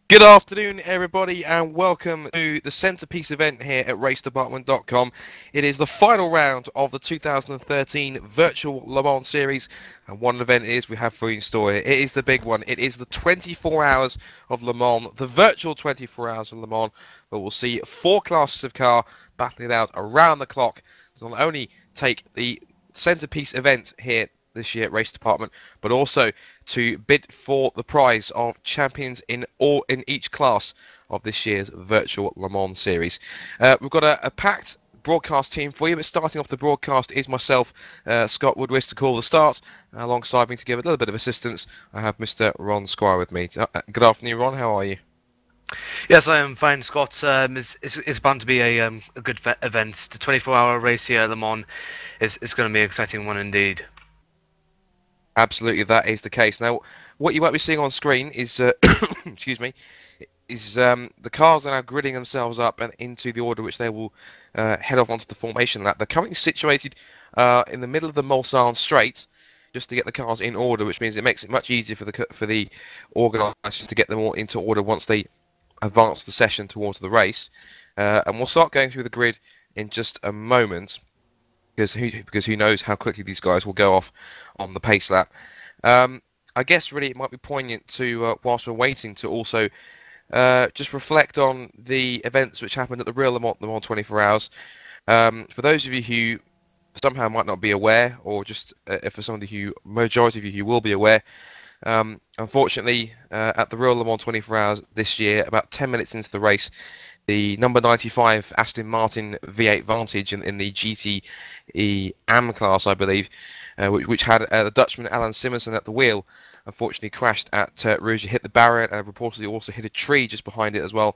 Good afternoon, everybody, and welcome to the centerpiece event here at RaceDepartment.com. It is the final round of the 2013 Virtual Le Mans Series, and one event it is we have for you in store here. It is the big one. It is the 24 hours of Le Mans, the virtual 24 hours of Le Mans, where we'll see four classes of car battling it out around the clock to not only take the centerpiece event here this year at Race Department, but also to bid for the prize of champions in each class of this year's virtual Le Mans series. We've got a packed broadcast team for you, but starting off the broadcast is myself, Scott Woodwist, to call the start. Alongside me to give a little bit of assistance, I have Mr. Ron Squire with me. Good afternoon, Ron. How are you? Yes, I am fine, Scott. It's bound to be a good event. The 24-hour race here at Le Mans is going to be an exciting one indeed. Absolutely, that is the case. Now, what you might be seeing on screen is, excuse me, is the cars are now gridding themselves up and into the order which they will head off onto the formation lap. They're currently situated in the middle of the Mulsanne Straight, just to get the cars in order, which means it makes it much easier for the organisers to get them all into order once they advance the session towards the race. And we'll start going through the grid in just a moment, because who knows how quickly these guys will go off on the pace lap. I guess really it might be poignant to, whilst we're waiting, to also just reflect on the events which happened at the real Le Mans 24 Hours. For those of you who somehow might not be aware, or just for some of the majority of you who will be aware, unfortunately at the real Le Mans 24 Hours this year, about 10 minutes into the race, the number 95 Aston Martin V8 Vantage in the GTE AM class, I believe, which had the Dutchman Alan Simonsen at the wheel, unfortunately crashed at Rouge, hit the barrier, and reportedly also hit a tree just behind it as well.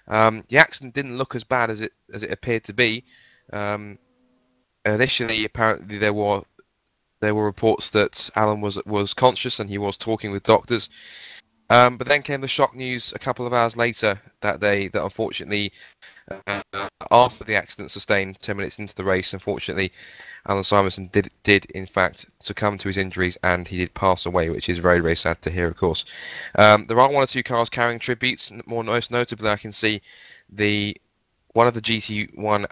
The accident didn't look as bad as it appeared to be. Initially, apparently there were reports that Alan was conscious and he was talking with doctors. But then came the shock news a couple of hours later that day that unfortunately, after the accident sustained 10 minutes into the race, unfortunately, Alan Simonsen did in fact succumb to his injuries and he did pass away, which is very, very sad to hear, of course. There are one or two cars carrying tributes. Most notably, I can see one of the GT1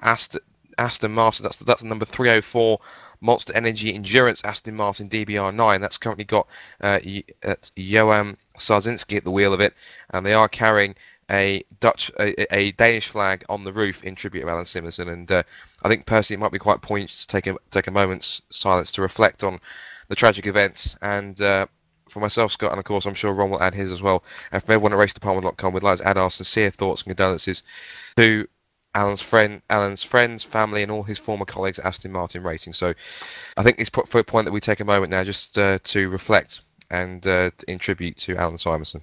Aston Martin, that's the number 304 Monster Energy Endurance Aston Martin DBR9. That's currently got Johan Sarzinski at the wheel of it, and they are carrying a Danish flag on the roof in tribute to Alan Simonsen. And I think personally it might be quite poignant to take a moment's silence to reflect on the tragic events. And for myself, Scott, and of course I'm sure Ron will add his as well, and from everyone at RaceDepartment.com, we'd like to add our sincere thoughts and condolences to Alan's friends, family, and all his former colleagues at Aston Martin Racing. So I think it's for a point that we take a moment now just to reflect and in tribute to Alan Simonsen.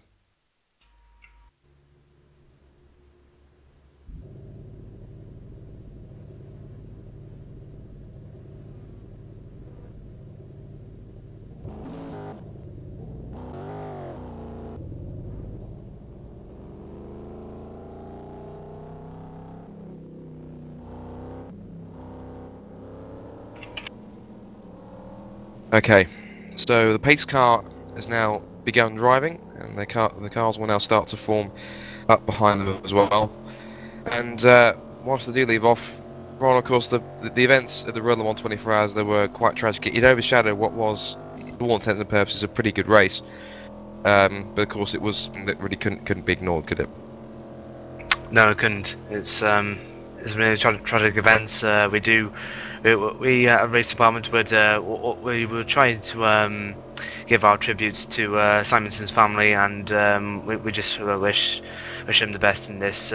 Okay, so the pace car has now begun driving, and the cars will now start to form up behind them as well. And whilst they do leave off, Ron, of course, the events at the Real Le Mans 24 Hours, they were quite tragic. It overshadowed what was, for all intents and purposes, a pretty good race. But of course, it really couldn't be ignored, could it? No, it couldn't. It's really tragic events. We at Race Department we were trying to give our tributes to Simonsen's family, and we just wish him the best in this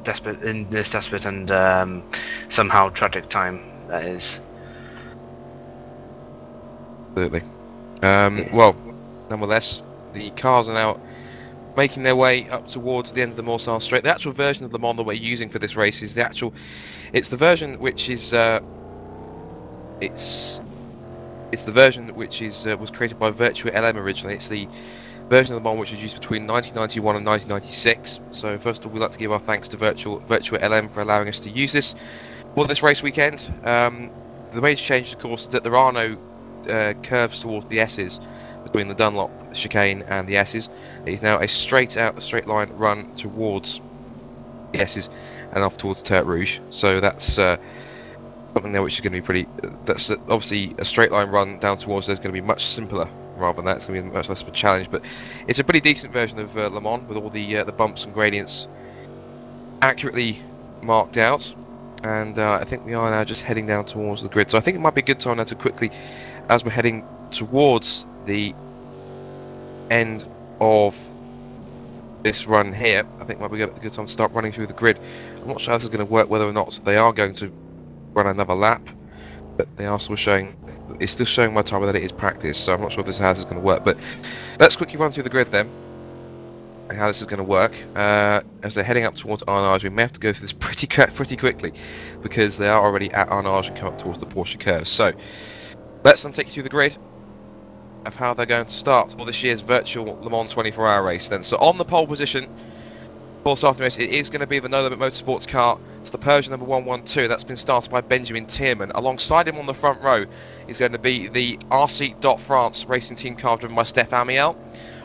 desperate and somehow tragic time that is. Absolutely. Well, nonetheless, the cars are now making their way up towards the end of the Mulsanne Straight. The actual version of Le Mans that we're using for this race is it's the version which is it's the version which was created by Virtua LM originally. It's the version of Le Mans which was used between 1991 and 1996. So first of all, we'd like to give our thanks to Virtua LM for allowing us to use this for this race weekend. The major change, of course, is that there are no curves towards the S's. between the Dunlop chicane and the S's. It is now a straight line run towards the S's and off towards Tertre Rouge. So that's something there which is going to be pretty. That's obviously a straight line run down towards there is going to be much simpler rather than that. It's going to be much less of a challenge, but it's a pretty decent version of Le Mans with all the bumps and gradients accurately marked out. And I think we are now just heading down towards the grid. So I think it might be a good time now to quickly, as we're heading towards the end of this run here, I think might be a good time to start running through the grid. I'm not sure how this is going to work, whether or not they are going to run another lap, but they are still showing, it's still showing my time that it is practice, so I'm not sure if this how this is going to work. But let's quickly run through the grid then, and how this is going to work. As they're heading up towards Arnage, we may have to go through this pretty quickly, because they are already at Arnage and come up towards the Porsche curve. So let's then take you through the grid of how they're going to start for this year's virtual Le Mans 24-hour race then. So on the pole position for starting race, it is going to be the No Limit Motorsports car. It's the Peugeot number 112 that's been started by Benjamin Tierman. Alongside him on the front row is going to be the RC France racing team car driven by Steph Amiel.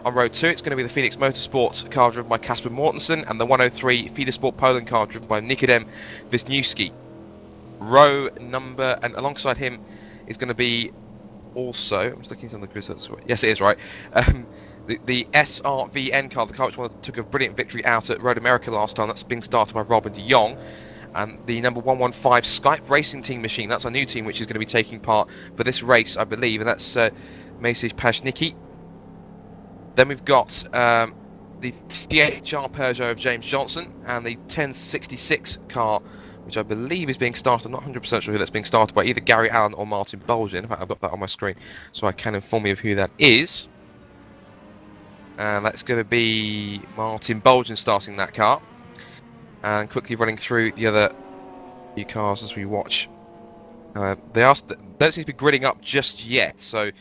On row 2 it's going to be the Phoenix Motorsports car driven by Kasper Mortensen, and the 103 Feeder Sport Poland car driven by Nikodem Wisniewski. And alongside him is going to be also, I'm just looking at the grid, that's right. Yes, it is right. The SRVN car, the car which took a brilliant victory out at Road America last time, that's being started by Robin de Jong. And the number 115 Skype Racing Team machine, that's a new team which is going to be taking part for this race, I believe, and that's Maciej Pajnicki. Then we've got the THR Peugeot of James Johnson and the 1066 car, which I believe is being started. I'm not 100% sure who that's being started by, either Gary Allen or Martin Bolgen. In fact, I've got that on my screen, so I can inform you of who that is. And that's going to be Martin Bolgen starting that car. And quickly running through the other few cars as we watch. They don't seem to be gridding up just yet, so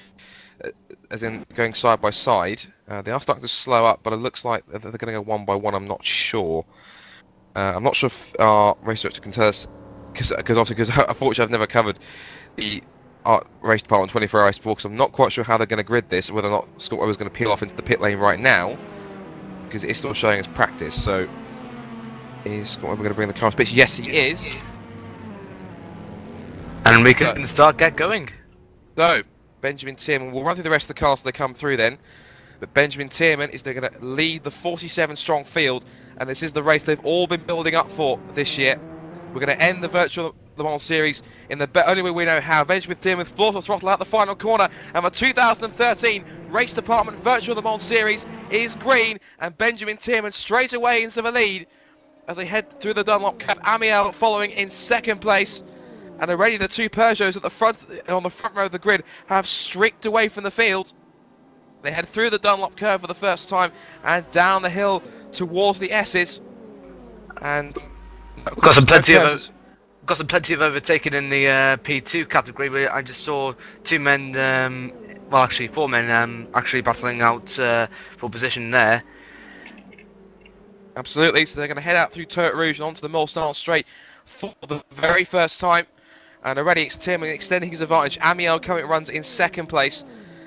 as in going side by side. They are starting to slow up, but it looks like they're going to go one by one. I'm not sure. I'm not sure if our race director can tell us, because unfortunately I've never covered the race department 24-hour race before, because I'm not quite sure how they're going to grid this, whether or not Scott Webber's going to peel off into the pit lane right now, because it is still showing as practice. So is Scott Webber going to bring the car to pitch? Yes, he is. And we can get going. So Benjamin Tierman, we'll run through the rest of the cars as they come through then. But Benjamin Tierman is going to lead the 47-strong field, and this is the race they've all been building up for this year. We're going to end the virtual Le Mans series in the only way we know how. Benjamin Tierman floors the throttle out the final corner, and the 2013 Race Department virtual Le Mans series is green, and Benjamin Tierman straight away into the lead as they head through the Dunlop Cup. Amiel following in second place, and already the two Peugeots at the front, on the front row of the grid, have streaked away from the field. They head through the Dunlop curve for the first time and down the hill towards the S's. And got some plenty of overtaking in the P2 category, where I just saw two men, well actually four men, actually battling out for position there. Absolutely, so they're going to head out through Tertre Rouge and onto the Mulsanne Straight for the very first time. And already it's Tierman extending his advantage. Amiel currently runs in second place.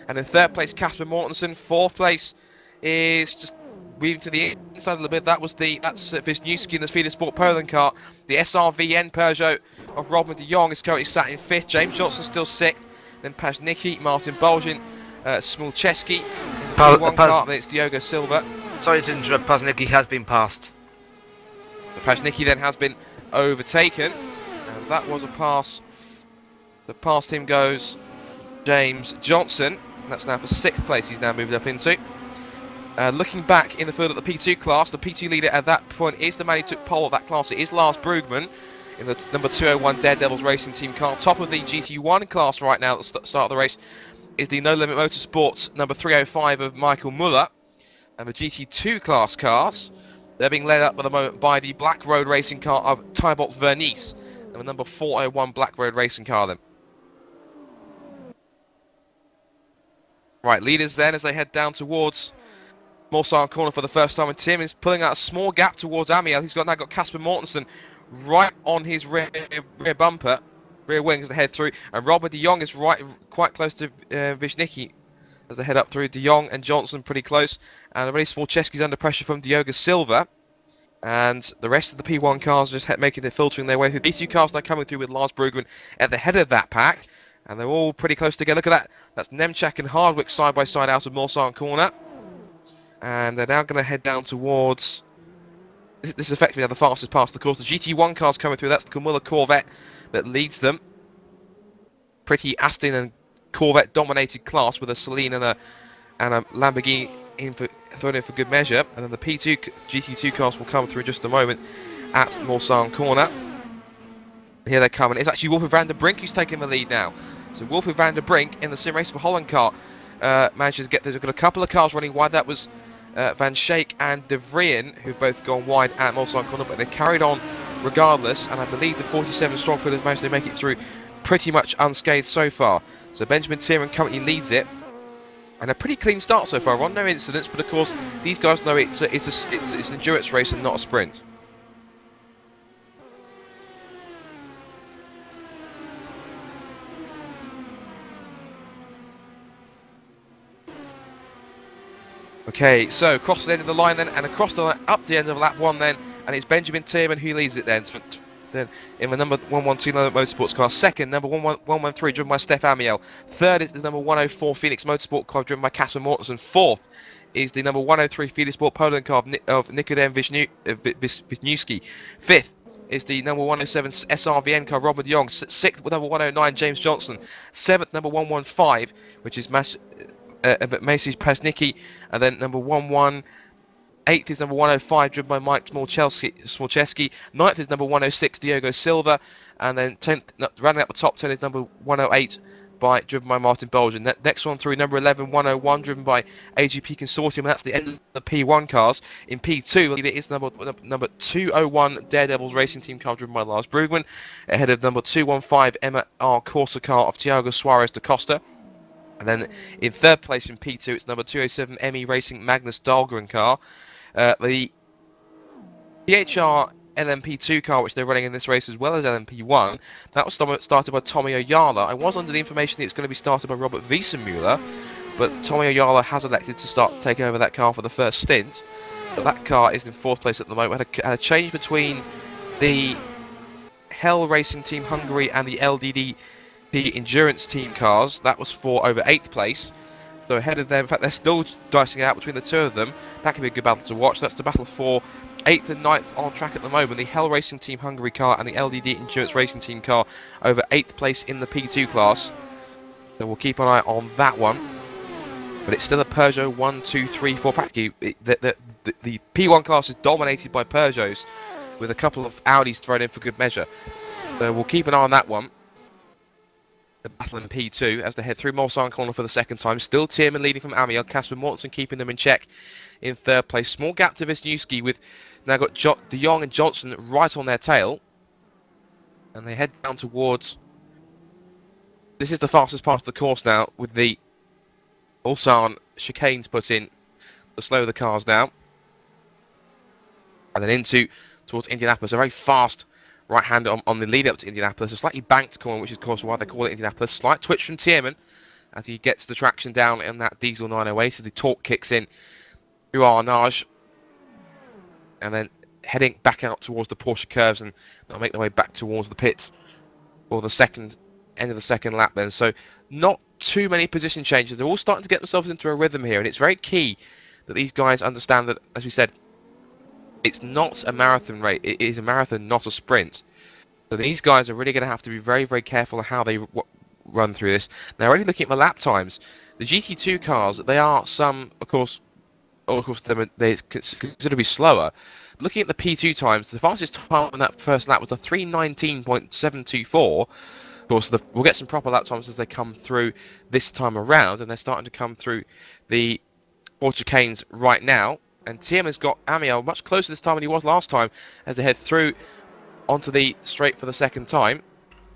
And in third place, Kasper Mortensen. Fourth place is just weaving to the inside a little bit. That's Wisniewski in the Feeder Sport Poland car. The SRVN Peugeot of Robin de Jong is currently sat in fifth. James Johnson still sixth. Then Pajnicki, Martin Bolgen, Smulcheski in the P1 car. Then it's Diogo Silva. Sorry to interrupt, Pajnicki has been passed. The Pajnicki then has been overtaken. And that was a pass. The past him goes James Johnson. That's now for sixth place he's now moved up into. Looking back in the field at the P2 class, the P2 leader at that point is the man who took pole of that class. It is Lars Brugman in the number 201 Daredevils Racing Team car. Top of the GT1 class right now at the start of the race is the No Limit Motorsports number 305 of Michael Muller. And the GT2 class cars, they're being led up at the moment by the Black Road Racing car of Thibaut Vernice, and the number 401 Black Road Racing car then. Right, leaders then as they head down towards Mulsanne corner for the first time, and Tim is pulling out a small gap towards Amiel. He's now got Kasper Mortensen right on his rear bumper, rear wing as they head through, and Robert de Jong is quite close to Wisniewski. as they head up through. De Jong and Johnson pretty close, and already Smolczewski's under pressure from Diogo Silva. And the rest of the P1 cars just making their filtering their way through. These two cars now coming through with Lars Brugman at the head of that pack. And they're all pretty close together. Look at that. That's Nemchak and Hardwick side by side out of Mulsanne corner. And they're now going to head down towards... This is effectively the fastest pass of the course. The GT1 car's coming through. That's the Camilla Corvette that leads them. Pretty Aston and Corvette dominated class with a Celine and a Lamborghini thrown in for good measure. And then the P2 GT2 cars will come through in just a moment at Mulsanne corner. Here they come, and it's actually Wolfgang van der Brink who's taking the lead now. So Wolfgang van der Brink in the Sim Race for Holland car manages to get there. We've got a couple of cars running wide. That was Van Schaik and De Vrien, who've both gone wide at Mulsanne corner, but they carried on regardless. And I believe the 47 Strongfield has managed to make it through pretty much unscathed so far. So Benjamin Tierman currently leads it. And a pretty clean start so far, on no incidents, but of course these guys know it's an endurance race and not a sprint. Okay, so across the end of the line then, and across the line, up the end of lap 1 then, and it's Benjamin Tierman who leads it then. Then in the number 112 London Motorsports car. Second, number 113 driven by Steph Amiel. Third is the number 104 Phoenix Motorsport car driven by Kasper Mortensen. Fourth is the number 103 Felix Sport Poland car of Nikodem Wisniewski. Fifth is the number 107 SRVN car Robert Young. Sixth, number 109 James Johnson. Seventh, number 115, which is Macy's Pasnicki, and then number 118 is number 105, driven by Mike Smolczewski. 9th is number 106, Diogo Silva, and then 10th, rounding out the top 10 is number 108, driven by Martin Bolgen. Next one through, number 11, 101, driven by AGP Consortium, and that's the end of the P1 cars. In P2, it is number 201 Daredevils Racing Team car, driven by Lars Brugman, ahead of number 215 MR Corsa car of Thiago Suarez da Costa. And then in third place in P2, it's number 207 ME Racing Magnus Dahlgren car. The PHR LMP2 car, which they're running in this race as well as LMP1, that was started by Tommy Ayala. I was under the information that it's going to be started by Robert Wiesenmuller, but Tommy Ayala has elected to taking over that car for the first stint. But that car is in fourth place at the moment. Had a change between the Hell Racing Team Hungary and the LDD Endurance Team cars. That was for over 8th place. So ahead of them, in fact, they're still dicing it out between the two of them. That could be a good battle to watch. That's the battle for 8th and 9th on track at the moment. The Hell Racing Team Hungary car and the LDD Endurance Racing Team car over 8th place in the P2 class. So we'll keep an eye on that one. But it's still a Peugeot 1, 2, 3, 4. Practically, the P1 class is dominated by Peugeots, with a couple of Audis thrown in for good measure. So we'll keep an eye on that one. The battle in P2 as they head through Mulsanne corner for the second time. Still Tierman leading from Amiel. Kasper Mortensen keeping them in check in third place. Small gap to Wisniewski, with now got De Jong and Johnson right on their tail. And they head down towards... This is the fastest part of the course now, with the Mulsanne chicanes put in to slow the cars down. And then towards Indianapolis. A very fast right-hander on the lead up to Indianapolis. A slightly banked corner, which is of course why they call it Indianapolis. Slight twitch from Tierman as he gets the traction down in that diesel 908, so the torque kicks in through Arnage. And then heading back out towards the Porsche curves, and they'll make their way back towards the pits for the end of the second lap then. So not too many position changes. They're all starting to get themselves into a rhythm here, and it's very key that these guys understand that, as we said, it's not a marathon race. It is a marathon, not a sprint. So these guys are really going to have to be very, very careful of how they run through this. Now, already looking at the lap times, the GT2 cars, they are of course, they're considerably slower. Looking at the P2 times, the fastest time on that first lap was a 3:19.724. Of course, we'll get some proper lap times as they come through this time around, and they're starting to come through the Porsche chicanes right now. And Tierman's got Amiel much closer this time than he was last time as they head through onto the straight for the second time.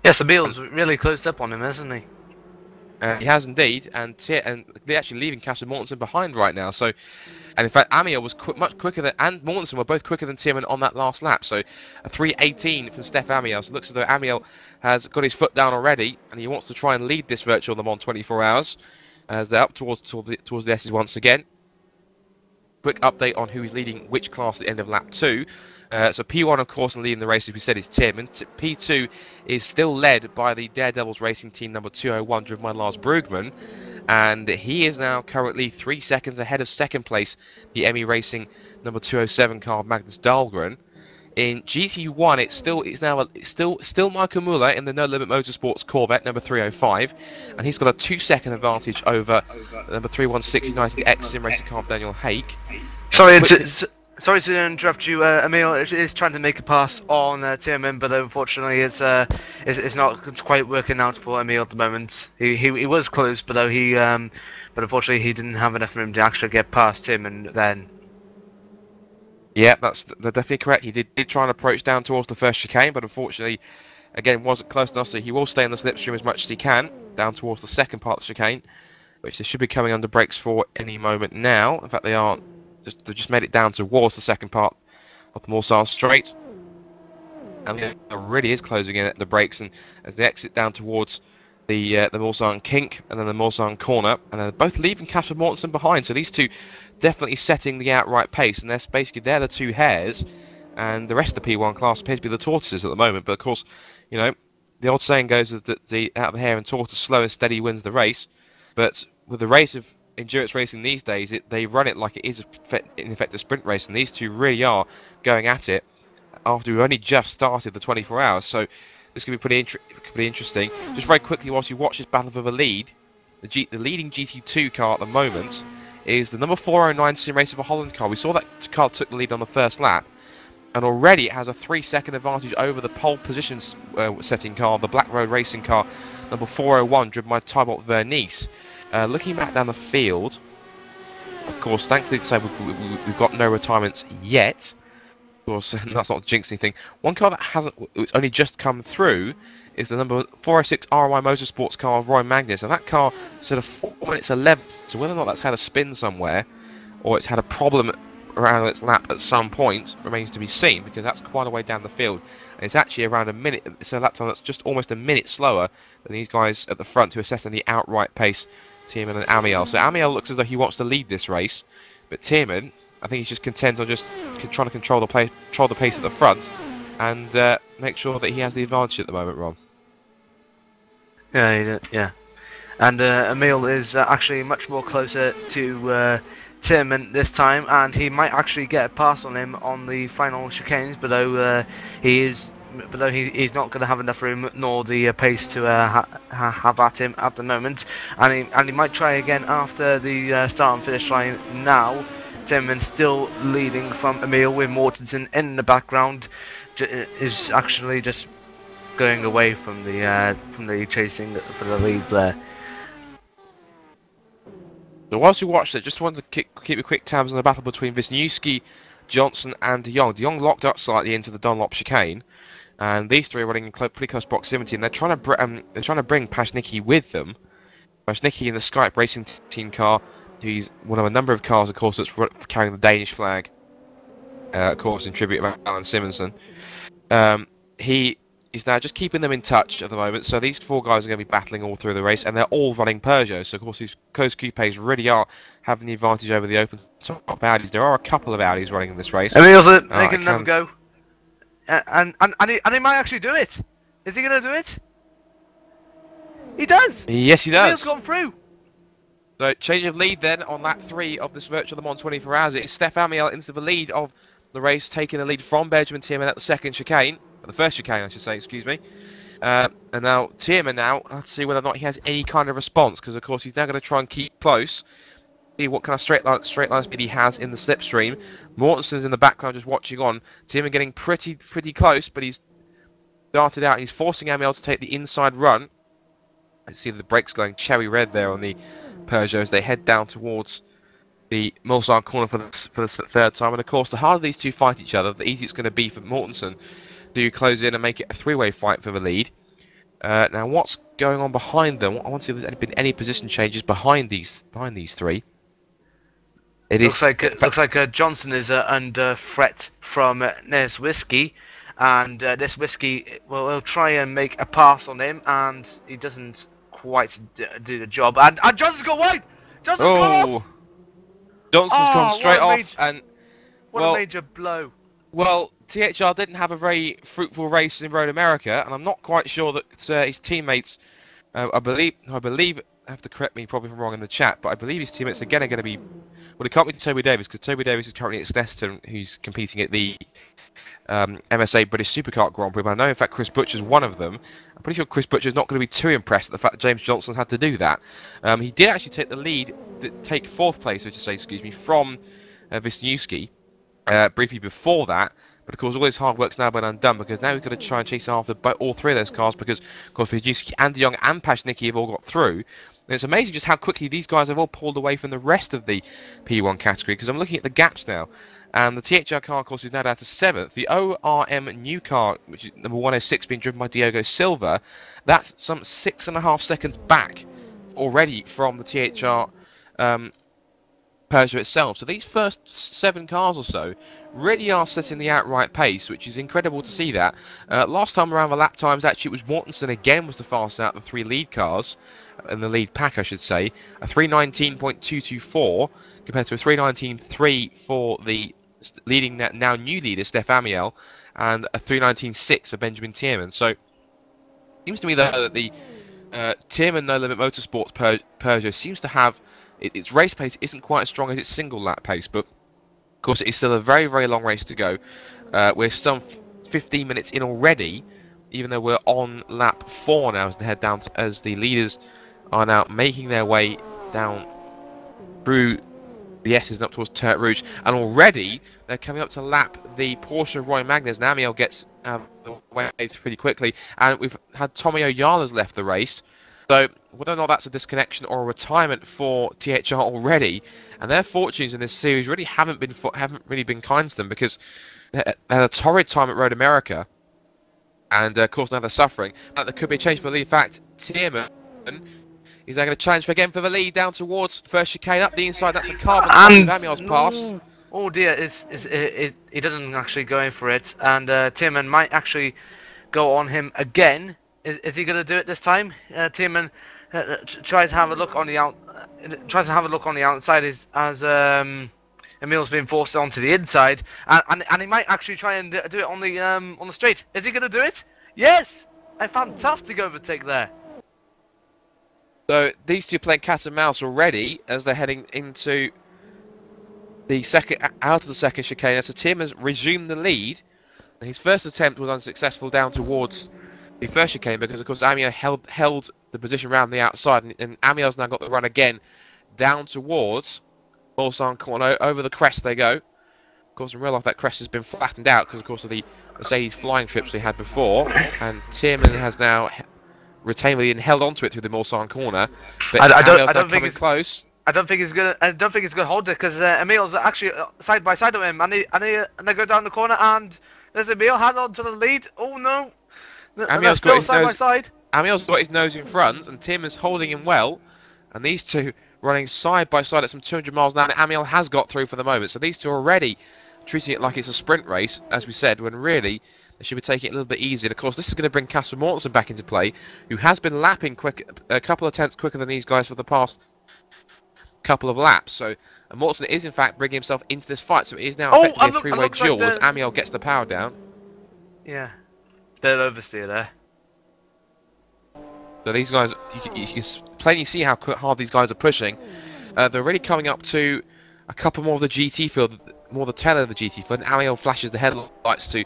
Yes, Amiel's really closed up on him, hasn't he? He has indeed, and they're actually leaving Kasper Mortensen behind right now. So, and in fact, Amiel was much quicker than, and Mortensen were both quicker than Tierman on that last lap. So, a 3:18 from Steph Amiel. So, it looks as though Amiel has got his foot down already, and he wants to try and lead this virtual Le Mans 24 hours. as they're up towards the S's once again. Quick update on who is leading which class at the end of lap 2. So P1, of course, and leading the race, as we said, is Tim. And P2 is still led by the Daredevils Racing Team number 201, driven by Lars Brugman. And he is now currently 3 seconds ahead of second place, the ME Racing number 207 car, Magnus Dahlgren. In GT1, it's still Michael Muller in the No Limit Motorsports Corvette number 305, and he's got a 2-second advantage over number 316 United X Sim Racing car Daniel Hake. Sorry to interrupt you, Emil. Is trying to make a pass on Tierman, but unfortunately, it's not quite working out for Emil at the moment. He was close, but but unfortunately, he didn't have enough room to actually get past him, and then. Yeah, they're definitely correct. He did try and approach down towards the first chicane, but unfortunately, again, wasn't close enough, so he will stay in the slipstream as much as he can, down towards the second part of the chicane, which they should be coming under brakes for any moment now. In fact, they aren't. They've just made it down towards the second part of the Mulsanne Straight. And it really is closing in at the brakes, and as they exit down towards the Mulsanne Kink and then the Mulsanne Corner, and they're both leaving Casper Mortensen behind, so these two definitely setting the outright pace, and they're the two hares, and the rest of the P1 class appears to be the tortoises at the moment. But of course, you know, the old saying goes is that the out of the hare and tortoise, slow and steady wins the race. But with the race of endurance racing these days, they run it like it is in effect a sprint race, and these two really are going at it after we've only just started the 24 hours. So this could be pretty interesting. Just very quickly, whilst you watch this battle for the lead, the leading GT2 car at the moment is the number 409 Sim Racer for Holland car. We saw that car took the lead on the first lap, and already it has a 3-second advantage over the pole position setting car, the Black Road Racing car, number 401, driven by Thibaut Vernice. Looking back down the field, of course, thankfully to say we've got no retirements yet. Of course, that's not jinxing anything. One car that it's only just come through is the number 406 RY Motorsports car of Roy Magnus, and that car said a 4 minutes 11th. So whether or not that's had a spin somewhere, or it's had a problem around its lap at some point, remains to be seen, because that's quite a way down the field, and it's actually around a minute. It's a lap time that's just almost a minute slower than these guys at the front who are setting the outright pace, Tierman and Amiel. So Amiel looks as though he wants to lead this race, but Tierman, I think he's just content on just trying to control the pace at the front, and make sure that he has the advantage at the moment, Ron. Yeah. And Emil is actually much more closer to Tierman this time, and he might actually get a pass on him on the final chicanes, but he's not going to have enough room nor the pace to have at him at the moment, and he might try again after the start and finish line now. Tierman still leading from Emil, with Mortensen in the background, is actually just going away from the chasing for the lead there. So whilst we watched it, just wanted to keep a quick tabs on the battle between Wisniewski, Johnson and De Jong. De Jong locked up slightly into the Dunlop chicane, and these three are running in pretty close proximity, and they're trying to bring Pasznicki with them. Pasznicki in the Skype Racing Team car. He's one of a number of cars, of course, that's carrying the Danish flag, of course, in tribute of Alan Simonson. He is now just keeping them in touch at the moment, so these four guys are going to be battling all through the race, and they're all running Peugeot, so of course these closed coupes really are having the advantage over the open top Audis. There are a couple of Audis running in this race. And Emil's making them go, and he might actually do it. Is he going to do it? He does! Yes, he does! Emil's gone through! So, change of lead then on lap 3 of this Virtual Le Mans 24 Hours. It's Steph Amiel into the lead of the race, taking the lead from Benjamin Tierman at the second chicane. The first chicane, I should say, excuse me. And now, Tierman let's see whether or not he has any kind of response, because of course he's now going to try and keep close. See what kind of straight line speed he has in the slipstream. Mortensen's in the background just watching on. Tierman getting pretty close, but he's darted out. He's forcing Amiel to take the inside run. I see the brakes going cherry red there on the Peugeot as they head down towards the Mulsanne corner for the third time. And of course, the harder these two fight each other, the easier it's going to be for Mortensen to close in and make it a three-way fight for the lead. Now, what's going on behind them? I want to see if there's been any position changes behind these three. Looks like Johnson is under threat from Nes Whiskey, and this Whiskey will try and make a pass on him, and he doesn't quite do the job. And Johnson's got wide. Johnson's gone off. Oh, Johnson's gone straight off, and what a major blow. Well, THR didn't have a very fruitful race in Road America, and I'm not quite sure that his teammates. I believe. Have to correct me probably if I'm wrong in the chat, but I believe his teammates again are going to be. Well, it can't be Toby Davis because Toby Davis is currently at Snetterton, who's competing at the MSA British Supercar Grand Prix. But I know, in fact, Chris Butcher's one of them. I'm pretty sure Chris Butcher's not going to be too impressed at the fact that James Johnson's had to do that. He did actually take the lead, take fourth place, so to say, excuse me, from Wisniewski briefly before that. But of course, all his hard work's now been undone because now he's got to try and chase after all three of those cars because, of course, Wisniewski and De Jong and Pashnicki have all got through. And it's amazing just how quickly these guys have all pulled away from the rest of the P1 category because I'm looking at the gaps now. And the THR car, of course, is now down to 7th. The ORM new car, which is number 106, being driven by Diogo Silva, that's some 6.5 seconds back already from the THR Peugeot itself. So these first 7 cars or so really are setting the outright pace, which is incredible to see that. Last time around the lap times, actually, it was Mortensen again was the fastest out of the 3 lead cars, in the lead pack, I should say. A 3:19.224 compared to a 3:19.3 for the leading now new leader, Steph Amiel, and a 3:19.6 for Benjamin Tierman. So it seems to me though that the Tierman No Limit Motorsports Peugeot seems to have its race pace isn't quite as strong as its single lap pace, but of course it is still a very, very long race to go. We're some 15 minutes in already, even though we're on lap 4 now as they head down as the leaders are now making their way down through the S's and up towards Turret Rouge, and already they're coming up to lap the Porsche Roy Magnus. And Amiel gets out of the way pretty quickly, and we've had Tommy Oyala's left the race. So whether or not that's a disconnection or a retirement for THR already, and their fortunes in this series really haven't really been kind to them because they had a torrid time at Road America, and of course now they're suffering. But there could be a change for the fact Tierman. He's now going to challenge again for the lead down towards first chicane up the inside. That's a carbon and Amiel's pass. Oh dear, he doesn't actually go in for it, and Tierman might actually go on him again. Is he going to do it this time? Tierman tries to have a look on the outside as Emil's been forced onto the inside, and he might actually try and do it on the straight. Is he going to do it? Yes, a fantastic overtake there. So these two playing cat and mouse already as they're heading into the out of the second chicane. So Tim has resumed the lead. His first attempt was unsuccessful down towards the first chicane because, of course, Amiel held the position around the outside, and Amiel's now got the run again down towards Mulsanne corner. Over the crest they go. Of course, in real life, that crest has been flattened out because, of course, of the Mercedes flying trips they had before, and Tierman has now retained and held onto it through the Mulsanne corner. But I don't think it's close. I don't think he's gonna hold it because Emil's actually side by side of him, and they go down the corner, and there's Emil hand on to the lead. Oh no! Amiel's got his side by side. Amiel's got his nose in front, and Tim is holding him well, and these two running side by side at some 200 miles an hour. Amiel has got through for the moment, so these two are already treating it like it's a sprint race, as we said, when really they should be taking it a little bit easier. And of course, this is going to bring Casper Mortensen back into play, who has been lapping a couple of tenths quicker than these guys for the past couple of laps. So Mortensen is in fact bringing himself into this fight. So it is now effectively a three-way duel as Amiel gets the power down. Yeah, bit of oversteer there. So these guys, you can plainly see how hard these guys are pushing. They're really coming up to a couple more of the GT field, more the tail of the GT field, and Amiel flashes the headlights to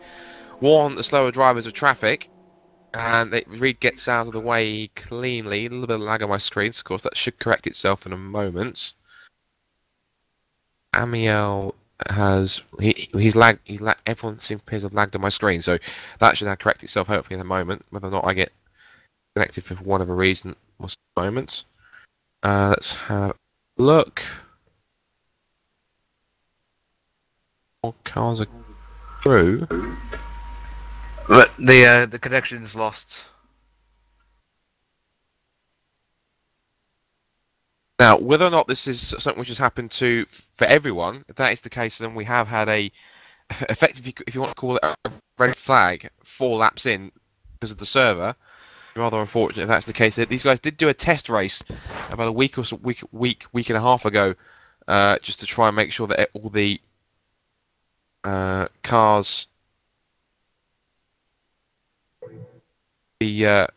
warn the slower drivers of traffic, and Reed gets out of the way cleanly. A little bit of lag on my screen, so of course that should correct itself in a moment. Amiel has he's lagged. Everyone seems to have lagged on my screen, so that should now correct itself hopefully in a moment. Whether or not I get connected for whatever reason, or moments. Let's have a look. More cars are through. But the connection's lost. Now, whether or not this is something which has happened for everyone, if that is the case, then we have had a effectively, if you want to call it a red flag, 4 laps in because of the server. rather unfortunate if that's the case. These guys did do a test race about a week or so, week and a half ago, just to try and make sure that all the cars, the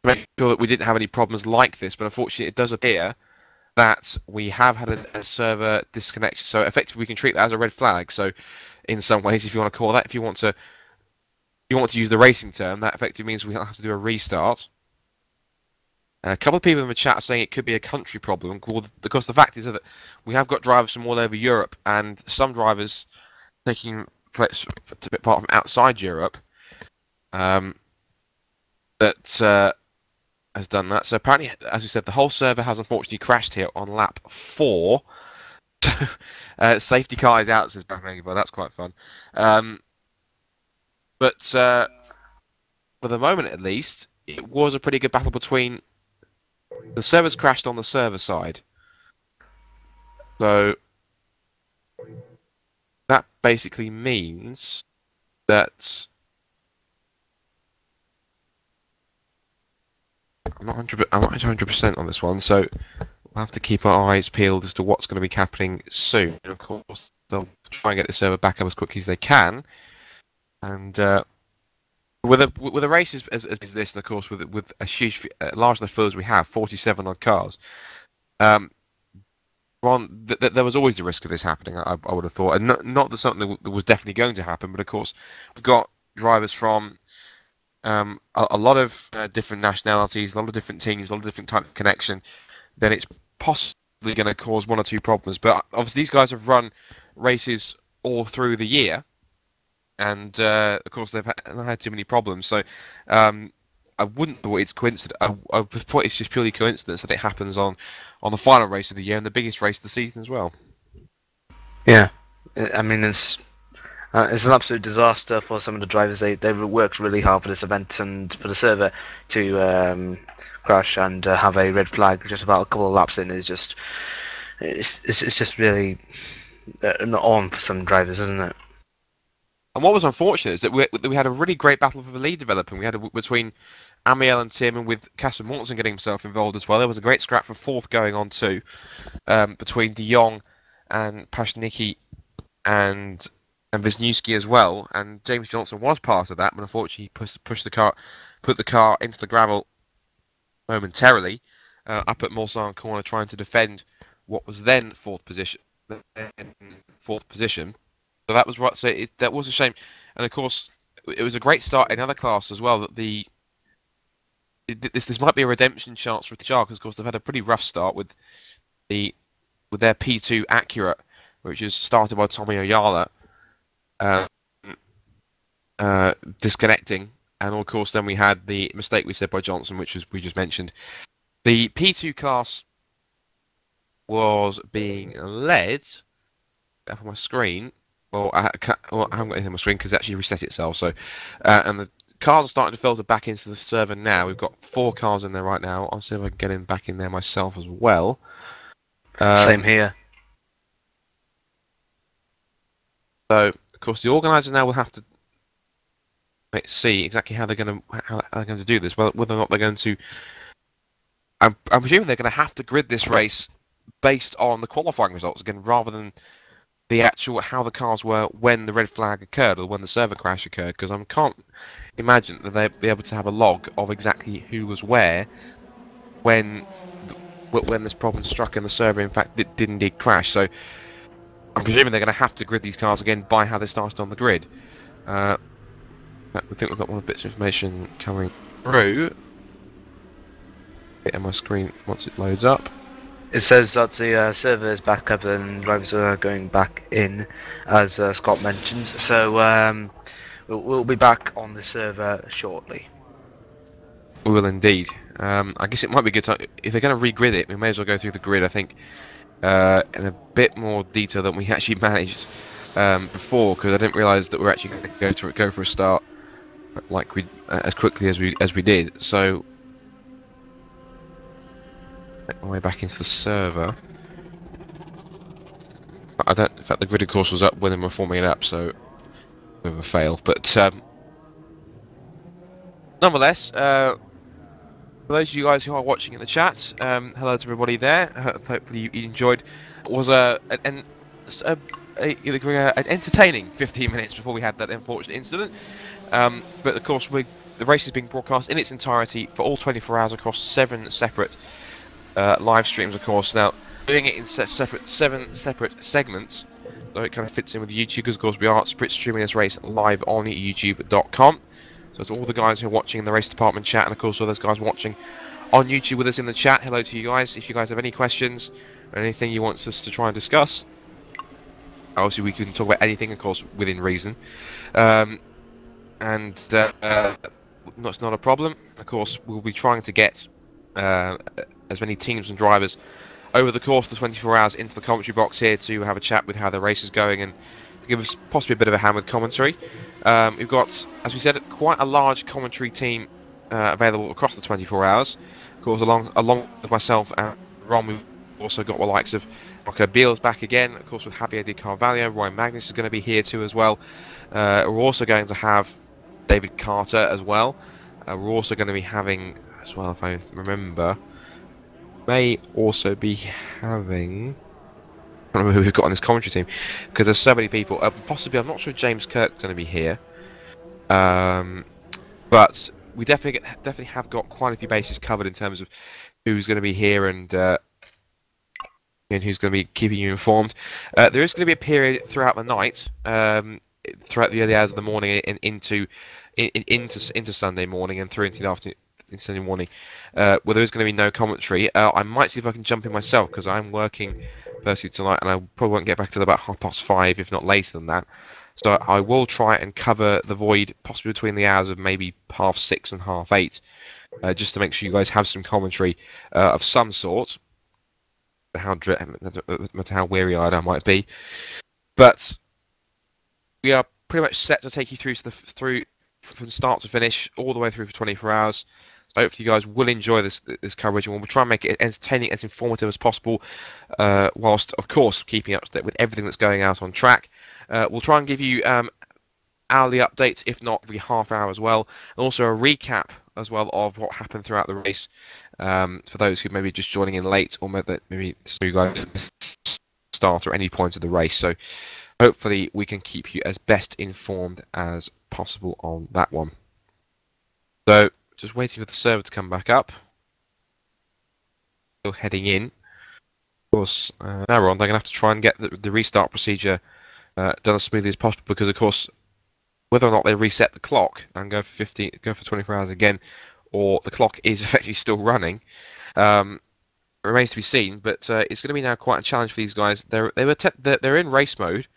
make sure that we didn't have any problems like this. But unfortunately, it does appear that we have had a server disconnection. So effectively, we can treat that as a red flag. So in some ways, if you want to call that, if you want to use the racing term, that effectively means we have to do a restart. A couple of people in the chat are saying it could be a country problem. Well, because the fact is that we have got drivers from all over Europe, and some drivers taking flights to be part from outside Europe that has done that. So apparently, as we said, the whole server has unfortunately crashed here on lap 4. Safety car is out, says Batman, but that's quite fun. But for the moment, at least, it was a pretty good battle between the servers crashed on the server side. So that basically means that I'm not 100% on this one, so we'll have to keep our eyes peeled as to what's going to be happening soon. And of course, they'll try and get the server back up as quickly as they can. And with a race as this, and of course with a huge, large enough field as we have, 47 odd cars, there was always the risk of this happening. I would have thought, and not that something that was definitely going to happen, but of course we've got drivers from a lot of different nationalities, a lot of different teams, a lot of different type of connection. Then it's possibly going to cause one or two problems. But obviously these guys have run races all through the year. And of course, they've had too many problems. So I wouldn't thought it's coincidence. I thought it's just purely coincidence that it happens on the final race of the year and the biggest race of the season as well. Yeah, I mean it's an absolute disaster for some of the drivers. They worked really hard for this event and for the server to crash and have a red flag just about a couple of laps in is just it's just really not on for some drivers, isn't it? And what was unfortunate is that we had a really great battle for the lead developing. We had between Amiel and Tim, and with Casper Mortensen getting himself involved as well. There was a great scrap for fourth going on too, between De Jong and Pashnicki and Wisniewski as well. And James Johnson was part of that, but unfortunately put the car into the gravel momentarily up at Mulsanne corner, trying to defend what was then fourth position. So that was right. So that was a shame, and of course, it was a great start in other classes as well. That this might be a redemption chance for HR, because of course they've had a pretty rough start with their P2 Accurate, which is started by Tommy Oyala, disconnecting, and of course then we had the mistake we said by Johnson, which was we just mentioned. The P2 class was being led up on my screen. Well, I haven't got anything on my screen because it actually reset itself. So, and the cars are starting to filter back into the server now. We've got 4 cars in there right now. I'll see if I can get him back in there myself as well. Same here. So, of course, the organisers now will have to see exactly how they're going to do this. Whether or not they're going to, I'm presuming they're going to have to grid this race based on the qualifying results again, rather than the actual how the cars were when the red flag occurred or when the server crash occurred, because I can't imagine that they'd be able to have a log of exactly who was where when this problem struck and the server in fact did indeed crash. So I'm presuming they're going to have to grid these cars again by how they started on the grid. I think we've got one bits of information coming through. Hit on my screen once it loads up. It says that the server is back up and drivers are going back in, as Scott mentions. So we'll be back on the server shortly. We will indeed. I guess it might be good to, if they're going to regrid it, we may as well go through the grid, I think, in a bit more detail than we actually managed before, because I didn't realise that we're actually going to go for a start like as quickly as we did. So make my way back into the server. In fact, the grid of course was up when they were forming it up, so bit of a fail. But nonetheless, for those of you guys who are watching in the chat, hello to everybody there. Hopefully you enjoyed. It was an entertaining 15 minutes before we had that unfortunate incident. But of course, the race is being broadcast in its entirety for all 24 hours across 7 separate live streams, of course. Now, doing it in 7 separate segments, so it kind of fits in with YouTube, because of course we are streaming this race live on youtube.com. So it's all the guys who are watching in the Race Department chat, and of course all those guys watching on YouTube with us in the chat. Hello to you guys. If you guys have any questions or anything you want us to try and discuss, obviously we can talk about anything, of course, within reason. That's not a problem. Of course, we'll be trying to get as many teams and drivers over the course of the 24 hours into the commentary box here to have a chat with how the race is going and to give us possibly a bit of a hand with commentary. We've got, as we said, quite a large commentary team available across the 24 hours. Of course, along with myself and Ron, we've also got the likes of Rocco Beals back again, of course, with Javier Di Carvalho. Ryan Magnus is going to be here too as well. We're also going to have David Carter as well. We're also going to be having, as well, if I remember, may also be having... I don't know who we've got on this commentary team, because there's so many people. Possibly, I'm not sure James Kirk's going to be here, but we definitely have got quite a few bases covered in terms of who's going to be here and who's going to be keeping you informed. There is going to be a period throughout the night, throughout the early hours of the morning and into Sunday morning and through into the afternoon. Sunday morning, where there is going to be no commentary. I might see if I can jump in myself, because I'm working personally tonight, and I probably won't get back till about 5:30, if not later than that. So I will try and cover the void, possibly between the hours of maybe 6:30 and 8:30, just to make sure you guys have some commentary of some sort. No matter how weary-eyed I might be, but we are pretty much set to take you through from start to finish, all the way through for 24 hours. So hopefully you guys will enjoy this coverage, and we'll try and make it as entertaining, as informative as possible, whilst, of course, keeping up to date with everything that's going out on track. We'll try and give you hourly updates, if not every half hour as well, and also a recap as well of what happened throughout the race, for those who may be just joining in late, or maybe you guys start at any point of the race. So hopefully we can keep you as best informed as possible on that one. So just waiting for the server to come back up. Still heading in. Of course, now we're on. They're going to have to try and get the restart procedure done as smoothly as possible, because of course, whether or not they reset the clock and go for 24 hours again, or the clock is effectively still running, remains to be seen. But it's going to be now quite a challenge for these guys. They're in race mode,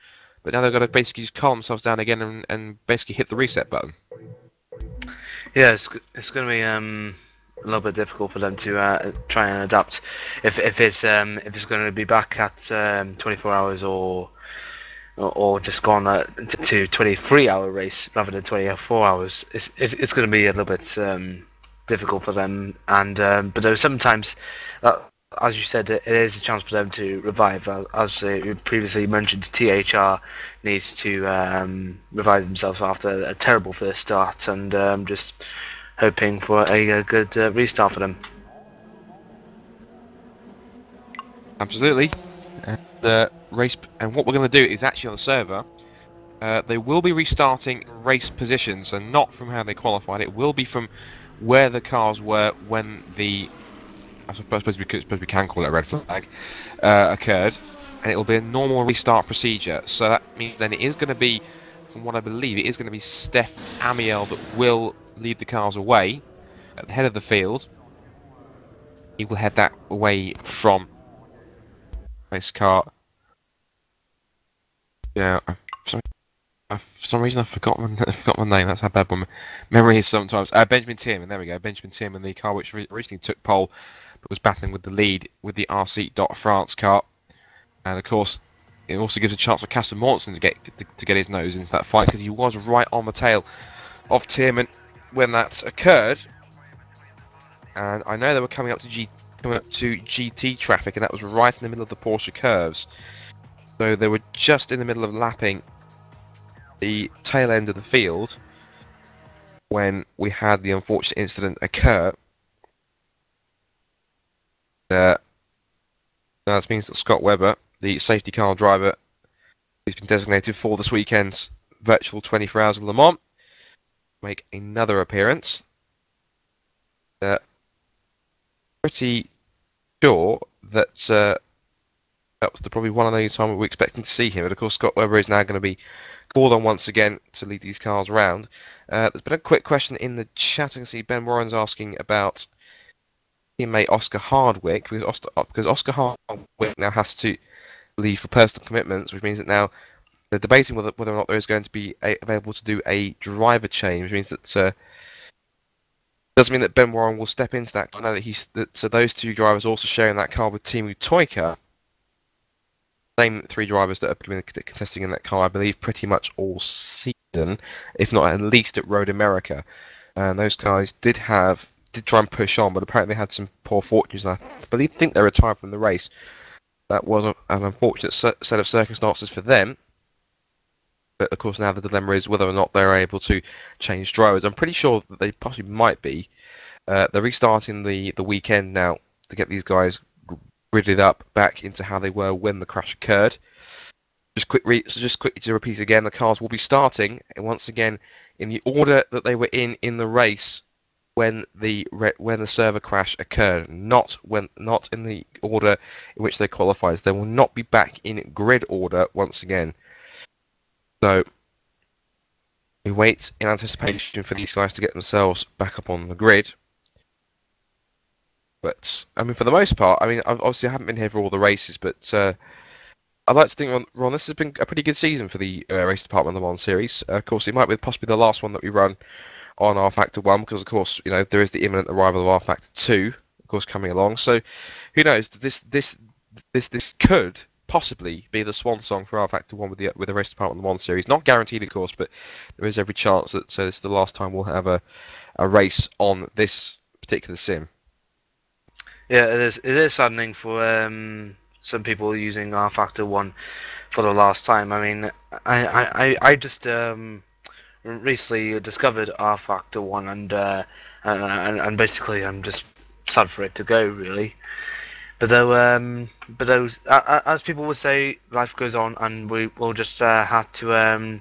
but now they've got to basically just calm themselves down again and basically hit the reset button. Yeah, it's going to be a little bit difficult for them to try and adapt if it's going to be back at 24 hours or just gone to 23-hour race rather than 24 hours. It's going to be a little bit difficult for them, and but there are sometimes, as you said, it is a chance for them to revive. As you previously mentioned, THR needs to revive themselves after a terrible first start, and just hoping for a good restart for them. Absolutely. The race, and what we're going to do is actually on the server, they will be restarting race positions, and not from how they qualified. It will be from where the cars were when the, I suppose we can call it a red flag, occurred, and it will be a normal restart procedure. So that means then it is going to be, from what I believe, it is going to be Steph Amiel that will lead the cars away at the head of the field. He will head that away from race car. Yeah, sorry. For some reason I forgot my name. That's how bad my memory is sometimes. Benjamin Tierman, there we go. Benjamin Tierman, the car which originally took pole, but was battling with the lead with the RC France car. And of course, it also gives a chance for Casper Mortensen to get his nose into that fight, because he was right on the tail of Tierman when that occurred. And I know they were coming up to GT traffic, and that was right in the middle of the Porsche curves. So they were just in the middle of lapping the tail end of the field when we had the unfortunate incident occur. That means that Scott Webber, the safety car driver, who's been designated for this weekend's virtual 24 Hours of Le Mans, make another appearance. Pretty sure that that was probably one and only time we were expecting to see him. But of course, Scott Webber is now going to be called on once again to lead these cars around. There's been a quick question in the chat. I can see Ben Warren's asking about teammate Oscar Hardwick, because Oscar Hardwick now has to leave for personal commitments, which means that now they're debating whether or not there is going to be available to do a driver change, which means that doesn't mean that Ben Warren will step into that. I know that those two drivers are also sharing that car with Teemu Toika. Same three drivers that have been contesting in that car, I believe, pretty much all season, if not at least at Road America. And those guys did try and push on, but apparently they had some poor fortunes. And I think they retired from the race. That was an unfortunate set of circumstances for them. But of course now the dilemma is whether or not they're able to change drivers. I'm pretty sure that they possibly might be. They're restarting the weekend now to get these guys gridded up back into how they were when the crash occurred. Just quickly to repeat again, the cars will be starting once again in the order that they were in the race when the server crash occurred, not in the order in which they qualified. They will not be back in grid order once again. So we wait in anticipation for these guys to get themselves back up on the grid. But I mean, for the most part, I mean, obviously I haven't been here for all the races, but I'd like to think, Ron, this has been a pretty good season for the Race Department Le Mans series. Of course, it might be possibly the last one that we run on R Factor 1, because of course, you know, there is the imminent arrival of R Factor 2, of course, coming along. So who knows? This could possibly be the swan song for R Factor 1 with the Race Department Le Mans series. Not guaranteed, of course, but there is every chance that this is the last time we'll have a race on this particular sim. Yeah, it is saddening for some people using R Factor 1 for the last time. I mean, I just recently discovered R Factor 1, and basically I'm just sad for it to go, really. But those, as people would say, life goes on, and we will just have to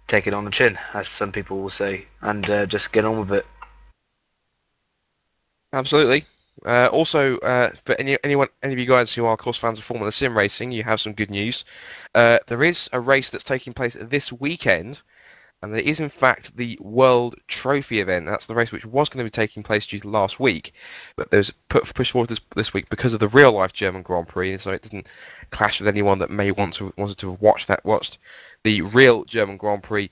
take it on the chin, as some people will say, and just get on with it. Absolutely. Also, for any of you guys who are, of course, fans of Formula Sim racing, you have some good news. There is a race that's taking place this weekend, and there is, in fact, the World Trophy event. That's the race which was going to be taking place due to last week, but there's pushed forward this week because of the real-life German Grand Prix, so it doesn't clash with anyone that may wanted to have watched the real German Grand Prix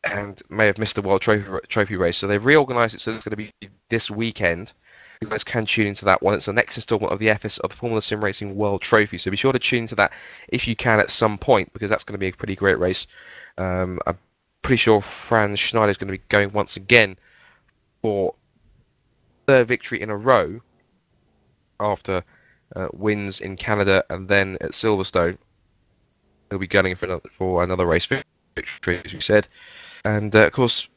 and may have missed the World Trophy race. So they've reorganised it so it's going to be this weekend. You guys can tune into that one. It's the next instalment of the Formula Sim Racing World Trophy. So be sure to tune into that if you can at some point, because that's going to be a pretty great race. I'm pretty sure Franz Schneider is going to be going once again for third victory in a row after wins in Canada and then at Silverstone. He'll be gunning for another race victory, as we said. And of course,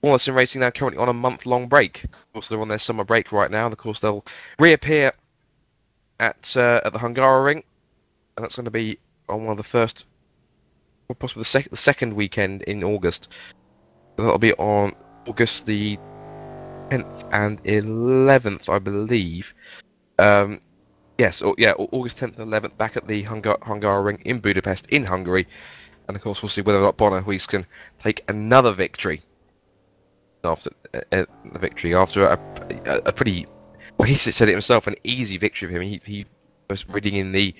Formula Sim Racing now currently on a month-long break. Of course, they're on their summer break right now. And of course, they'll reappear at the Hungaroring, and that's going to be on one of the first, or possibly the second weekend in August. That'll be on August the 10th and 11th, I believe. Yes, August 10th and 11th, back at the Hungaroring in Budapest, in Hungary. And of course, we'll see whether or not Bonner Huis can take another victory after a pretty, well, he said it himself, an easy victory for him. He was reading in the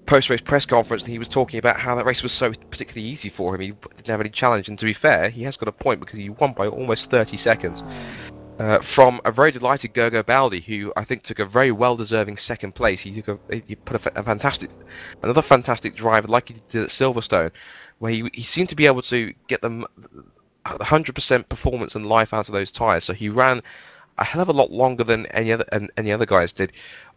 post-race press conference, and he was talking about how that race was so particularly easy for him. He didn't have any challenge, and to be fair, he has got a point because he won by almost 30 seconds. From a very delighted Gergo Baldi, who I think took a very well-deserving second place. He put another fantastic drive, like he did at Silverstone, where he seemed to be able to get them 100% performance and life out of those tyres. So he ran a hell of a lot longer than any other guys did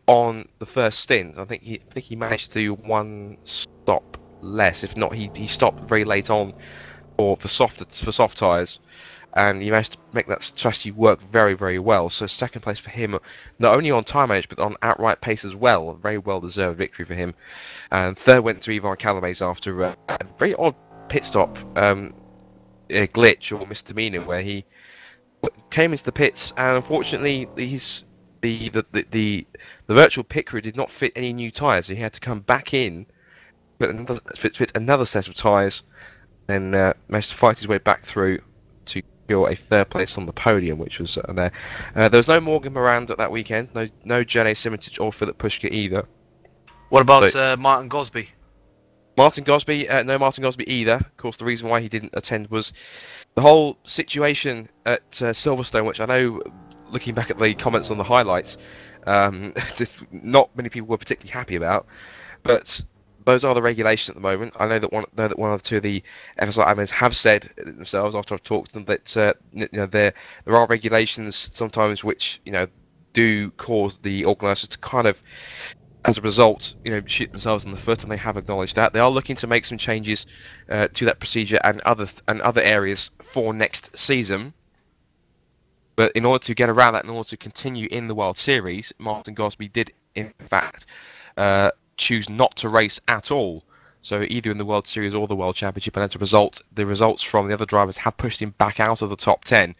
on the first stint. I think he managed to do one stop less. If not, he stopped very late on for soft tyres, and he managed to make that strategy work very, very well. So second place for him, not only on time management, but on outright pace as well. A very well-deserved victory for him. And third went to Ivan Calames after a very odd pit stop, a glitch or misdemeanor, where he came into the pits, and unfortunately, the virtual pit crew did not fit any new tyres. So he had to come back in, fit another set of tyres, and managed to fight his way back through to secure a third place on the podium, which was there. There was no Morgan Morand at that weekend, no Jane Simitic or Philip Pushka either. What about Martin Gosby? Martin Gosby, no Martin Gosby either. Of course, the reason why he didn't attend was the whole situation at Silverstone, which I know, looking back at the comments on the highlights, not many people were particularly happy about. But those are the regulations at the moment. I know that one or two of the FSI admins have said themselves after I've talked to them that there are regulations sometimes which do cause the organisers to kind of, as a result, shoot themselves in the foot, and they have acknowledged that. They are looking to make some changes to that procedure and other areas for next season. But in order to get around that, in order to continue in the World Series, Martin Gosby did, in fact, choose not to race at all. So either in the World Series or the World Championship, and as a result, the results from the other drivers have pushed him back out of the top 10.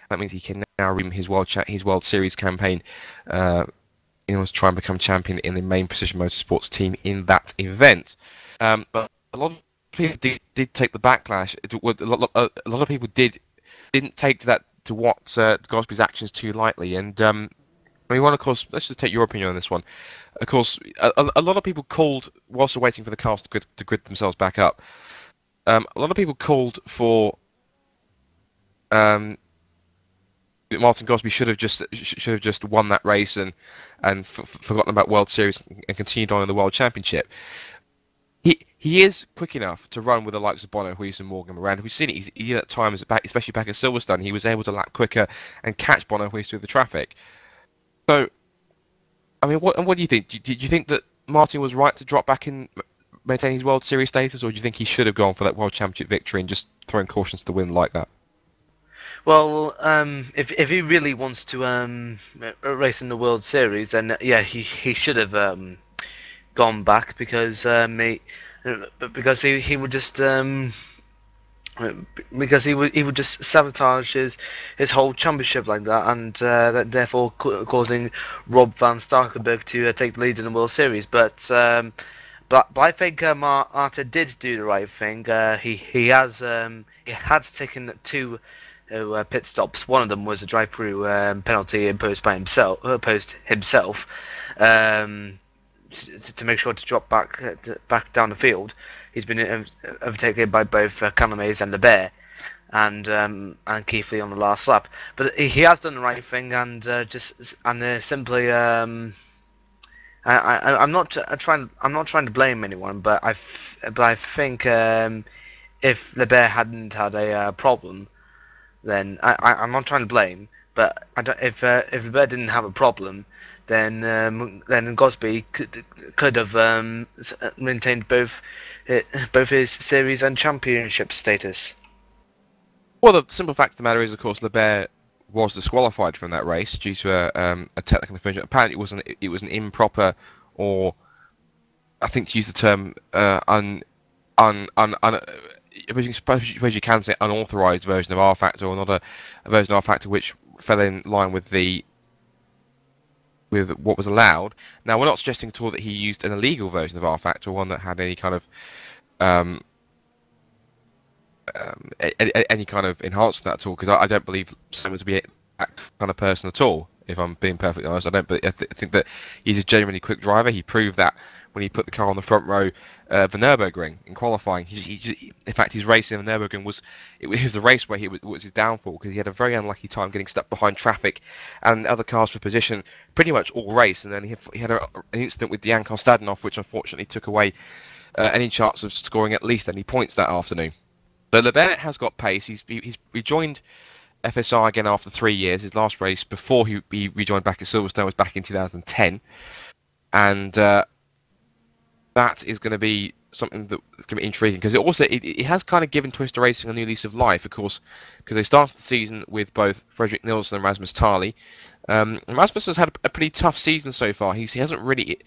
That means he can now resume his World Series campaign in order to try and become champion in the main Precision Motorsports team in that event. But a lot of people did take the backlash. A lot of people didn't take to what Gosby's actions too lightly. And I mean, of course, let's just take your opinion on this one. Of course, a lot of people called, whilst they're waiting for the cars to grid themselves back up, a lot of people called for Martin Gosby should have just won that race and forgotten about World Series and continued on in the World Championship. He is quick enough to run with the likes of Bono, Huis and Morgan Morand. We've seen it. He at times, especially back at Silverstone, he was able to lap quicker and catch Bono Huis through the traffic. So, I mean, what do you think? Do you think that Martin was right to drop back and maintain his World Series status, or do you think he should have gone for that World Championship victory and just thrown caution to the wind like that? Well, if he really wants to race in the World Series, then yeah, he should have gone back because he would just he would just sabotage his whole championship like that, and that therefore causing Rob van Starkenburg to take the lead in the World Series. But I think Marta did do the right thing. He had taken two pit stops. One of them was a drive-through penalty imposed by himself, to make sure to drop back down the field. He's been overtaken by both Calames and LeBert, and Keith Lee on the last lap. But he has done the right thing, and simply. I'm not trying to blame anyone, but I think if LeBert hadn't had a problem, then I'm not trying to blame. But if LeBert didn't have a problem, then Gosby could have maintained both his series and championship status. Well, the simple fact of the matter is, of course, LeBert was disqualified from that race due to a technical infringement. Apparently, it was an improper, or I think to use the term I suppose you can say unauthorized version of R factor, or not a version of R factor which fell in line with what was allowed. Now, we're not suggesting at all that he used an illegal version of R factor, one that had any kind of any kind of enhancement to that at all, because I don't believe Simon to be that kind of person at all. If I'm being perfectly honest, I don't. But I think that he's a genuinely quick driver. He proved that when he put the car on the front row of the Nürburgring in qualifying. In fact, his race in the Nürburgring was the race where he was his downfall, because he had a very unlucky time getting stuck behind traffic and other cars for position pretty much all race. And then he had an incident with Jan Kostadinov, which unfortunately took away any chance of scoring at least any points that afternoon. But LeBert has got pace. He's rejoined FSI again after 3 years. His last race before he rejoined back at Silverstone was back in 2010, and that is going to be something that's going to be intriguing, because it has kind of given Twister Racing a new lease of life, of course, because they started the season with both Frederick Nielsen and Rasmus Tarley. Rasmus has had a pretty tough season so far. He hasn't really.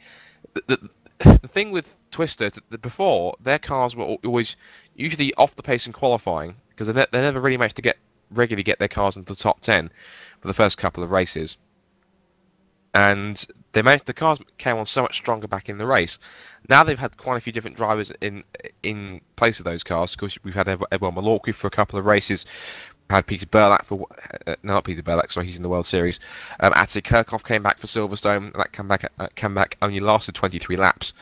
The thing with Twister is that before, their cars were always usually off the pace in qualifying, because they never really managed to regularly get their cars into the top 10 for the first couple of races. And the cars came on so much stronger back in the race. Now they've had quite a few different drivers in place of those cars. Of course, we've had Edouard Malorque for a couple of races. We've had Peter Burlack for no, not Peter Burlack, sorry, he's in the World Series. Attic Kirchhoff came back for Silverstone, and that comeback only lasted 23 laps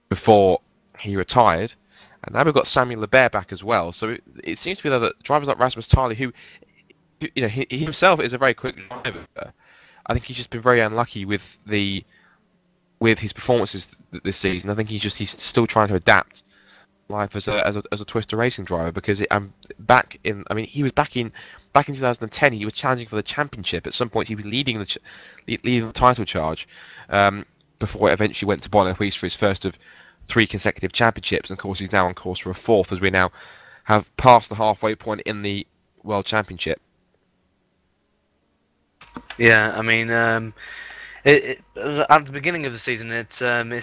before he retired. And now we've got Samuel Lebert back as well. So it seems to be that drivers like Rasmus Tarley, who he himself is a very quick driver. I think he's just been very unlucky with his performances this season. I think he's still trying to adapt life as a Twister Racing driver, because he was back in 2010. He was challenging for the championship. At some point, he was leading the title charge before it eventually went to Bonneville for his first of 3 consecutive championships. And of course, he's now on course for a 4th, as we now have passed the halfway point in the World Championship. Yeah, I mean, at the beginning of the season, it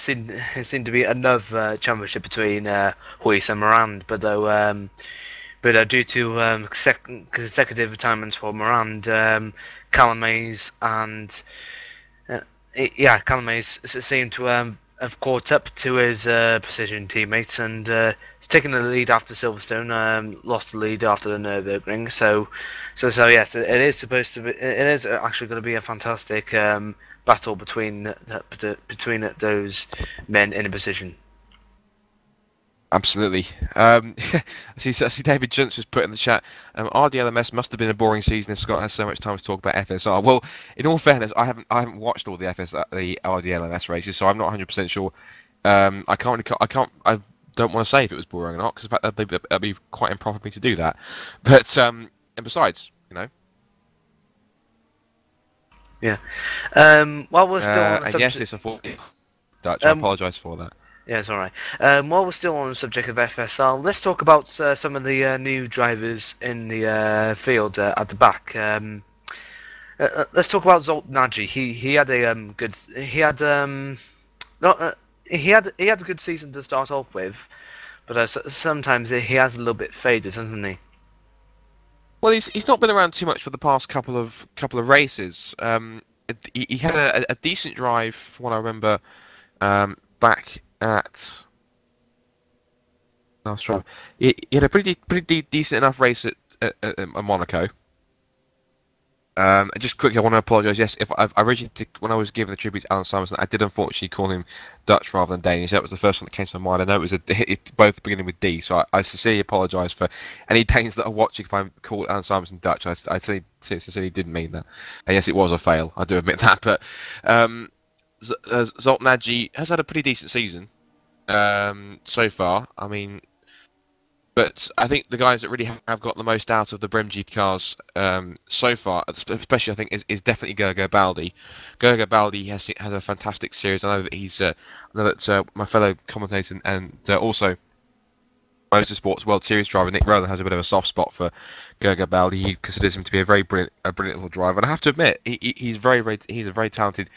seemed to be another championship between Huis and Morand, but due to consecutive retirements for Morand, Callum Mays and Callum Mays seemed to have caught up to his precision teammates, and he's taken the lead after Silverstone, lost the lead after the Nürburgring. So yes, it is actually going to be a fantastic battle between those men in a position. Absolutely. I see David Junts just put in the chat, RDLMS must have been a boring season if Scott has so much time to talk about FSR. Well, in all fairness, I haven't watched all the RDLMS races, so I'm not 100% sure. I don't want to say if it was boring or not, because that'd be quite improper of me to do that. But and besides, Yeah. While we're still on the subject, yes, it's unfortunate. Dutch, I apologise for that. Yeah, it's alright. While we're still on the subject of FSR, let's talk about some of the new drivers in the field at the back. Let's talk about Zsolt Nagy. He had a good season to start off with, but sometimes he has a little bit faded, hasn't he? Well, he's not been around too much for the past couple of races. He had a decent drive, from what I remember, back at last drive. He had a pretty decent enough race at Monaco. Just quickly, I want to apologise. Yes, if I originally when I was giving the tribute to Alan Simonson, I did unfortunately call him Dutch rather than Danish. That was the first one that came to my mind. I know it both beginning with D, so I sincerely apologise for any Danes that are watching if I called Alan Simonson Dutch. I sincerely didn't mean that. And yes, it was a fail. I do admit that. But Zsolt Nagy has had a pretty decent season so far. I mean, but I think the guys that really have got the most out of the Brem GP cars so far, especially I think, is definitely Gergo Baldi. Gergo Baldi has a fantastic series. I know that my fellow commentator and also Motorsports World Series driver Nick Rowland has a bit of a soft spot for Gergo Baldi. He considers him to be a brilliant little driver, and I have to admit he's a very talented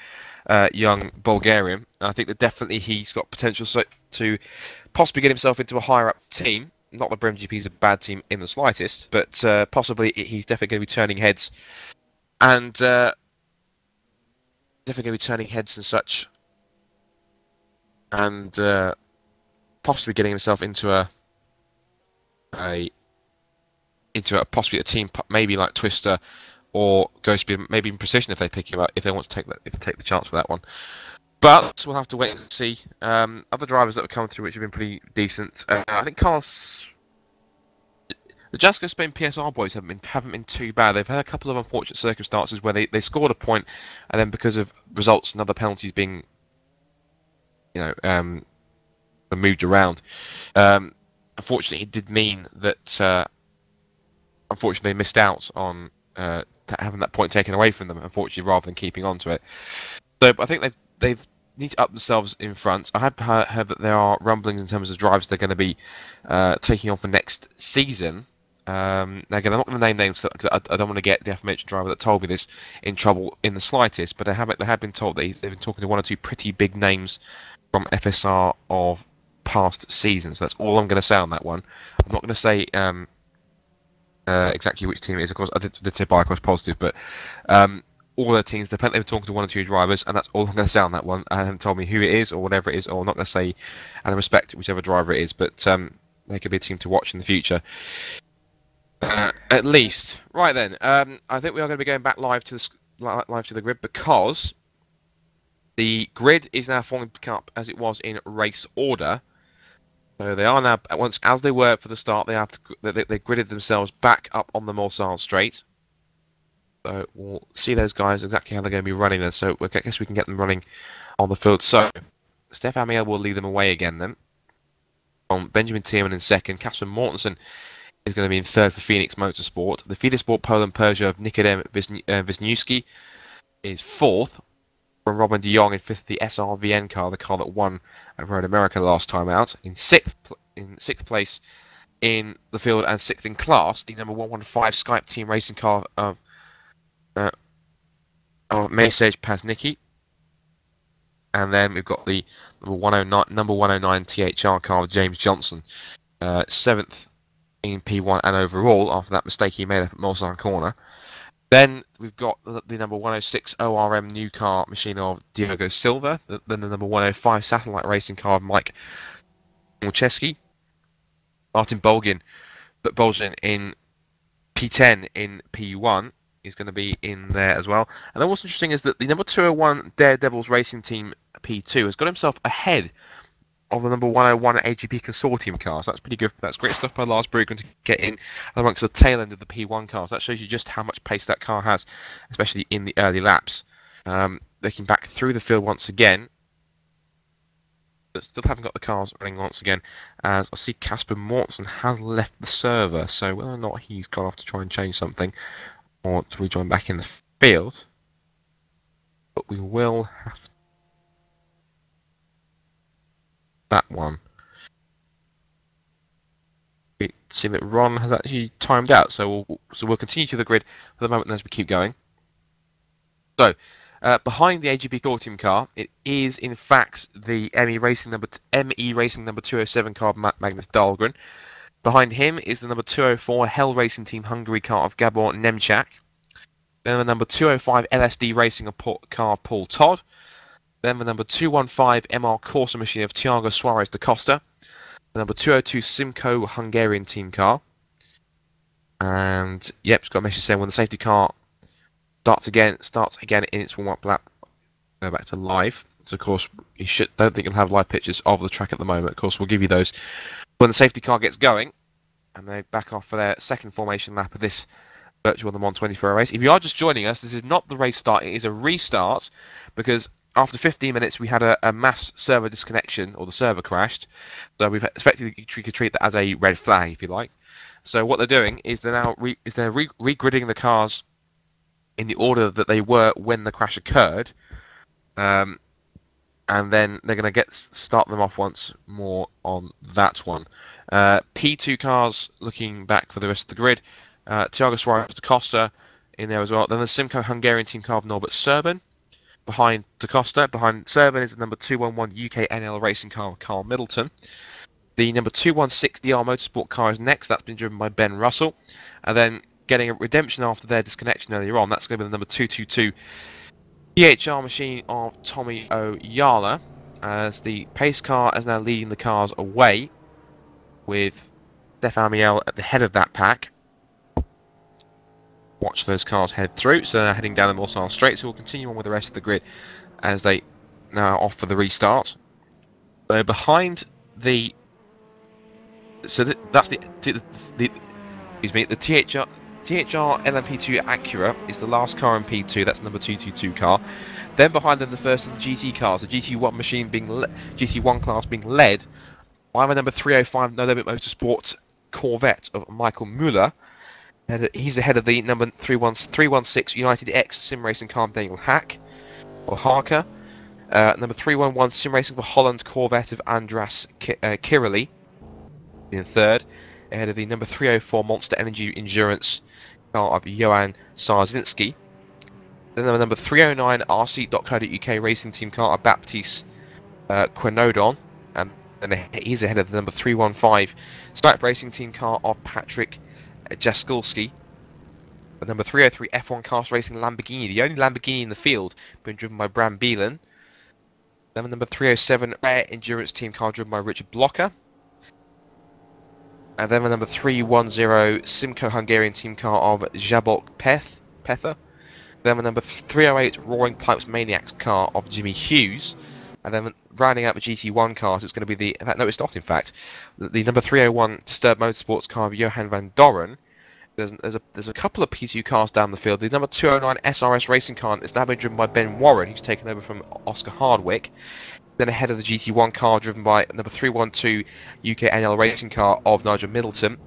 young Bulgarian. And I think that definitely he's got potential to possibly get himself into a higher up team. Not that Brem GP is a bad team in the slightest, but possibly he's definitely going to be turning heads, and such, and possibly getting himself into possibly a team maybe like Twister or Ghost Speed, maybe in Precision if they pick him up, if they want to take the chance for that one. But we'll have to wait and see. Other drivers that have come through which have been pretty decent. I think Carlos, the Jasco Spain PSR boys haven't been too bad. They've had a couple of unfortunate circumstances where they scored a point, and then because of results and other penalties being, moved around. Unfortunately, it did mean that unfortunately they missed out on having that point taken away from them. Unfortunately, rather than keeping on to it. So I think they've need to up themselves in front. I have heard that there are rumblings in terms of drivers they're going to be taking on for next season. Now again, I'm not going to name names because I don't want to get the aforementioned driver that told me this in trouble in the slightest. But they have been told that they've been talking to one or two pretty big names from FSR of past seasons. That's all I'm going to say on that one. I'm not going to say exactly which team it is. Of course, I did say Biocross Positive, but all their teams, they've been talking to one or two drivers, and that's all I'm going to say on that one. I haven't told me who it is or whatever it is, or I'm not going to say, and I respect whichever driver it is, but they could be a team to watch in the future. At least. Right then, I think we are going to be going back live to the grid because the grid is now forming up as it was in race order. So they are now, once as they were for the start, they gridded themselves back up on the Morsal Straight. So we'll see those guys exactly how they're going to be running then. So I guess we can get them running on the field. So Stefan Miel will lead them away again then. Benjamin Tierman in second. Kasper Mortensen is going to be in third for Phoenix Motorsport. The Fidersport Poland Peugeot of Nikodem Wisniewski is fourth. From Robin de Jong in fifth, the SRVN car, the car that won at Road America last time out. In sixth place in the field and sixth in class, the number 115 Skype Team Racing car of Mesej Pasnicki. And then we've got the number 109 THR car of James Johnson, seventh in P1 and overall after that mistake he made up at Mulsanne Corner. Then we've got the number 106 ORM new car machine of Diogo Silva. Then the number 105 satellite racing car of Mike Molcheski. Martin Bolgin in P10 in P1 is going to be in there as well. And then what's interesting is that the number 201 Daredevils Racing Team P2 has got himself ahead of the number 101 AGP Consortium cars. That's pretty good. That's great stuff by Lars Bruggen to get in amongst the tail end of the P1 cars. That shows you just how much pace that car has, especially in the early laps. Looking back through the field once again, but still haven't got the cars running once again, as I see Kasper Mortensen has left the server, so whether or not he's gone off to try and change something or to rejoin back in the field, but we will have that one. We see that Ron has actually timed out, so we'll continue to the grid for the moment as we keep going. So behind the AGP Core Team car, it is in fact the ME Racing number 207 car of Magnus Dahlgren. Behind him is the number 204 Hell Racing Team Hungary car of Gabor Nemchak. Then the number 205 LSD Racing car of Paul Todd. Then the number 215 MR Corsa machine of Thiago Suarez da Costa. The number 202 Simco Hungarian team car. And yep, it's got a message saying when the safety car starts again in its warm-up lap, go back to live. So of course don't think you'll have live pictures of the track at the moment. Of course we'll give you those when the safety car gets going, and they back off for their second formation lap of this virtual Le Mans 24 race. If you are just joining us, this is not the race start, it is a restart, because after 15 minutes we had a mass server disconnection, or the server crashed, so we've effectively treat that as a red flag, if you like. So what they're doing is they're now regridding the cars in the order that they were when the crash occurred, and then they're going to start them off once more on that one. P2 cars looking back for the rest of the grid. Thiago Suarez da Costa in there as well. Then the Simco Hungarian team car of Norbert Serban behind da Costa. Behind Serban is the number 211 UK NL Racing car of Carl Middleton. The number 216 DR Motorsport car is next. That's been driven by Ben Russell. And then getting a redemption after their disconnection earlier on, that's going to be the number 222 THR machine of Tommy O'Yala, as the pace car is now leading the cars away with Stefan Miel at the head of that pack. Watch those cars head through, so they're heading down the Morsal Straight, so we'll continue on with the rest of the grid as they now off for the restart. So behind the... So that's the excuse me, the THR LMP2 Acura is the last car in P2, that's number 222 car. Then behind them the first of the GT cars, the GT1 machine GT1 class being led by the number 305 No Limit Motorsport Corvette of Michael Müller. He's ahead of the number 316 United X Sim Racing car of Daniel Hack, or Harker. Number 311 Sim Racing for Holland Corvette of Andras Kirili in third, ahead of the number 304 Monster Energy Endurance car of Johan Sarzinski. Then the number 309 RC.co.uk racing team car of Baptiste Quinodon, and he's ahead of the number 315 Snipe racing team car of Patrick Jaskulski. The number 303 F1 Cars Racing Lamborghini, the only Lamborghini in the field, being driven by Bram Beelen. Then the number 307 Rare Endurance team car driven by Richard Blocker. And then the number 310 Simco Hungarian team car of Jabok Pether. Then the number 308 Roaring Pipes Maniacs car of Jimmy Hughes. And then rounding out the GT1 cars, it's going to be the... In fact, no, it's not, in fact. The number 301 Disturbed Motorsports car of Johan van Doren. There's a couple of P2 cars down the field. The number 209 SRS racing car is now being driven by Ben Warren, who's taken over from Oscar Hardwick. Then ahead of the GT1 car driven by number 312 UK NL racing car of Nigel Middleton.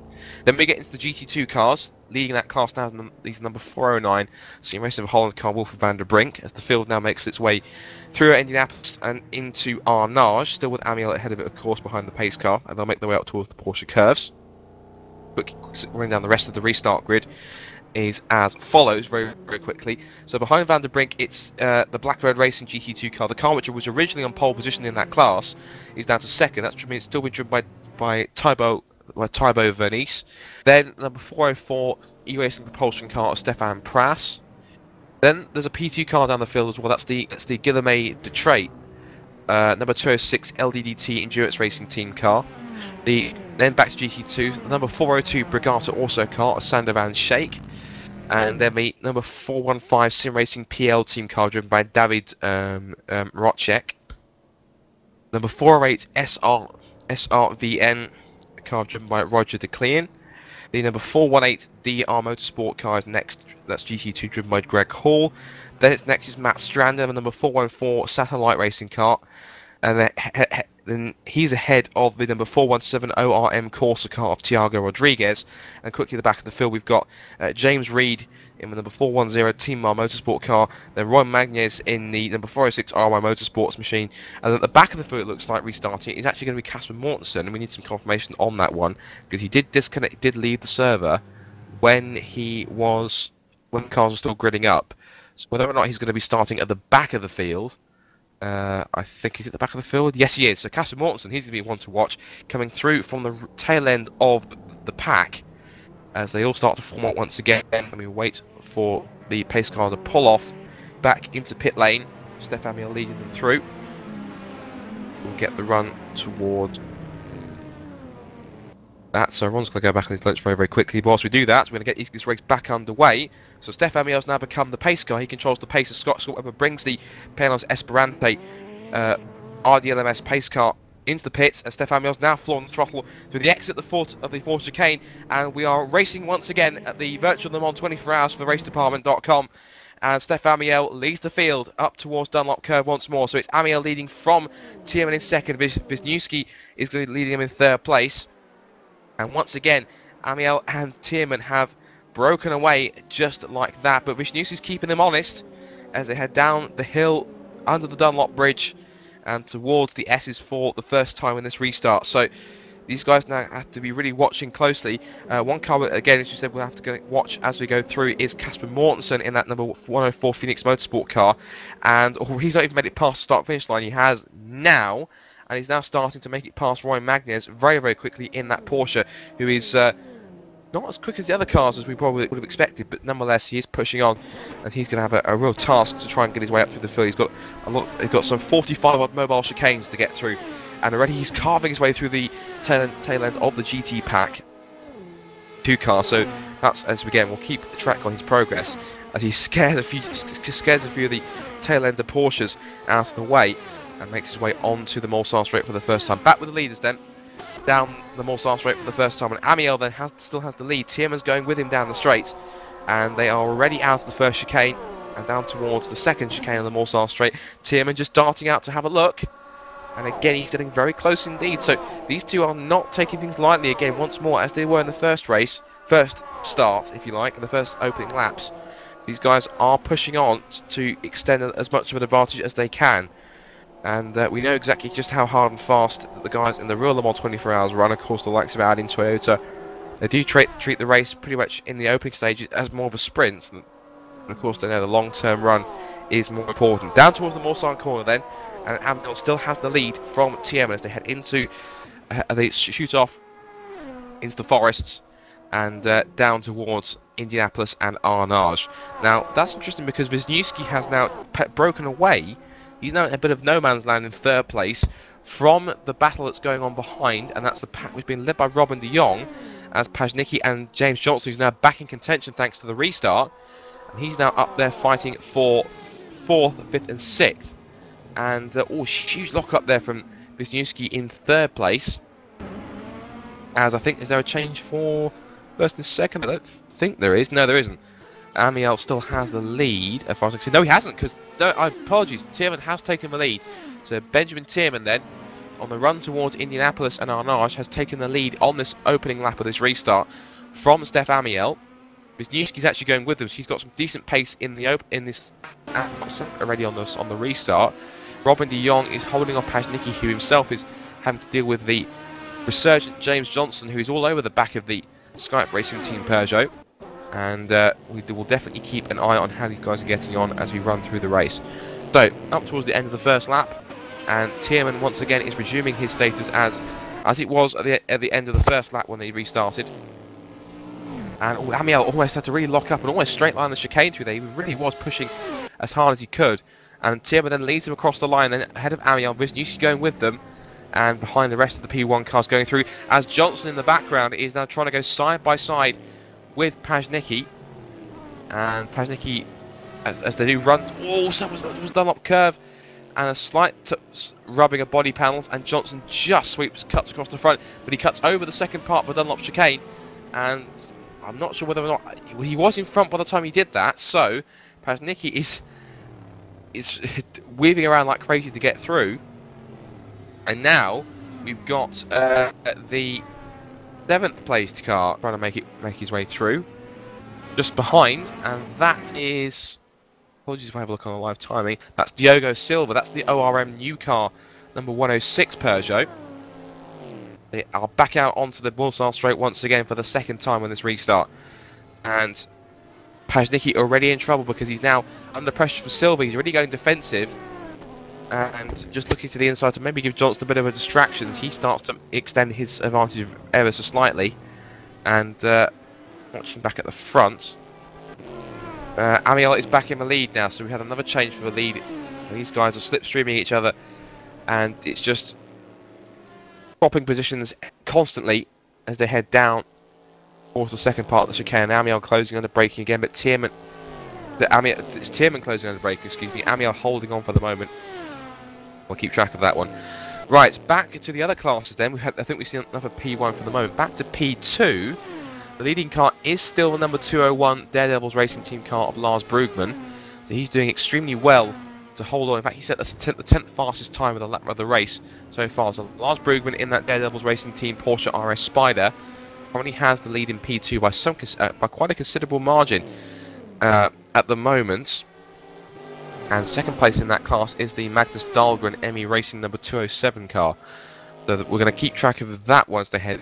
Then we get into the GT2 cars. Leading that class now is number 409 Sim Racing of Holland car Wilfred van der Brink, as the field now makes its way through Indianapolis and into Arnage, still with Amiel ahead of it, of course, behind the pace car, and they'll make their way up towards the Porsche curves. Quick running down the rest of the restart grid is as follows, very, very quickly. So behind Van der Brink, it's the Black Road Racing GT2 car. The car which was originally on pole position in that class is down to second. That's still been driven by Thibaut Vernice. Then number 404 E-Racing propulsion car of Stefan Prass. Then there's a P2 car down the field as well. That's the Guillaume de Trait. Number 206 LDDT Endurance Racing Team car. Then back to GT2, the number 402 Brigata Orso car of Sandovan Sheikh. And then the number 415 Sim Racing PL team car driven by David Rotchek. Number 408 SRVN car driven by Roger de Clean. The number 418 DR Motorsport car is next. That's GT2 driven by Greg Hall. Then next is Matt Strander, the number 414 Satellite Racing car. And then he's ahead of the number 417 ORM Corsa car of Tiago Rodriguez. And quickly at the back of the field, we've got James Reed in the number 410 Team Mar Motorsport car. Then Ron Magnez in the number 406 RY Motorsports machine. And at the back of the field, it looks like restarting. It's actually going to be Casper Mortensen, and we need some confirmation on that one, because he did disconnect, he did leave the server when cars were still gridding up. So whether or not he's going to be starting at the back of the field, I think he's at the back of the field. Yes, he is. So Casper Mortensen, he's going to be one to watch, coming through from the tail end of the pack as they all start to form up once again. And we wait for the pace car to pull off back into pit lane. Stefan Miel leading them through. We'll get the run toward that. So Ron's going to go back on his lunch very, very quickly. But whilst we do that, we're going to get this race back underway. So Stefan Miel's now become the pace car. He controls the pace as Scott Webber brings the Penos Esperante RDLMS pace car into the pits, and Stefan Miel's now flooring the throttle through the exit of the Ford chicane, and we are racing once again at the virtual Le Mans 24 hours for RaceDepartment.com. And Stefan Miel leads the field up towards Dunlop Curve once more. So it's Amiel leading from Tierman in second. Wisniewski is leading him in third place. And once again, Amiel and Tierman have broken away just like that. But Wisniewski's keeping them honest as they head down the hill under the Dunlop Bridge and towards the S's for the first time in this restart. So these guys now have to be really watching closely. One car, again, as you said, we'll have to watch as we go through is Casper Mortensen in that number 104 Phoenix Motorsport car. And he's not even made it past the start-finish line. He has now, and he's now starting to make it past Roy Magnez very, very quickly in that Porsche, who is not as quick as the other cars as we probably would have expected, but nonetheless he is pushing on, and he's going to have a real task to try and get his way up through the field. He's got some 45 odd mobile chicanes to get through, and already he's carving his way through the tail end of the GT pack 2 car. So that's, as again, we'll keep track on his progress as he scares a few of the tail end of Porsches out of the way and makes his way onto the Mulsanne straight for the first time. Back with the leaders then, down the Mulsanne straight for the first time, and Amiel then still has the lead. Tierman's going with him down the straight, and they are already out of the first chicane and down towards the second chicane on the Mulsanne straight. Tierman just darting out to have a look, and again he's getting very close indeed. So these two are not taking things lightly again once more, as they were in the first start, if you like, in the first opening laps. These guys are pushing on to extend as much of an advantage as they can. And we know exactly just how hard and fast the guys in the real Le Mans 24 Hours run. Of course, the likes of Audi and Toyota, they do treat the race pretty much in the opening stages as more of a sprint. And of course, they know the long-term run is more important. Down towards the Mulsanne corner then, and Amiel still has the lead from Tierman as they head into, they shoot off into the forests and down towards Indianapolis and Arnage. Now, that's interesting because Wisniewski has now broken away. He's now in a bit of no man's land in third place from the battle that's going on behind, and that's the pack which has been led by Robin de Jong, as Pajnicki and James Johnson, who's now back in contention thanks to the restart. And he's now up there fighting for 4th, 5th and 6th. And, huge lock up there from Wisniewski in third place. As I think, is there a change for first and second? I don't think there is. No, there isn't. Amiel still has the lead, as far as I can see. No, he hasn't, because, no, apologies, Tierman has taken the lead. So Benjamin Tierman then, on the run towards Indianapolis and Arnage, has taken the lead on this opening lap of this restart from Steph Amiel. Wisniewski's actually going with them, so he's got some decent pace in the this already on the restart. Robin de Jong is holding off Pajnicki, who himself is having to deal with the resurgent James Johnson, who is all over the back of the Skype Racing Team Peugeot. And we will definitely keep an eye on how these guys are getting on as we run through the race. So, up towards the end of the first lap, and Tierman once again is resuming his status as it was at the end of the first lap when they restarted. And Amiel almost had to really lock up and almost straight line the chicane through there. He really was pushing as hard as he could. And Tierman then leads him across the line, then ahead of Amiel, Wisniewski going with them. And behind the rest of the P1 cars going through, as Johnson in the background is now trying to go side by side with Pajnicki. And Pajnicki, as they do run, someone was done up curve, and a slight rubbing of body panels, and Johnson just cuts across the front, but he cuts over the second part of the Dunlop chicane, and I'm not sure whether or not he was in front by the time he did that. So Pajnicki is weaving around like crazy to get through, and now we've got the 7th placed car trying to make his way through just behind, and that is, apologies if I have a look on the live timing, that's Diogo Silva. That's the ORM new car number 106 Peugeot. They are back out onto the Mulsanne straight once again for the second time on this restart, and Pajnicki already in trouble because he's now under pressure from Silva. He's already going defensive and just looking to the inside to maybe give Johnson a bit of a distraction. He starts to extend his advantage ever so slightly, and watching back at the front, Amiel is back in the lead now, so we had another change for the lead. These guys are slipstreaming each other, and it's just swapping positions constantly as they head down towards the second part of the chicane. Amiel closing under braking again, but Tierman closing under braking, excuse me. Amiel holding on for the moment. We'll keep track of that one. Right, back to the other classes then. I think we've seen another P1 for the moment. Back to P2. The leading car is still the number 201 Daredevils Racing Team car of Lars Brugman. So he's doing extremely well to hold on. In fact, he set the 10th fastest time of the race so far. So Lars Brugman in that Daredevils Racing Team Porsche RS Spider currently has the lead in P2 by quite a considerable margin at the moment. And second place in that class is the Magnus Dahlgren ME Racing number 207 car. So we're going to keep track of that once they head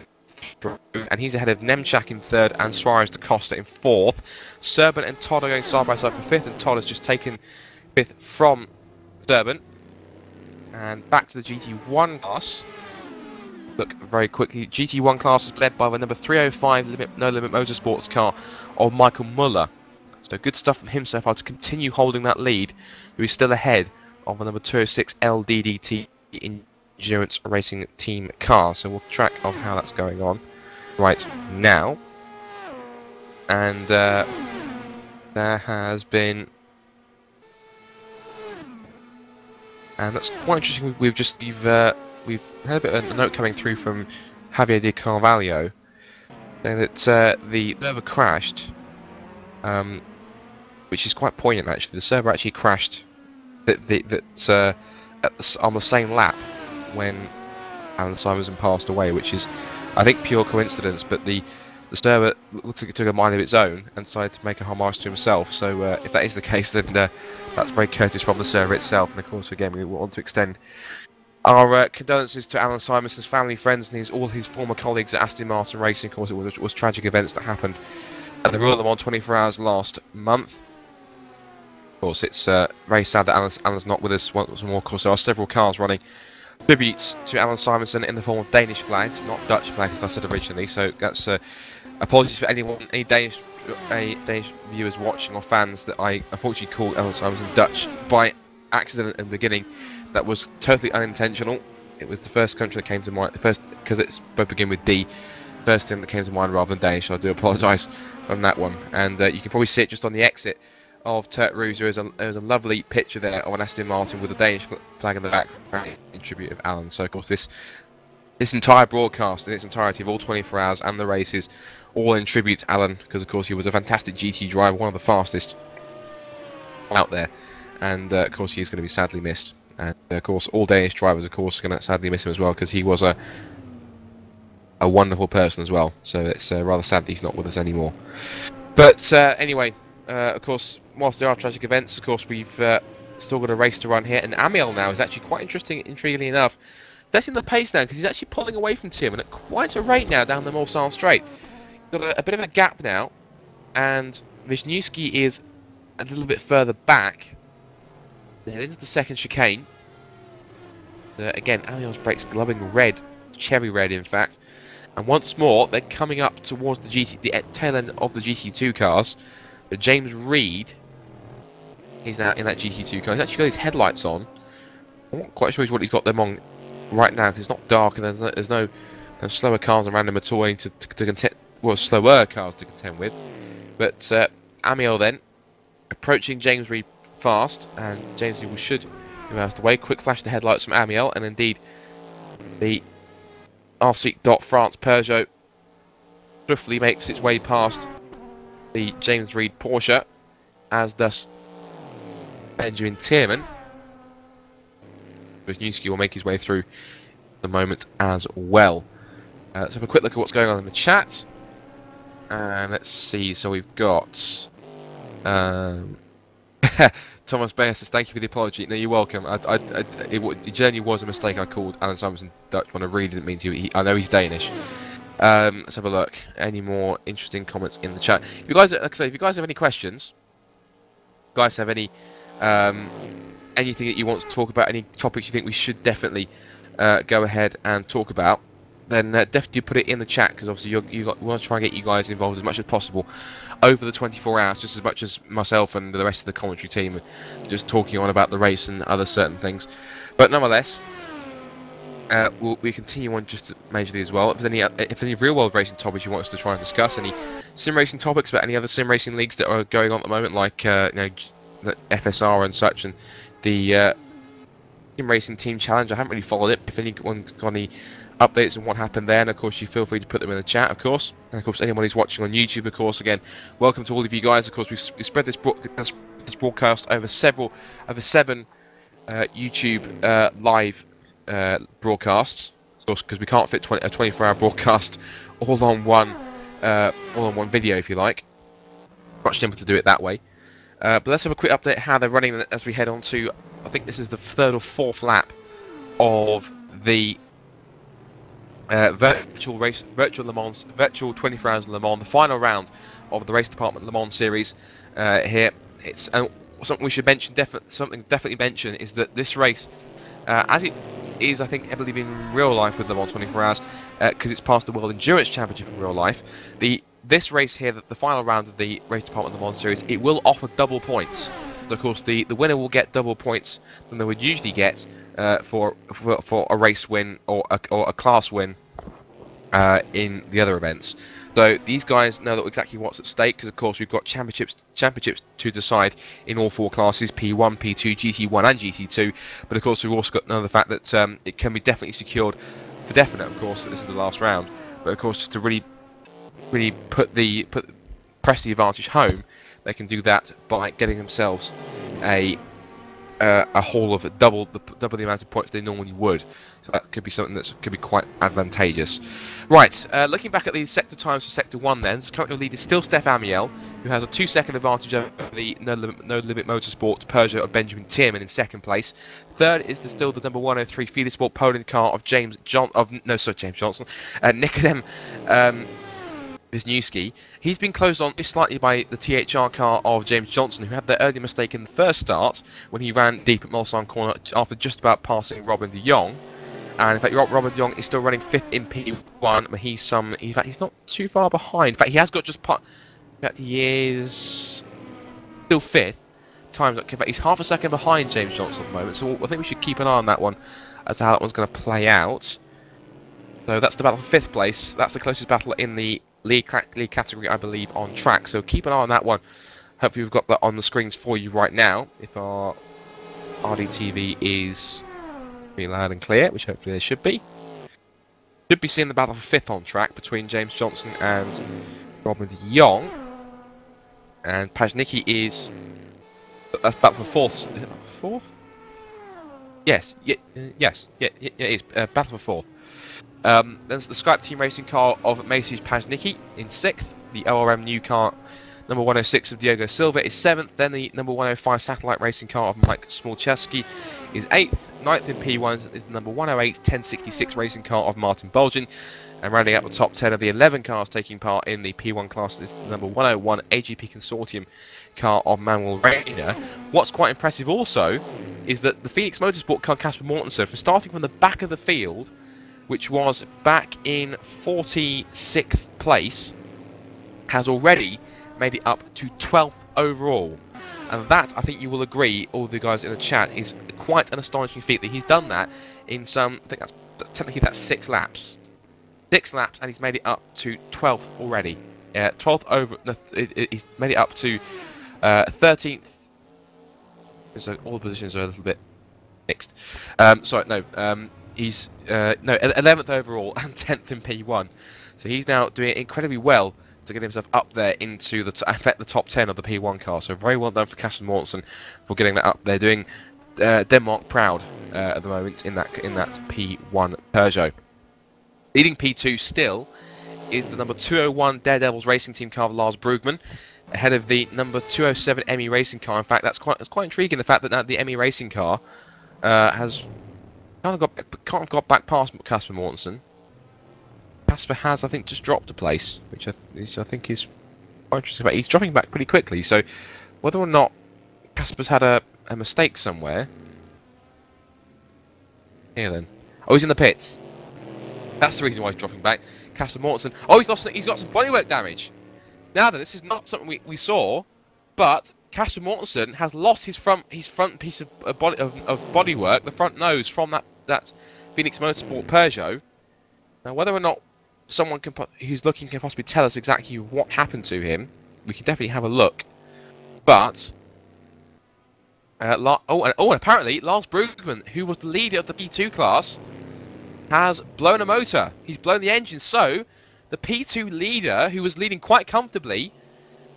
through. And he's ahead of Nemchak in third and Suarez da Costa in fourth. Serban and Todd are going side by side for fifth, and Todd has just taken fifth from Serban. And back to the GT1 class. Look very quickly. GT1 class is led by the number 305 No Limit Motorsports car of Michael Muller. So good stuff from him so far to continue holding that lead, who is still ahead of the number 206 LDDT Endurance Racing Team car. So we'll track of how that's going on right now. And there has been, and that's quite interesting. We've had a bit of a note coming through from Javier de Carvalho saying that the server crashed. Which is quite poignant actually. The server actually crashed on the same lap when Alan Simonson passed away, which is, I think, pure coincidence. But the the server looks like it took a mind of its own and decided to make a homage to himself. So if that is the case, then that's very courteous from the server itself. And of course, again, we want to extend our condolences to Alan Simonson's family, friends, and all his former colleagues at Aston Martin Racing. Of course, it was tragic events that happened at the Royal Le Mans 24 Hours last month. Of course, it's very sad that Alan's not with us once more. Of course, there are several cars running tributes to Alan Simonson in the form of Danish flags, not Dutch flags, as I said originally. So that's apologies for any Danish viewers watching or fans that I unfortunately called Alan Simonson Dutch by accident in the beginning. That was totally unintentional. It was the first country that came to mind, because it's both begin with D. First thing that came to mind rather than Danish. So I do apologise on that one. And you can probably see it just on the exit of Turk Rouge. There's a lovely picture there of an Aston Martin with a Danish flag in the background in tribute of Alan. So of course this entire broadcast in its entirety of all 24 hours and the races, all in tribute to Alan, because of course he was a fantastic GT driver, one of the fastest out there, and of course he is going to be sadly missed. And of course all Danish drivers, of course, are going to sadly miss him as well, because he was a wonderful person as well. So it's rather sad that he's not with us anymore. But anyway, of course, whilst there are tragic events, of course we've still got a race to run here, and Amiel now is actually quite interesting, intriguingly enough, setting the pace now, because he's actually pulling away from Tierman at quite a rate now down the Mulsanne Straight. Got a bit of a gap now, and Wisniewski is a little bit further back. Then into the second chicane. Again, Amiel's brakes glowing red, cherry red in fact. And once more, they're coming up towards the tail end of the GT2 cars. But James Reed is now in that GT2 car. He's actually got his headlights on. I'm not quite sure what he's got them on right now, because it's not dark and there's no slower cars around him at all to contend. Well, slower cars to contend with. But Amiel then approaching James Reed fast, and James Reed should move out of the way. Quick flash the headlights from Amiel, and indeed the RC France Peugeot swiftly makes its way past the James Reed Porsche, as does Benjamin Tierman. Wisniewski will make his way through the moment as well. Let's have a quick look at what's going on in the chat. And let's see, so we've got Thomas Bayer says, thank you for the apology. No, you're welcome. It genuinely was a mistake. I called Alan Simonson Dutch when I really didn't mean to. I know he's Danish. Let's have a look. Any more interesting comments in the chat? If you guys, like I say, if you guys have any questions, if you guys have any anything that you want to talk about, any topics you think we should definitely go ahead and talk about, then definitely put it in the chat, because obviously we want to try and get you guys involved as much as possible over the 24 hours, just as much as myself and the rest of the commentary team just talking on about the race and other certain things. But nonetheless, we continue on just majorly as well. If there's any real-world racing topics you want us to try and discuss, any sim racing topics about any other sim racing leagues that are going on at the moment, like the FSR and such, and the Sim Racing Team Challenge. I haven't really followed it. If anyone's got any updates on what happened there, and of course you feel free to put them in the chat, of course. And of course anyone who's watching on YouTube, of course, again, welcome to all of you guys. Of course we spread this broadcast over seven YouTube live broadcasts, of course, because we can't fit a 24-hour broadcast all on one video, if you like. Much simpler to do it that way. But let's have a quick update how they're running as we head on to, I think this is the third or fourth lap of the virtual Le Mans, virtual 24 hours Le Mans, the final round of the Race Department Le Mans series here. It's something we should mention. Definitely mention is that this race, as it is, I believe in real life with Le Mans 24 hours, because it's past the World Endurance Championship in real life. This race here, the final round of the Race Department Le Mans series, it will offer double points. So of course, the winner will get double points than they would usually get for a race win or a class win in the other events. So these guys know exactly what's at stake, because of course we've got championships to decide in all four classes: P1, P2, GT1, and GT2. But of course we've also got the fact that it can be definitely secured for definite. Of course, that this is the last round. But of course, just to really press the advantage home, they can do that by getting themselves a a haul of double the amount of points they normally would. So that could be something that could be quite advantageous. Right, looking back at the sector times for Sector 1 then, so currently the lead is still Steph Amiel, who has a 2-second advantage over the No Limit Motorsport Peugeot of Benjamin Tierman in second place. Third is still the number 103 Fiat Sport Poland car of James Johnson, Nikodem Wisniewski. He's been closed on slightly by the THR car of James Johnson, who had the early mistake in the first start when he ran deep at Mulsanne corner after just about passing Robin de Jong. And in fact, Robin de Jong is still running 5th in P1, but he's not too far behind. In fact, he has got just he is still 5th. In fact, he's half a second behind James Johnson at the moment, so I think we should keep an eye on that one as to how that one's going to play out. So that's the battle for 5th place. That's the closest battle in the league category, I believe, on track. So keep an eye on that one. Hopefully we've got that on the screens for you right now. If our RDTV is pretty loud and clear, which hopefully they should be. Should be seeing the battle for 5th on track between James Johnson and Robin de Jong. And Pajnicki is... That's battle for 4th. Is it 4th? Yes. Yes. Yeah, it is. Battle for 4th. There's the Skype Team Racing car of Maciej Pajnicki in 6th. The ORM new car, number 106 of Diogo Silva, is 7th. Then the number 105 Satellite Racing car of Mike Smolczewski is 8th. 9th in P1 is the number 108 1066 Racing car of Martin Bolgin. And rounding out the top 10 of the 11 cars taking part in the P1 class is the number 101 AGP Consortium car of Manuel Reina. What's quite impressive also is that the Phoenix Motorsport car Casper Mortensen, from starting from the back of the field, which was back in 46th place, has already made it up to 12th overall. And that, I think you will agree, all the guys in the chat, is quite an astonishing feat that he's done that in some, I think that's 6 laps. 6 laps, and he's made it up to 12th already. 12th over, no, he's made it up to 13th. So all the positions are a little bit mixed. Sorry, no, he's 11th overall and 10th in P1. So he's now doing incredibly well to get himself up there into the top 10 of the P1 car. So very well done for Casper Mortensen for getting that up there, doing Denmark proud at the moment in that P1 Peugeot. Leading P2 still is the number 201 Daredevils Racing Team car of Lars Brugman, ahead of the number 207 ME Racing car. In fact, that's quite intriguing, the fact that now the ME Racing car has kind of got back past Casper Mortensen. Casper has, I think, just dropped a place, which I think is quite interesting. But he's dropping back pretty quickly, so whether or not Casper's had a mistake somewhere. Here then. Oh, he's in the pits. That's the reason why he's dropping back. Casper Mortensen. Oh, he's got some bodywork damage. Now then, this is not something we saw, but Casper Mortensen has lost his front piece of bodywork, the front nose, from that Phoenix Motorsport Peugeot. Now, whether or not someone who's looking can possibly tell us exactly what happened to him, we can definitely have a look. But and apparently Lars Brugman, who was the leader of the P2 class, has blown a motor. He's blown the engine. So the P2 leader, who was leading quite comfortably,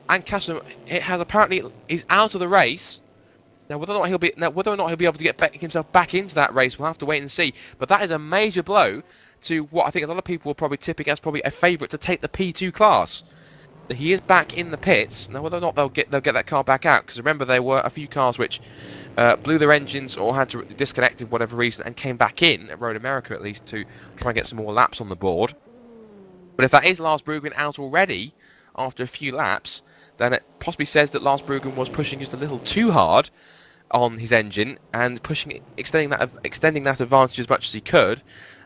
and Casper is out of the race. Now, whether or not he'll be able to get himself back into that race, we'll have to wait and see. But that is a major blow to what I think a lot of people will probably tipping as probably a favourite to take the P2 class. He is back in the pits. Now, whether or not they'll get that car back out, because remember there were a few cars which blew their engines or had to disconnect for whatever reason and came back in at Road America at least to try and get some more laps on the board. But if that is Lars Brugman out already after a few laps, then it possibly says that Lars Brugman was pushing just a little too hard on his engine and extending that advantage as much as he could.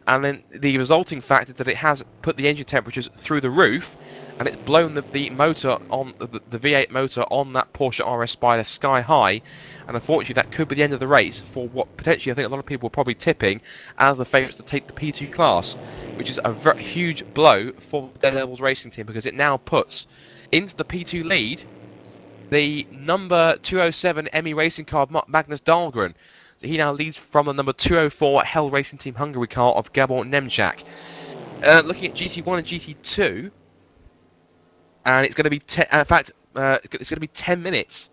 And then the resulting fact is that it has put the engine temperatures through the roof, and it's blown the motor on the V8 motor on that Porsche RS Spider sky high. And unfortunately, that could be the end of the race for what potentially I think a lot of people are probably tipping as the favourites to take the P2 class, which is a very huge blow for the Daredevils Racing Team, because it now puts into the P2 lead the number 207 ME Racing car of Magnus Dahlgren. So he now leads from the number 204 Hell Racing Team Hungary car of Gabor Nemchak. Looking at GT1 and GT2, and it's going to be it's going to be 10 minutes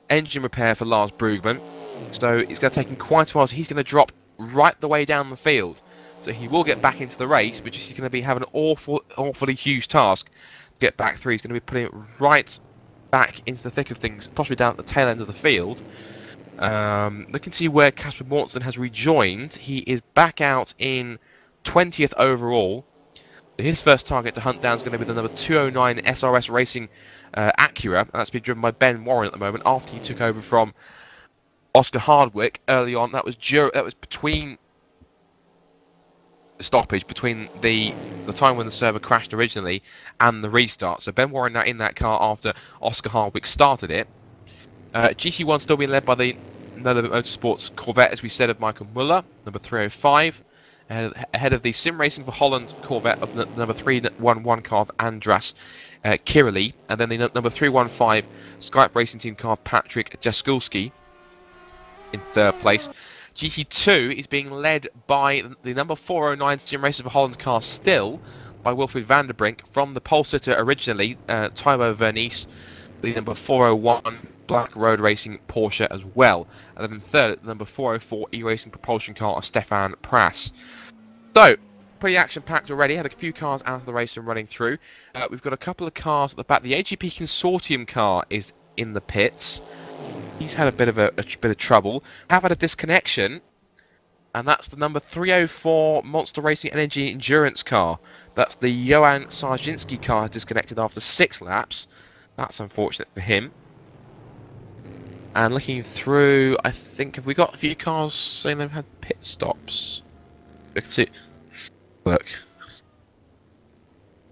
engine repair for Lars Brugman. So it's going to take him quite a while. So he's going to drop right the way down the field. So he will get back into the race, but just he's going to be having an awfully huge task to get back through. He's going to be putting it right back into the thick of things, possibly down at the tail end of the field. Look and see where Casper Mortensen has rejoined. He is back out in 20th overall. His first target to hunt down is going to be the number 209 SRS Racing Acura, and that's being driven by Ben Warren at the moment after he took over from Oscar Hardwick early on. That was between the stoppage, between the time when the server crashed originally and the restart. So Ben Warren now in that car after Oscar Hardwick started it. GT1 still being led by the Nola Motorsports Corvette, as we said, of Michael Muller, number 305. Ahead of the Sim Racing for Holland Corvette of the number 311 car of Andras Kirili, and then the number 315 Skype Racing Team car Patrick Jaskulski in third place. GT2 is being led by the number 409 Sim Racing for Holland car still by Wilfried van der Brink from the pole sitter originally, Thibaut Vernice, the number 401 Black Road Racing Porsche as well. And then in third, the number 404 E-Racing Propulsion car of Stefan Prass. So, pretty action-packed already. Had a few cars out of the race and running through. We've got a couple of cars at the back. The AGP Consortium car is in the pits. He's had a bit of trouble. Have had a disconnection, and that's the number 304 Monster Racing Energy Endurance car. That's the Johan Sarzinski car disconnected after 6 laps. That's unfortunate for him. And looking through, I think, have we got a few cars saying they've had pit stops? We can see. Look.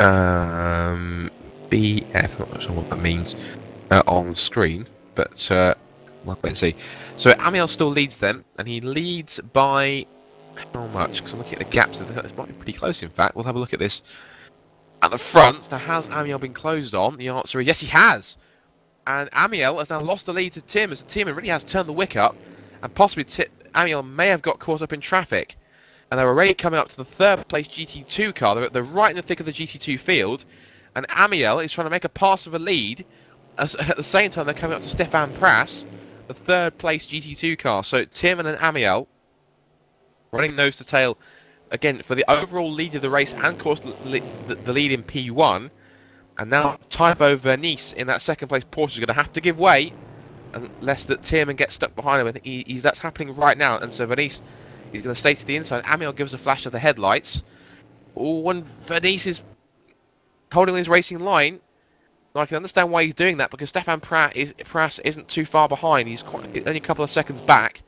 BF, I'm not sure what that means on the screen, but well, wait and see. So Amiel still leads them, and he leads by how much? Because I'm looking at the gaps. This might be pretty close, in fact. We'll have a look at this. At the front, now has Amiel been closed on? The answer is yes, he has. And Amiel has now lost the lead to Tim, as Tim really has turned the wick up, and possibly Amiel may have got caught up in traffic. And they're already coming up to the third place GT2 car. They're right in the thick of the GT2 field, and Amiel is trying to make a pass of a lead. At the same time, they're coming up to Stefan Prass, the third place GT2 car. So Tim and Amiel running nose to tail again for the overall lead of the race, and of course the lead in P1. And now Thibaut Vernice in that second place Porsche is going to have to give way unless that Tierman gets stuck behind him. I think that's happening right now, and so Vernice is going to stay to the inside. Amiel gives a flash of the headlights. Oh, and Vernice is holding his racing line. Now I can understand why he's doing that, because Stefan Prass isn't too far behind. He's only a couple of seconds back.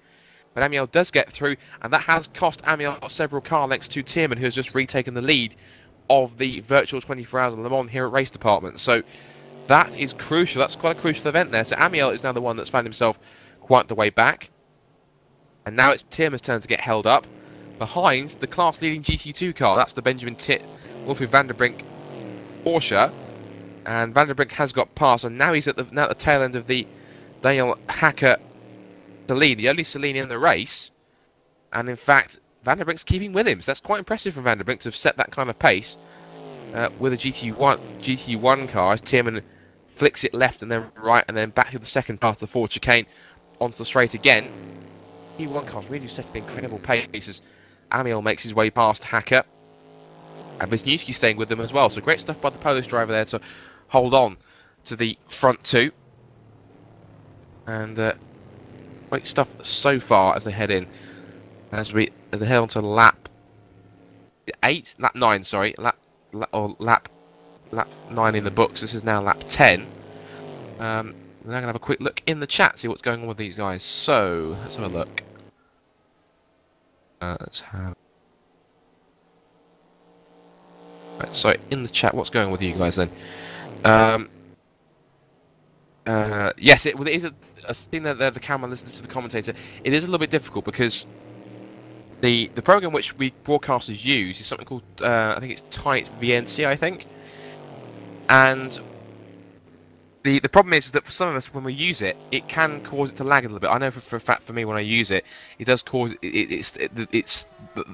But Amiel does get through, and that has cost Amiel several car lengths to Tierman, who has just retaken the lead of the virtual 24 Hours of Le Mans here at Race Department. So that is crucial. That's quite a crucial event there. So Amiel is now the one that's found himself quite the way back. And now it's Tierman's turn to get held up behind the class-leading GT2 car. That's the Benjamin Wilfried van der Brink Porsche. And van der Brink has got past, and now he's at the tail end of the Daniel Hacker Celine, the only Celine in the race. And in fact, van der Brink's keeping with him. So that's quite impressive from van der Brink to have set that kind of pace with a GT1 car, as Tierman flicks it left and then right and then back to the second path of the forward chicane onto the straight again. GT1 car's really setting incredible pace as Amiel makes his way past Hacker. And Wisniewski staying with them as well. So great stuff by the Polish driver there to hold on to the front two. And great stuff so far as they head in. As they head on to lap 9, sorry, lap 9 in the books. This is now lap 10. We're now going to have a quick look in the chat, see what's going on with these guys. So let's have a look. Let's have. Right, so in the chat, what's going on with you guys then? Yes, it is a thing that the camera listens to the commentator. It is a little bit difficult because the program which we broadcasters use is something called I think it's Tight VNC, I think. And the problem is that for some of us, when we use it, it can cause it to lag a little bit. I know for a fact for me, when I use it, it does cause it's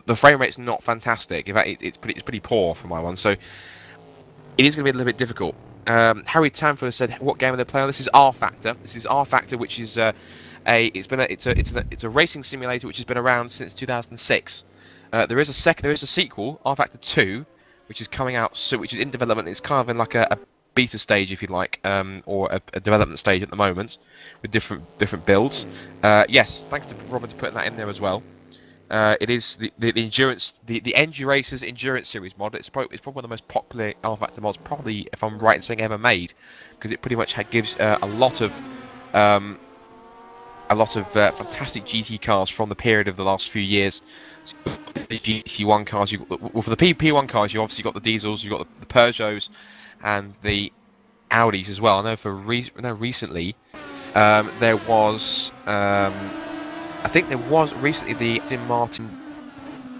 the frame rate's not fantastic. In fact, it's pretty poor for my one. So it is going to be a little bit difficult. Harry Tamford said, "What game are they playing on?" This is R Factor. This is R Factor, which is it's a racing simulator which has been around since 2006. There is a sequel, R Factor 2, which is coming out soon, which is in development. It's kind of in like a beta stage, if you like, or a development stage at the moment, with different builds. Yes, thanks to Robin for putting that in there as well. It is the endurance, the NG Racers Endurance Series mod. It's probably one of the most popular R Factor mods, probably, if I'm right in saying, ever made, because it pretty much gives a lot of fantastic GT cars from the period of the last few years. So the GT1 cars, well, for the PP1 cars, you obviously got the diesels, you got the Peugeots, and the Audis as well. I know recently there was. I think there was recently the Aston Martin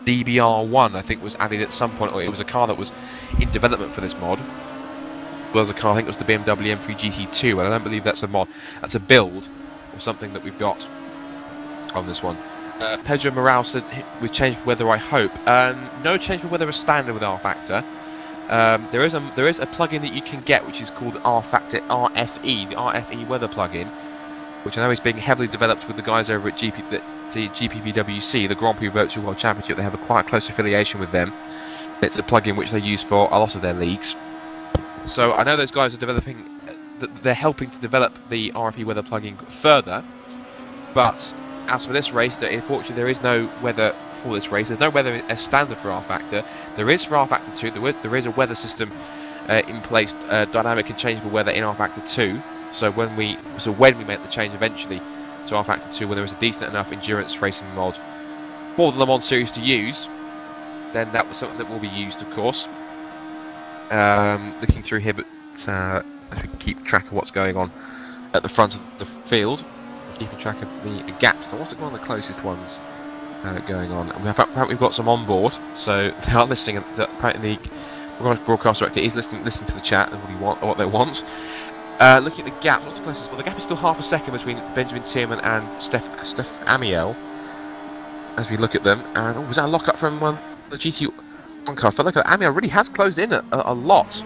DBR1, I think, was added at some point, or it was a car that was in development for this mod. There was a car, I think it was the BMW M3 GT2, and I don't believe that's a mod. That's a build, or something that we've got on this one. Pedro Morale said, with change for weather, I hope. No change for weather is standard with R Factor. There is a plugin that you can get, which is called R Factor RFE, the RFE weather plugin, which I know is being heavily developed with the guys over at the GPPWC, the Grand Prix Virtual World Championship. They have a quite close affiliation with them. It's a plugin which they use for a lot of their leagues. So I know those guys are developing, they're helping to develop the RFE weather plugin further. But as for this race, unfortunately there is no weather for this race. There's no weather as standard for R Factor. There is for R Factor 2. There is a weather system in place, dynamic and changeable weather in R Factor 2. So when we make the change eventually to R Factor 2, when there is a decent enough endurance racing mod for the Le Mans series to use, then that was something that will be used, of course. Looking through here, but as we keep track of what's going on at the front of the field, keeping track of the gaps. Now, what's one of the closest ones going on? Apparently we've got some on board, so they are listening. Apparently the broadcast director is listening to the chat and what they want. Looking at the gap, what's the closest? Well, the gap is still half a second between Benjamin Tierman and Steph Amiel. As we look at them, and was that a lock-up from the GT1 car? I felt like Amiel really has closed in a lot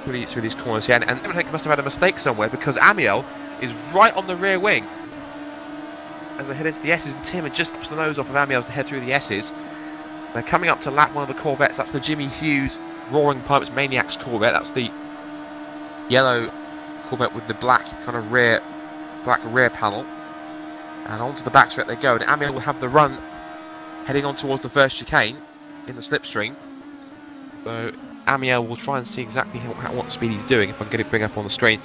through these corners here, and I think must have had a mistake somewhere, because Amiel is right on the rear wing as they head into the S's, and Tierman just pops the nose off of Amiel to head through the S's. They're coming up to lap one of the Corvettes. That's the Jimmy Hughes Roaring Pipes Maniacs Corvette. That's the yellow Corvette with the black kind of rear panel, and onto the backstretch they go, and Amiel will have the run heading on towards the first chicane in the slipstream. So Amiel will try and see exactly what speed he's doing, if I can get it bring up on the screen.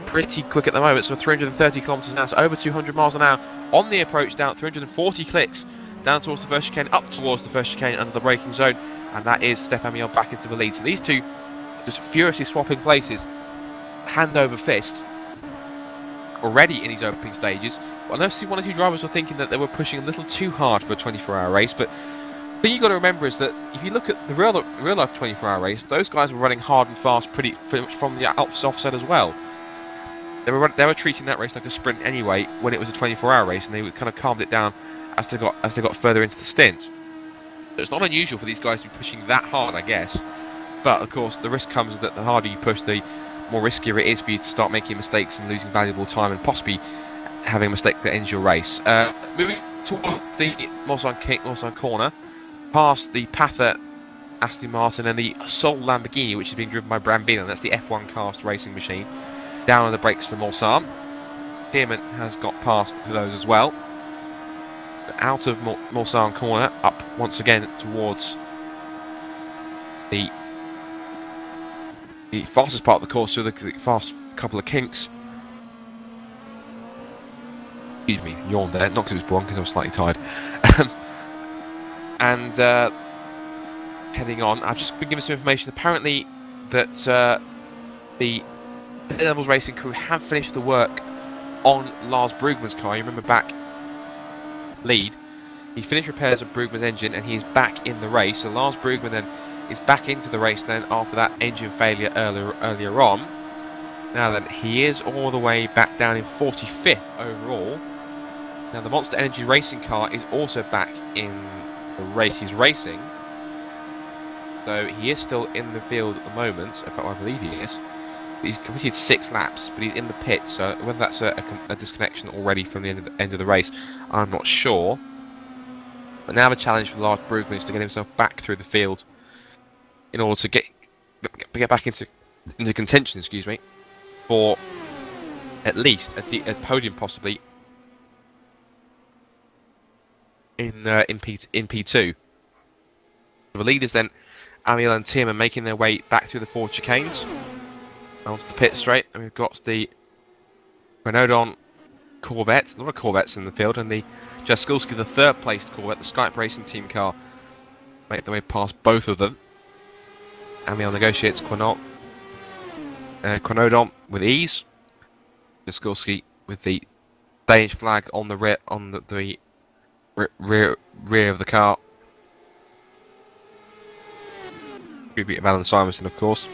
Pretty quick at the moment, so 330 kilometers an hour, so over 200 miles an hour on the approach, down 340 clicks down towards the first chicane, up towards the first chicane under the braking zone, and that is Steph Amiel back into the lead. So these two just furiously swapping places, hand over fist, already in these opening stages. Well, I know one or two drivers were thinking that they were pushing a little too hard for a 24-hour race, but the thing you've got to remember is that if you look at the real life 24-hour race, those guys were running hard and fast pretty much from the offset as well. They were treating that race like a sprint anyway when it was a 24-hour race, and they kind of calmed it down as they got further into the stint. So it's not unusual for these guys to be pushing that hard, I guess. But of course, the risk comes that the harder you push, the more riskier it is for you to start making mistakes and losing valuable time, and possibly having a mistake that ends your race. Moving towards the Mulsanne corner, past the Pather Aston Martin and the Sol Lamborghini, which is being driven by Brambilla, and that's the F1 cast racing machine. Down on the brakes for Mulsanne. Tierman has got past those as well. But out of Mulsanne corner, up once again towards the fastest part of the course, through the fast couple of kinks. Excuse me, yawned there, not because it was born, because I was slightly tired. And heading on, I've just been given some information apparently that the Levels Racing crew have finished the work on Lars Brugmann's car. You remember back lead, he finished repairs of Brugmann's engine and he is back in the race. So Lars Brugmann then is back into the race then after that engine failure earlier on. Now then, he is all the way back down in 45th overall. Now the Monster Energy racing car is also back in the race he's racing. So he is still in the field at the moment, in fact I believe he is. He's completed 6 laps, but he's in the pit. So whether that's a disconnection already from the end of the race, I'm not sure. But now the challenge for Lars Brugman is to get himself back through the field in order to get back into contention. Excuse me, for at least a podium, possibly in P2. The leaders then, Amiel and Tim, are making their way back through the 4 chicanes onto the pit straight, and we've got the Renaudon Corvette, a lot of Corvettes in the field, and the Jaskulski, the 3rd placed Corvette, the Skype Racing Team car, make their way past both of them. Amiel negotiates Quinaudon with ease. Jaskulski with the Danish flag on the rear of the car. Tribute of Alan Simonson, of course.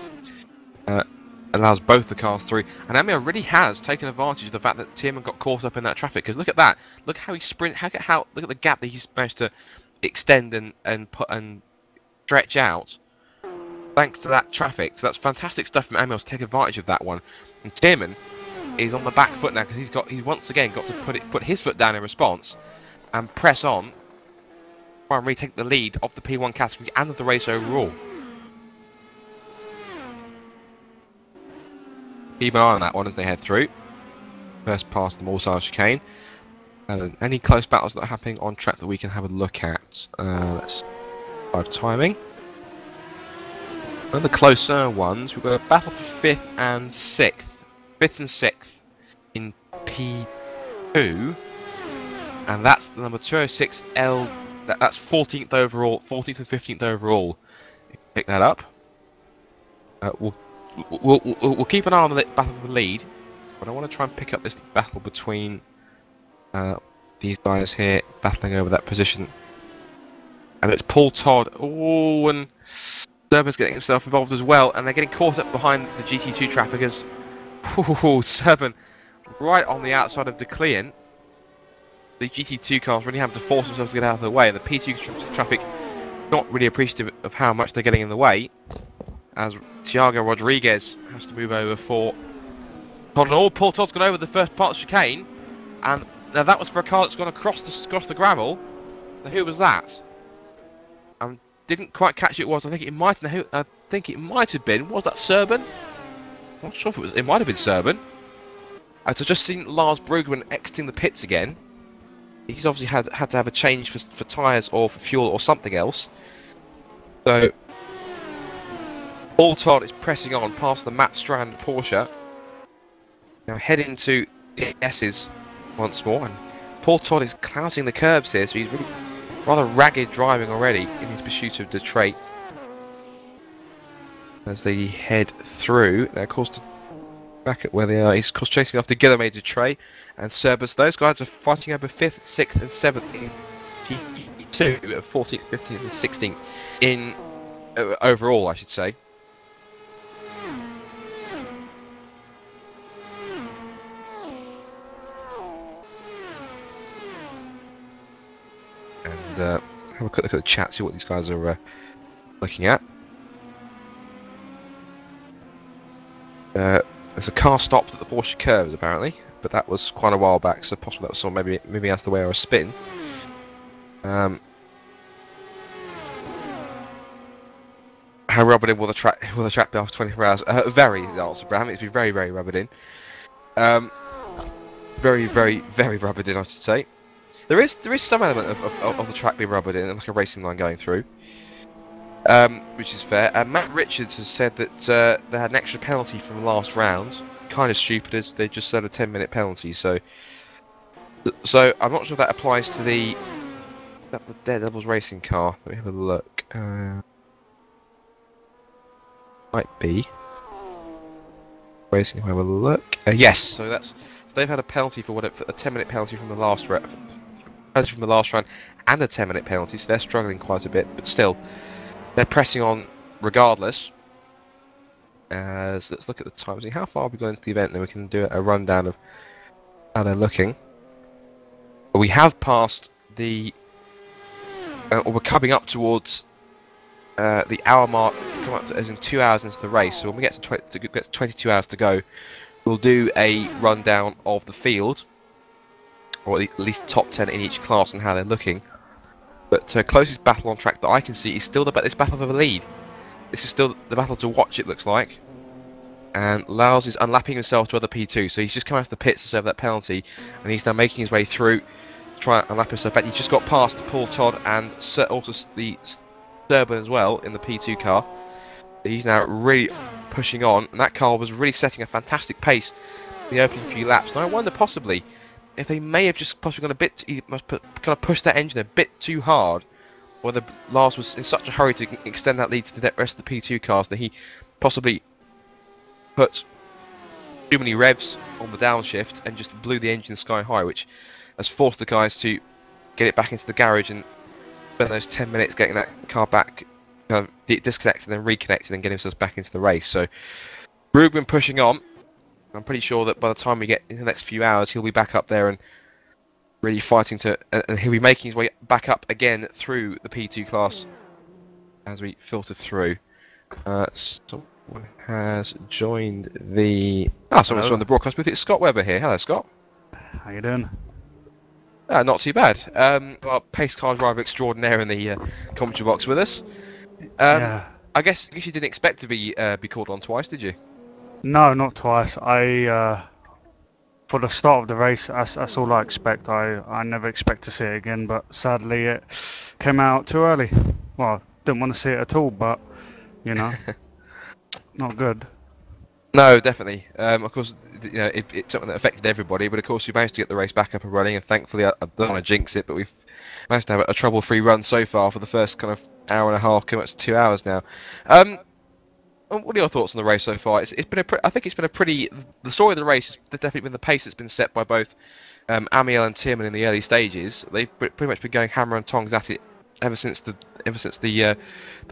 Allows both the cars through, and Amiel really has taken advantage of the fact that Tierman got caught up in that traffic. Because look at that, look how he sprint, look at the gap that he's managed to extend and stretch out, thanks to that traffic. So that's fantastic stuff from Amiel to take advantage of that one. And Tierman is on the back foot now because he's once again got to put his foot down in response and press on, try and retake the lead of the P1 category and of the race overall. Keep an eye on that one as they head through. First past the Mulsanne chicane. Any close battles that are happening on track that we can have a look at. Let's drive timing. One of the closer ones, we've got a battle for 5th and 6th. 5th and 6th in P2. And that's the number 206L. That's 14th overall, 14th and 15th overall. Pick that up. We'll keep an eye on the battle for the lead, but I want to try and pick up this battle between these guys here battling over that position. And it's Paul Todd. Oh, and Serban's getting himself involved as well, and they're getting caught up behind the GT2 traffickers. Oh, Serban right on the outside of De Cleant. The GT2 cars really have to force themselves to get out of the way, and the P2 traffic not really appreciative of how much they're getting in the way, as Thiago Rodriguez has to move over for Todd. And Paul Todd's gone over the first part of the chicane, and now that was for a car that's gone across the gravel. Now who was that? Didn't quite catch who it was. I think it might have been. Was that Serban? I'm not sure if it was. It might have been Serban. So I've just seen Lars Brugman exiting the pits again. He's obviously had to have a change for tyres or for fuel or something else. So Paul Todd is pressing on past the Matt Strand Porsche. Now heading to the S's once more, and Paul Todd is clouting the curbs here, so he's really rather ragged driving already in his pursuit of Detroit. As they head through, now of course back at where they are, he's of course chasing after Guilherme Detroit and Serbus. Those guys are fighting over 5th, 6th and 7th in P2, 14th, 15th and 16th in overall, I should say. And have a quick look at the chat, see what these guys are looking at. There's a car stopped at the Porsche curves apparently, but that was quite a while back, so possibly that was sort of maybe out of the way or a spin. How rubbered in will the track be after 24 hours? Very, also Bram. It's been very, very rubbered in. Very, very, very rubbered in, I should say. There is some element of the track being rubbered in, like a racing line going through, which is fair. Matt Richards has said that they had an extra penalty from the last round. Kind of stupid, as they just said a 10-minute penalty. So I'm not sure if that applies to the Daredevils racing car. Let me have a look. Might be racing. Have a look. Yes. So they've had a penalty for a 10-minute penalty from the last round. From the last round and a 10-minute penalty, so they're struggling quite a bit, but still they're pressing on regardless. Let's look at the time, see how far we got into the event, then we can do a rundown of how they're looking. We have passed the or we're coming up towards the hour mark, come up to as in 2 hours into the race. So when we get to 22 hours to go, we'll do a rundown of the field, or at least top 10 in each class and how they're looking. But closest battle on track that I can see is still this battle for the lead. This is still the battle to watch, it looks like. And Lars is unlapping himself to other P2, so he's just come out of the pits to serve that penalty, and he's now making his way through to try and unlap himself. In fact, he just got past Paul Todd and also the Serban as well in the P2 car. He's now really pushing on, and that car was really setting a fantastic pace in the opening few laps. And I wonder possibly if they may have just possibly gone a bit, he must kind of pushed that engine a bit too hard, or whether Lars was in such a hurry to extend that lead to the rest of the P2 cars that he possibly put too many revs on the downshift and just blew the engine sky high, which has forced the guys to get it back into the garage and spend those 10 minutes getting that car back disconnected and then reconnected and getting themselves back into the race. So Ruben pushing on. I'm pretty sure that by the time we get in the next few hours, he'll be back up there and really fighting to, and he'll be making his way back up again through the P2 class as we filter through. Someone has joined the... someone's joined the broadcast booth. It's Scott Webber here. Hello, Scott. How you doing? Not too bad. Our pace car driver extraordinaire in the commentary box with us. Yeah. I guess you didn't expect to be called on twice, did you? No, not twice. For the start of the race, that's all I expect. I never expect to see it again, but sadly it came out too early. Well, didn't want to see it at all, but, you know, not good. No, definitely. Of course, you know, it's something that affected everybody, but of course we managed to get the race back up and running, and thankfully, I don't want to jinx it, but we've managed to have a trouble-free run so far for the first kind of hour and a half, coming up to 2 hours now. What are your thoughts on the race so far? I think it's been a pretty... The story of the race has definitely been the pace that's been set by both Amiel and Tierman in the early stages. They've pretty much been going hammer and tongs at it ever since the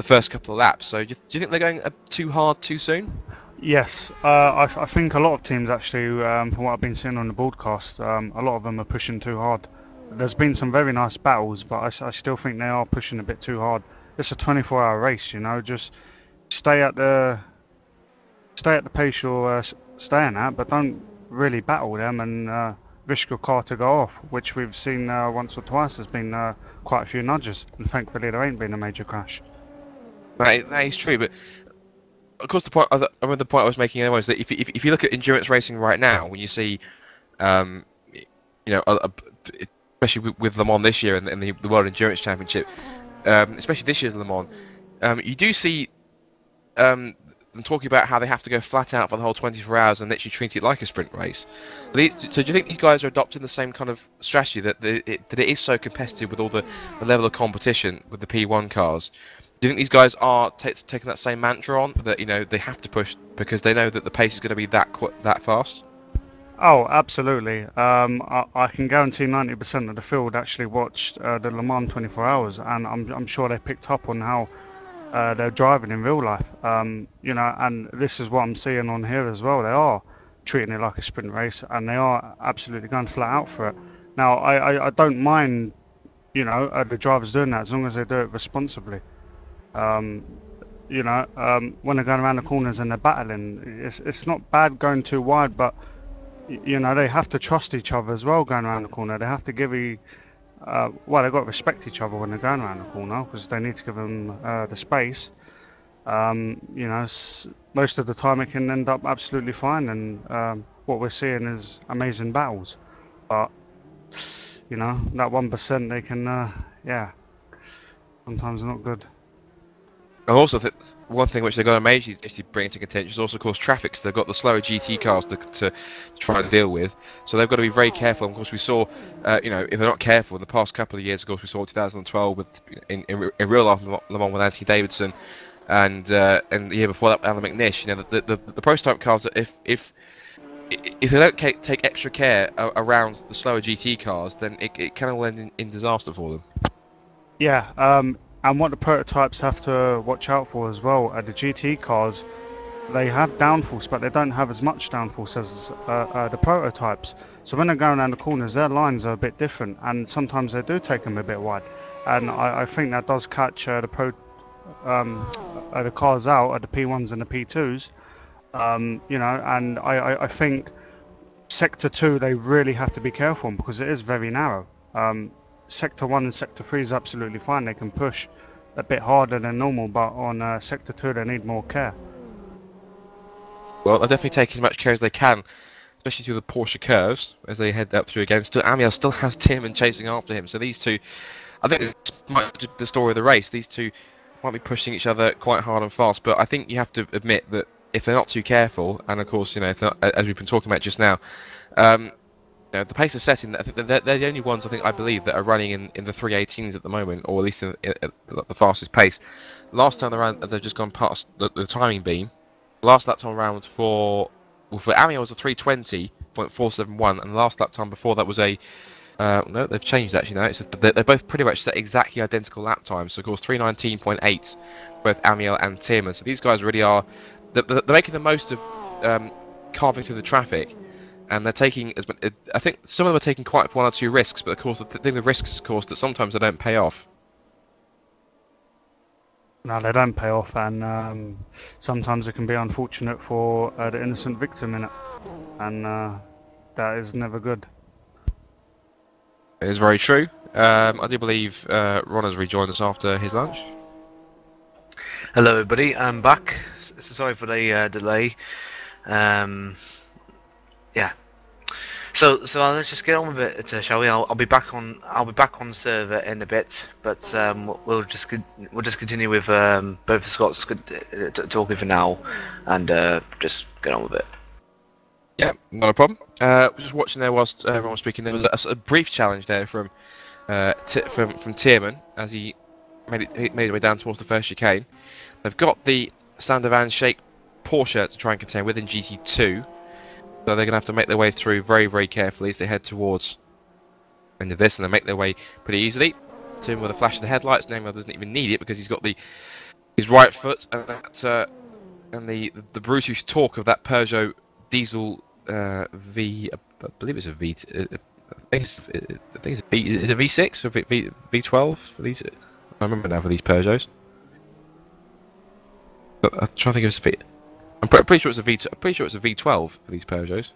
first couple of laps. So do you think they're going too hard too soon? Yes, I think a lot of teams actually, from what I've been seeing on the broadcast, a lot of them are pushing too hard. There's been some very nice battles, but I still think they are pushing a bit too hard. It's a 24-hour race, you know. Just stay at the pace you're staying at, but don't really battle them and risk your car to go off, which we've seen once or twice. There's been quite a few nudges, and thankfully there ain't been a major crash. That is true, but of course the point I was making anyway is that if you look at endurance racing right now, when you see, you know, especially with Le Mans this year and the World Endurance Championship, especially this year's Le Mans, you do see them talking about how they have to go flat out for the whole 24 hours and literally treat it like a sprint race. So do you think these guys are adopting the same kind of strategy that it is so competitive with all the level of competition with the P1 cars? Do you think these guys are taking that same mantra on, that, you know, they have to push because they know that the pace is going to be that fast? Oh, absolutely. I can guarantee 90% of the field actually watched the Le Mans 24 hours, and I'm sure they picked up on how they're driving in real life. You know, and this is what I'm seeing on here as well. They are treating it like a sprint race, and they are absolutely going flat out for it. Now, I don't mind, you know, the drivers doing that as long as they do it responsibly. You know, when they're going around the corners and they're battling, it's not bad going too wide, but you know, they have to trust each other as well going around the corner. They have to give well, they've got to respect each other when they're going around the corner, because they need to give them the space. You know, most of the time it can end up absolutely fine, and what we're seeing is amazing battles. But you know, that 1% they can, yeah, sometimes not good. And also, one thing which they've got to majorly bring into contention is also, of course, traffic. Because they've got the slower GT cars to try and deal with. So they've got to be very careful. And of course, we saw, you know, if they're not careful, in the past couple of years, of course, we saw 2012 with in real life Le Mans with Anthony Davidson, and the year before that, Alan McNish. You know, the prototype cars, if they don't take extra care around the slower GT cars, then it can all end in disaster for them. Yeah. And what the prototypes have to watch out for as well, the GT cars, they have downforce, but they don't have as much downforce as the prototypes. So when they're going around the corners, their lines are a bit different, and sometimes they do take them a bit wide. And I think that does catch the the cars out, the P1s and the P2s. You know, and I think Sector 2 they really have to be careful on because it is very narrow. Sector 1 and Sector 3 is absolutely fine. They can push a bit harder than normal, but on Sector 2 they need more care. Well, they'll definitely take as much care as they can, especially through the Porsche curves as they head up through again. Still, Amiel still has Tierman chasing after him, so these two, I think it's much the story of the race. These two might be pushing each other quite hard and fast, but I think you have to admit that if they're not too careful, and of course, you know, if not, as we've been talking about just now, you know, the pace is setting. I think they're the only ones I believe that are running in the 318s at the moment, or at least at the fastest pace. Last time around, they've just gone past the timing beam. Last lap time around for Amiel was a 320.471, and the last lap time before that was a no, they've changed actually now. They're both pretty much set exactly identical lap times. So of course 319.8, both Amiel and Tierman. So these guys really are they're making the most of carving through the traffic, and they're taking I think some of them are taking quite one or two risks, but of course the thing with risks, of course, that sometimes they don't pay off. No, they don't pay off, and sometimes it can be unfortunate for the innocent victim in it, and that is never good. It is very true. I do believe Ron has rejoined us after his lunch. Hello, everybody. I'm back. Sorry for the delay. Yeah. So let's just get on with it, shall we? I'll be back on the server in a bit, but we'll just continue with both Scots talking for now, and just get on with it. Yeah, not a problem. Just watching there whilst everyone was speaking. There was a brief challenge there from Tierman as he made his way down towards the first chicane. They've got the Sander Van Shake Porsche to try and contend with in GT2. So they're going to have to make their way through very, very carefully as they head towards the end of this, and they make their way pretty easily. Tim with a flash of the headlights. Neymar doesn't even need it because he's got his right foot and that and the brutish torque of that Peugeot diesel V. I believe it's a V. I think it's a V. Is it a V6 or V12? For these, I remember now for these Peugeots. But I'm trying to think of a V. I'm pretty sure it's a V2. I'm pretty sure it's a V12 for these Peugeots,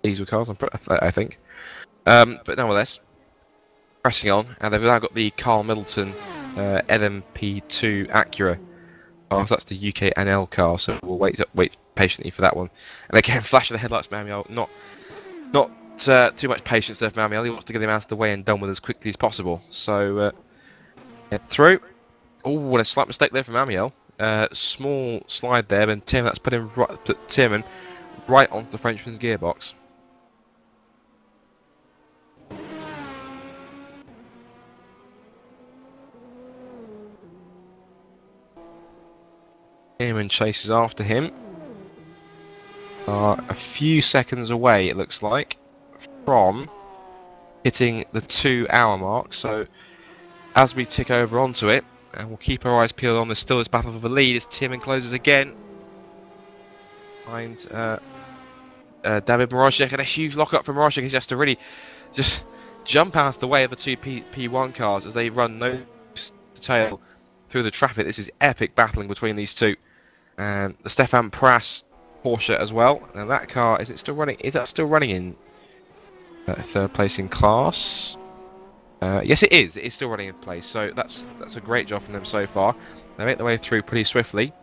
diesel cars. I think. But nevertheless, pressing on, and they've now got the Carl Middleton LMP2 Acura. Oh, so that's the UK NL car. So we'll wait patiently for that one. And again, flash of the headlights, Amiel. Not too much patience there for Amiel. He wants to get him out of the way and done with as quickly as possible. So head through. Oh, and a slight mistake there from Amiel. Small slide there, and Tierman, that's put Tierman right onto the Frenchman's gearbox. Tierman chases after him. A few seconds away, it looks like, from hitting the 2-hour mark. So as we tick over onto it, and we'll keep our eyes peeled on. There's still this battle for the lead as Tierman closes again. Finds David Morozek, and a huge lock-up from Morozek. He has to really just jump out of the way of the two P1 cars as they run nose to tail through the traffic. This is epic battling between these two. And the Stefan Prass Porsche as well. Now that car, is it still running? Is that still running in third place in class? Yes, it is. It is still running in place, so that's a great job from them so far. They make their way through pretty swiftly.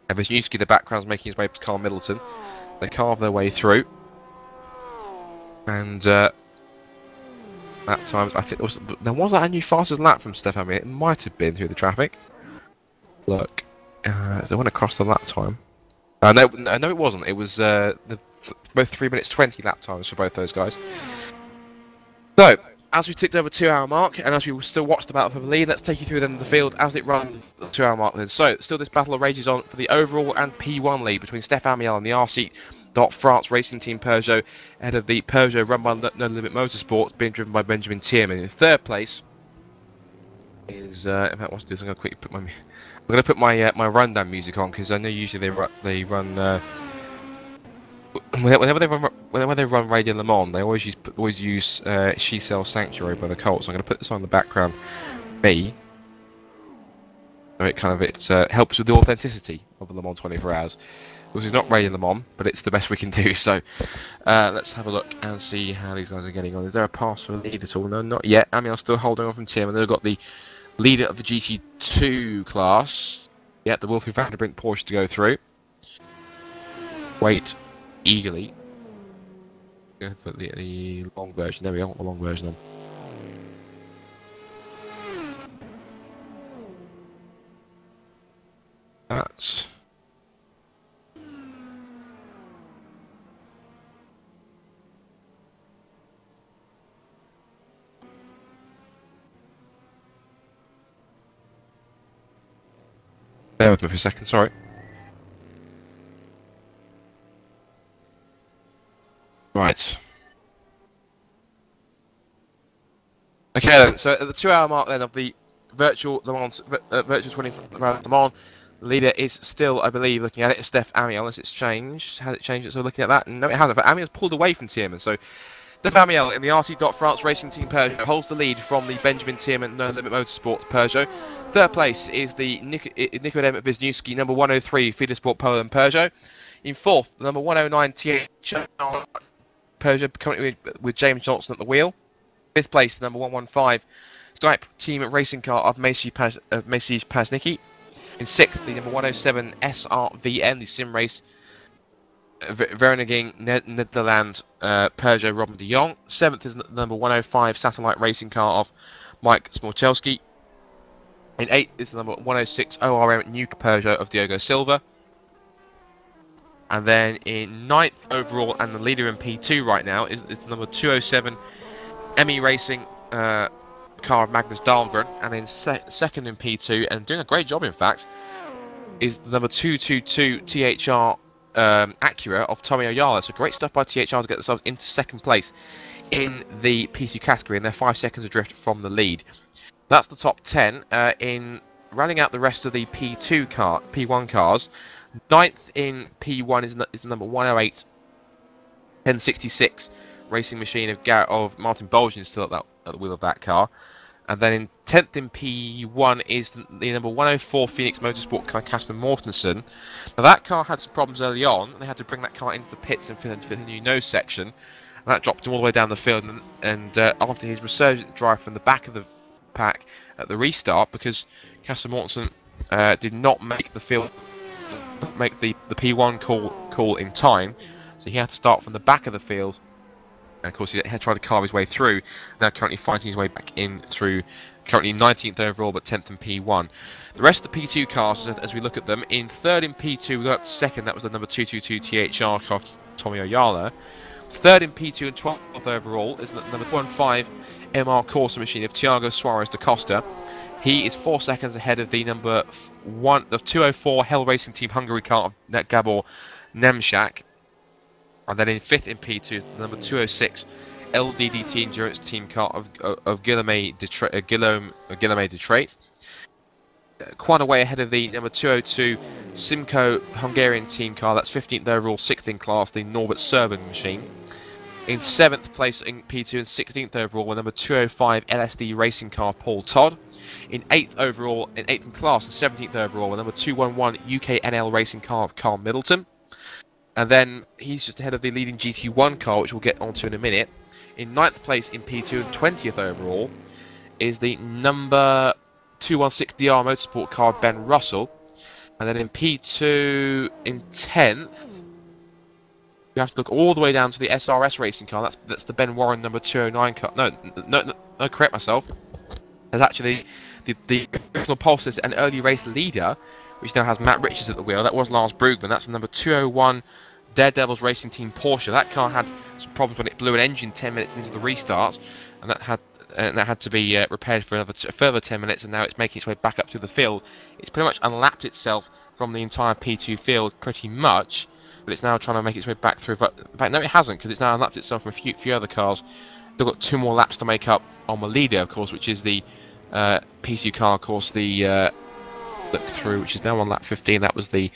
And Wisniewski in the background's making his way to Carl Middleton. They carve their way through. And lap times, I think there was that a new fastest lap from Stefan. It might have been through the traffic. Look, they went across the lap time. No, it wasn't. It was both 3 minutes 20 lap times for both those guys. So, as we ticked over 2-hour mark, and as we still watch the battle for the lead, let's take you through then the field as it runs the 2-hour mark then. So, still this battle rages on for the overall and P1 lead between Steph Amiel and the RC France Racing Team Peugeot, ahead of the Peugeot run by No Limit Motorsport, being driven by Benjamin Tierman. In third place is, in fact, what's this? I'm going to put my my rundown music on, because I know usually they run whenever they run Radio Le Mans, they always use She Sells Sanctuary by the Colts. So I'm going to put this on in the background. Me. So it helps with the authenticity of the Le Mans 24 Hours. Because it's not really Le Mans, but it's the best we can do. So let's have a look and see how these guys are getting on. Is there a pass for the lead at all? No, not yet. Amiel's still holding on from Tim, and they've got the leader of the GT2 class. Yeah, the Wolfie van der Brink Porsche to go through. Wait eagerly. Go for the long version. There we go, the long version on. That's... Bear with me for a second, sorry. Right. Okay then, so at the 2 hour mark then of the virtual Le Mans, virtual 24 hour Le Mans, the leader is still, I believe, looking at it, Steph Amiel, unless it's changed. Has it changed? So looking at that? No, it hasn't, but Amiel's pulled away from Tierman, so Steph Amiel in the RC.France Racing Team Peugeot holds the lead from the Benjamin Tierman No Limit Motorsports Peugeot. Third place is the Nikodem Wisniewski number 103 Fidersport Poland Peugeot. In fourth, the number 109 THR Peugeot, currently with James Johnson at the wheel. Fifth place, the number 115 Stripe Team Racing Car of Maciej Pasnicki. In sixth, the number 107 SRVN, the Sim Race Vereniging Nederland Peugeot Robin de Jong. Seventh is the number 105 Satellite Racing Car of Mike Smorchelski. In eighth is the number 106 ORM Nuke Peugeot of Diogo Silva. And then in ninth overall, and the leader in P2 right now, is the number 207 Emmy Racing car of Magnus Dahlgren. And in second in P2, and doing a great job in fact, is the number 222 THR Acura of Tommy Oyala. So great stuff by THR to get themselves into second place in the P2 category, and they're 5 seconds adrift from the lead. That's the top 10. In running out the rest of the P1 cars, ninth in P1 is the number 108 1066 Racing Machine of Martin Bolgen, still at the wheel of that car. And then in 10th in P1 is the number 104 Phoenix Motorsport car, Casper Mortensen. Now that car had some problems early on. They had to bring that car into the pits and fit a new nose section. And that dropped him all the way down the field. And after his resurgent drive from the back of the pack at the restart, because Casper Mortensen did not make the field, make the P1 call in time, so he had to start from the back of the field. And of course, he had tried to carve his way through. Now currently fighting his way back in through, currently 19th overall, but 10th in P1. The rest of the P2 cars, as we look at them, in third in P2, we got up to second. That was the number 222 THR car, Tommy Oyala. Third in P2 and 12th overall is the number 15 MR Corsa machine of Tiago Suarez da Costa. He is 4 seconds ahead of the number 204 Hell Racing Team Hungary car of Gabor Nemchak. And then in fifth in P2 is the number 206 LDDT Endurance Team car of Guillaume Detrate. Quite a way ahead of the number 202 Simco Hungarian team car, that's 15th overall, 6th in class, the Norbert Serban machine. In 7th place in P2 and 16th overall, with number 205 LSD Racing car, Paul Todd. In 8th overall, in 8th in class and 17th overall, with number 211 UKNL Racing car of Carl Middleton. And then he's just ahead of the leading GT1 car, which we'll get onto in a minute. In 9th place in P2 and 20th overall is the number 216 DR Motorsport car, Ben Russell. And then in P2 in 10th, you have to look all the way down to the SRS racing car. That's the Ben Warren number 209 car. No, correct myself. There's actually the original Pulse and early race leader, which now has Matt Richards at the wheel. That was Lars Brugman. That's the number 201 Daredevils Racing Team Porsche. That car had some problems when it blew an engine 10 minutes into the restart, and that had to be repaired for a further 10 minutes, and now it's making its way back up to the field. It's pretty much unlapped itself from the entire P2 field, pretty much, but it's now trying to make its way back through. But in fact, no, it hasn't, because it's now unlapped itself from a few other cars. Still got 2 more laps to make up on the leader, of course, which is the P2 car, of course, the look through, which is now on lap 15. That was the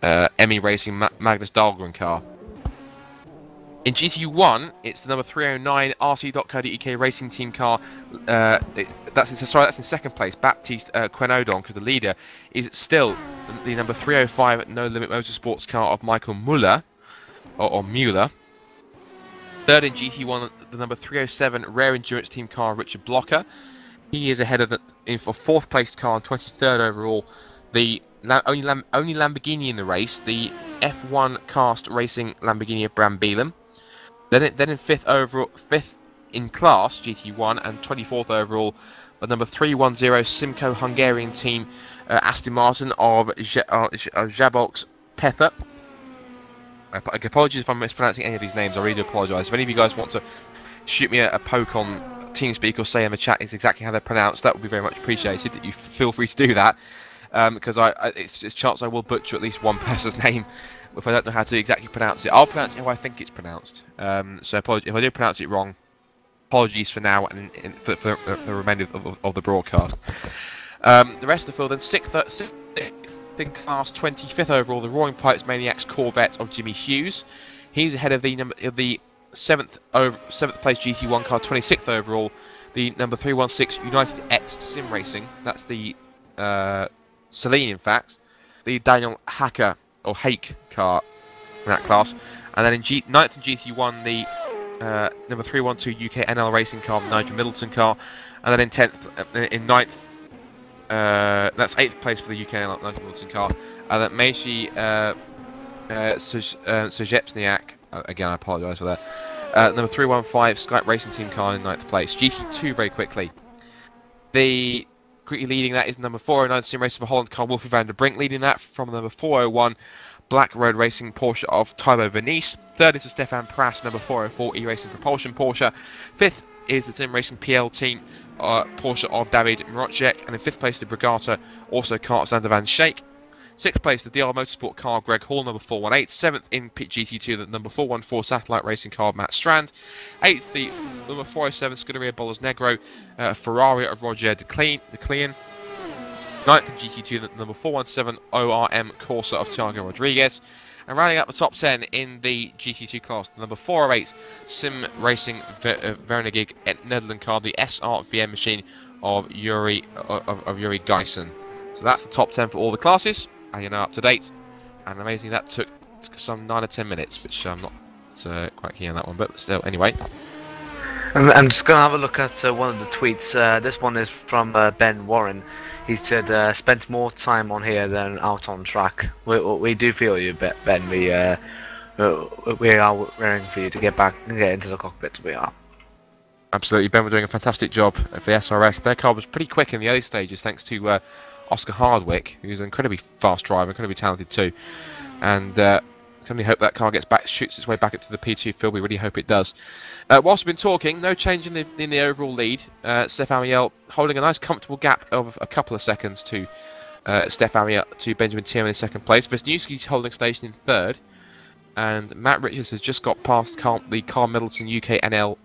Emmy Racing Magnus Dahlgren car. In GT1, it's the number 309 RC.co.uk racing team car. That's in second place, Baptiste Quenodon, because the leader is still the number 305 No Limit Motorsports car of Michael Muller, or Mueller. Third in GT1, the number 307 Rare Endurance team car of Richard Blocker. He is ahead of for fourth placed car and 23rd overall. The only Lamborghini in the race, the F1 Cast Racing Lamborghini of Bram Bielem. Then in fifth in class GT1 and 24th overall, the number 310 Simco Hungarian team Aston Martin of Szabolcs Pether. Apologies if I'm mispronouncing any of these names. I really do apologise. If any of you guys want to shoot me a poke on TeamSpeak or say in the chat is exactly how they're pronounced, that would be very much appreciated. That you feel free to do that, because it's a chance I will butcher at least one person's name if I don't know how to exactly pronounce it. I'll pronounce it how I think it's pronounced. So apologies if I do pronounce it wrong. Apologies for now and for the remainder of the broadcast. The rest of the field then sixth in class, 25th overall, the Roaring Pipes Maniacs Corvette of Jimmy Hughes. He's ahead of the seventh place GT1 car, 26th overall, the number 316 United X Sim Racing. That's the Celine, in fact, the Daniel Hacker or Hake car in that class. And then in 9th in GT1, the number 312 UK NL Racing car, the Nigel Middleton car. And then in 9th, that's 8th place for the UK NL Nigel Middleton car. And then Maishi Sejepsniak, again I apologise for that, number 315 Skype Racing Team car in 9th place. GT2 very quickly. The quickly leading that is number 409 Sim Racer for Holland car Wolfie van der Brink, leading that from number 401 Black Road Racing Porsche of Thibaut Venice. Third is the Stefan Prass, number 404 E-Racing Propulsion Porsche. Fifth is the Sim Racing PL team Porsche of David Mrocek. And in 5th place the Brigata, also kart Zander van Schaik. 6th place the DR Motorsport car Greg Hall, number 418. 7th in GT2 the number 414 Satellite Racing car Matt Strand. 8th the number 407 Scuderia Bolas Negro Ferrari of Roger De Clean. 9th in GT2 the number 417 ORM Corsa of Thiago Rodriguez. And rounding out the top 10 in the GT2 class, the number 408 Sim Racing Verenigig Netherlands car, the SRVM machine of Yuri Geisen. So that's the top 10 for all the classes, and you're now up to date. And amazing, that took some 9 or 10 minutes, which I'm not quite keen on that one, but still, anyway. I'm just going to have a look at one of the tweets. This one is from Ben Warren. He said, spent more time on here than out on track. We do feel you, Ben. We are raring for you to get back and get into the cockpit. We are. Absolutely, Ben. We're doing a fantastic job for the SRS. Their car was pretty quick in the early stages, thanks to Oscar Hardwick, who's an incredibly fast driver, incredibly talented too. And certainly hope that car shoots its way back up to the P2 field. We really hope it does. Whilst we've been talking, no change in the overall lead. Steph Amiel holding a nice comfortable gap of a couple of seconds to Benjamin Tierman in 2nd place. Wisniewski's holding station in 3rd. And Matt Richards has just got past the Carl Middleton UK NL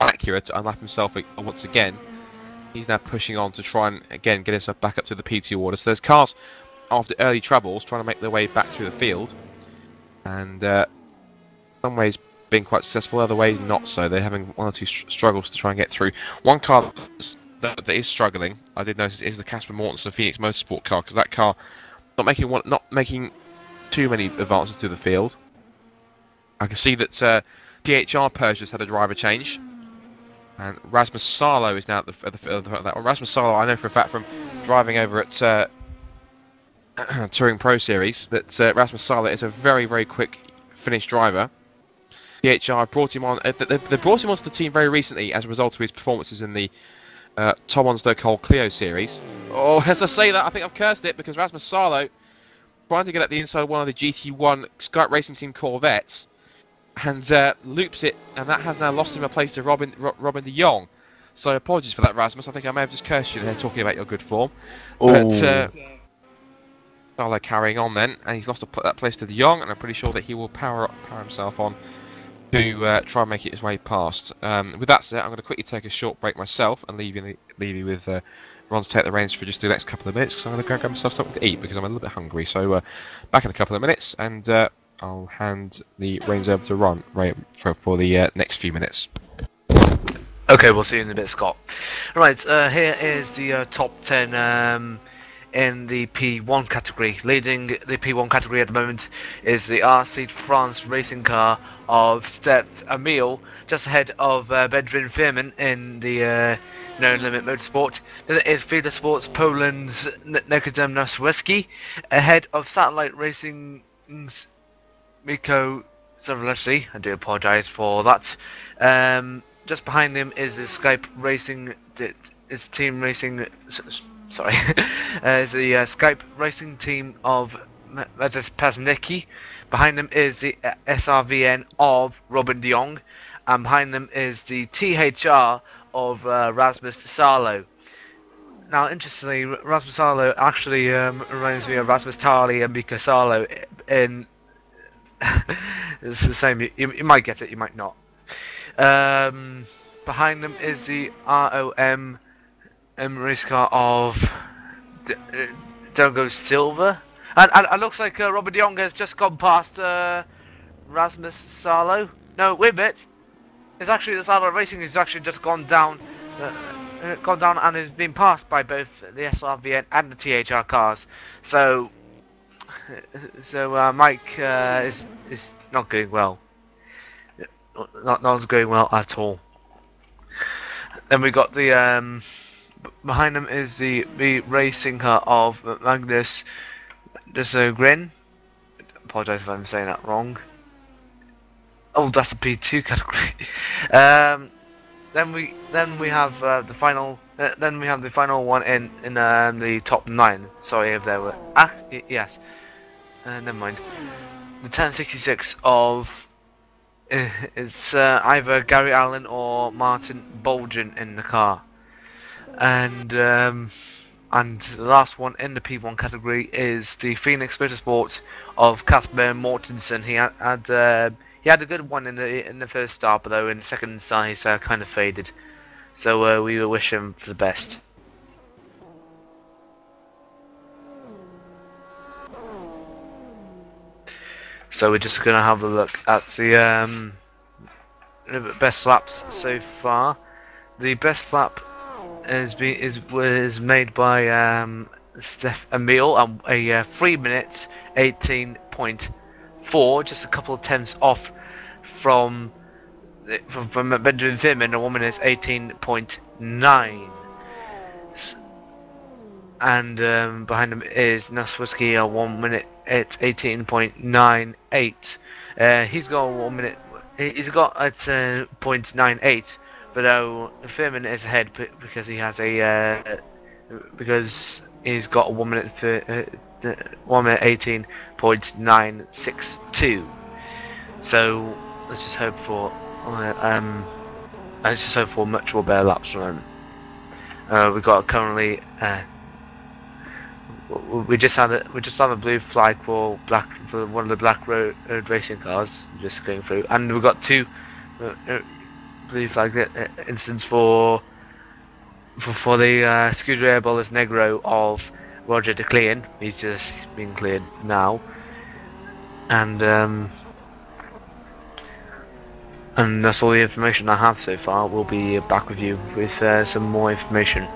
Acura to unlap himself once again. He's now pushing on to try and again get himself back up to the P2 order. So there's cars after early troubles trying to make their way back through the field. And some ways being quite successful, other ways not so. They're having one or two struggles to try and get through. One car that is struggling, I did notice, is the Casper Mortensen Phoenix Motorsport car, because that car not making too many advances through the field. I can see that DHR Persia's had a driver change, and Rasmus Salo is now at the field. Rasmus Salo, I know for a fact from driving over at Touring Pro Series that Rasmus Salo is a very, very quick finish driver. DHR brought him on. They brought him onto the team very recently as a result of his performances in the Tom Onslow Cole Clio series. Oh, as I say that, I think I've cursed it, because Rasmus Salo trying to get at the inside of one of the GT1 Skype Racing Team Corvettes and loops it, and that has now lost him a place to Robin de Jong. So apologies for that, Rasmus. I think I may have just cursed you there talking about your good form. But Salo carrying on then, and he's lost that place to de Jong, and I'm pretty sure that he will power himself on to try and make it his way past. With that said, I'm going to quickly take a short break myself and leave you with Ron to take the reins for just the next couple of minutes, because I'm going to go grab myself something to eat because I'm a little bit hungry. So back in a couple of minutes, and I'll hand the reins over to Ron for the next few minutes. Okay, we'll see you in a bit, Scott. Right, here is the top 10 in the P1 category. Leading the P1 category at the moment is the RC France racing car of Steph Emil, just ahead of Bedrin Firmin in the No Limit Motorsport. Then it is Fila Sports Poland's Nikodem Noswecki, ahead of Satellite Racing's Miko Zavlesi. I do apologise for that. Just behind him is the Skype Racing, is Team Racing, sorry, is the Skype Racing team of Mezes Paznicki. Behind them is the SRVN of Robin de Jong, and behind them is the THR of Rasmus Salo. Now, interestingly, Rasmus Salo actually reminds me of Rasmus Tarley and Mika Salo in... it's the same, you might get it, you might not. Behind them is the ROM race car of Dogo Silva, and it looks like Robert de Jong has just gone past Rasmus Salo. No, wait a bit. It's actually the Salo Racing has actually just gone down and has been passed by both the SRVN and the THR cars. So Mike is not going well. Not going well at all. Then we got the behind them is the racing car of Magnus Desogren. Apologise if I'm saying that wrong. Oh, that's a P2 category. Then we have the final. Then we have the final one in the top 9. Sorry if there were. Yes. Never mind. The 1066 of. It's either Gary Allen or Martin Bolgen in the car, and the last one in the P1 category is the Phoenix Motorsport of Casper Mortensen. He had a good one in the first start, but though in the second start he's kind of faded. So we will wish him for the best. So we're just going to have a look at the best laps so far. The best lap was made by Steph Emil, a 3 minutes 18.4, just a couple of tenths off from Benjamin Firmin, a 1 minute 18.9. And behind him is Noswecki, a 1 minute at 18.98. He's got 1 minute. He's got at 0.98, but Firmin is ahead because he has a because he's got a 1 minute 1 minute 18.962. So let's just hope for much more better laps from him. We've got currently. We just had a blue flag for one of the black road racing cars, just going through, and we've got 2 blue flag incidents for the Scuderia Bolas Negro of Roger De Clean. He's been cleared now, and that's all the information I have so far. We'll be back with you with some more information.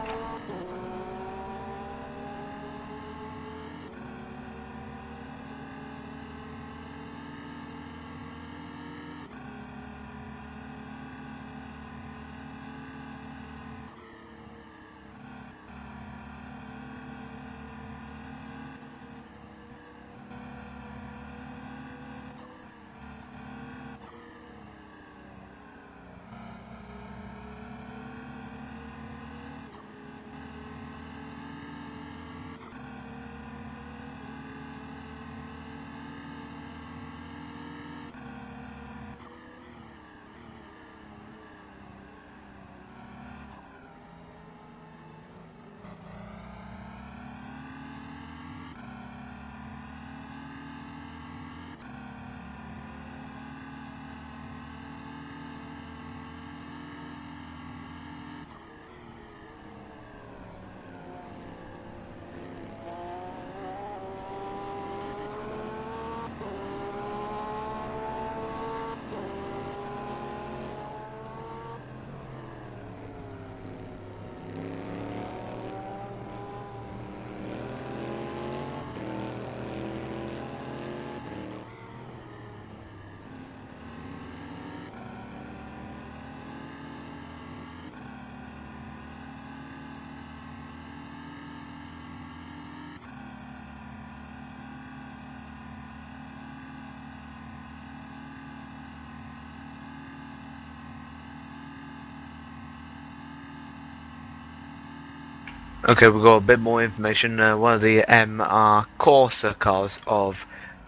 Okay, we've got a bit more information. One of the MR Corsa cars of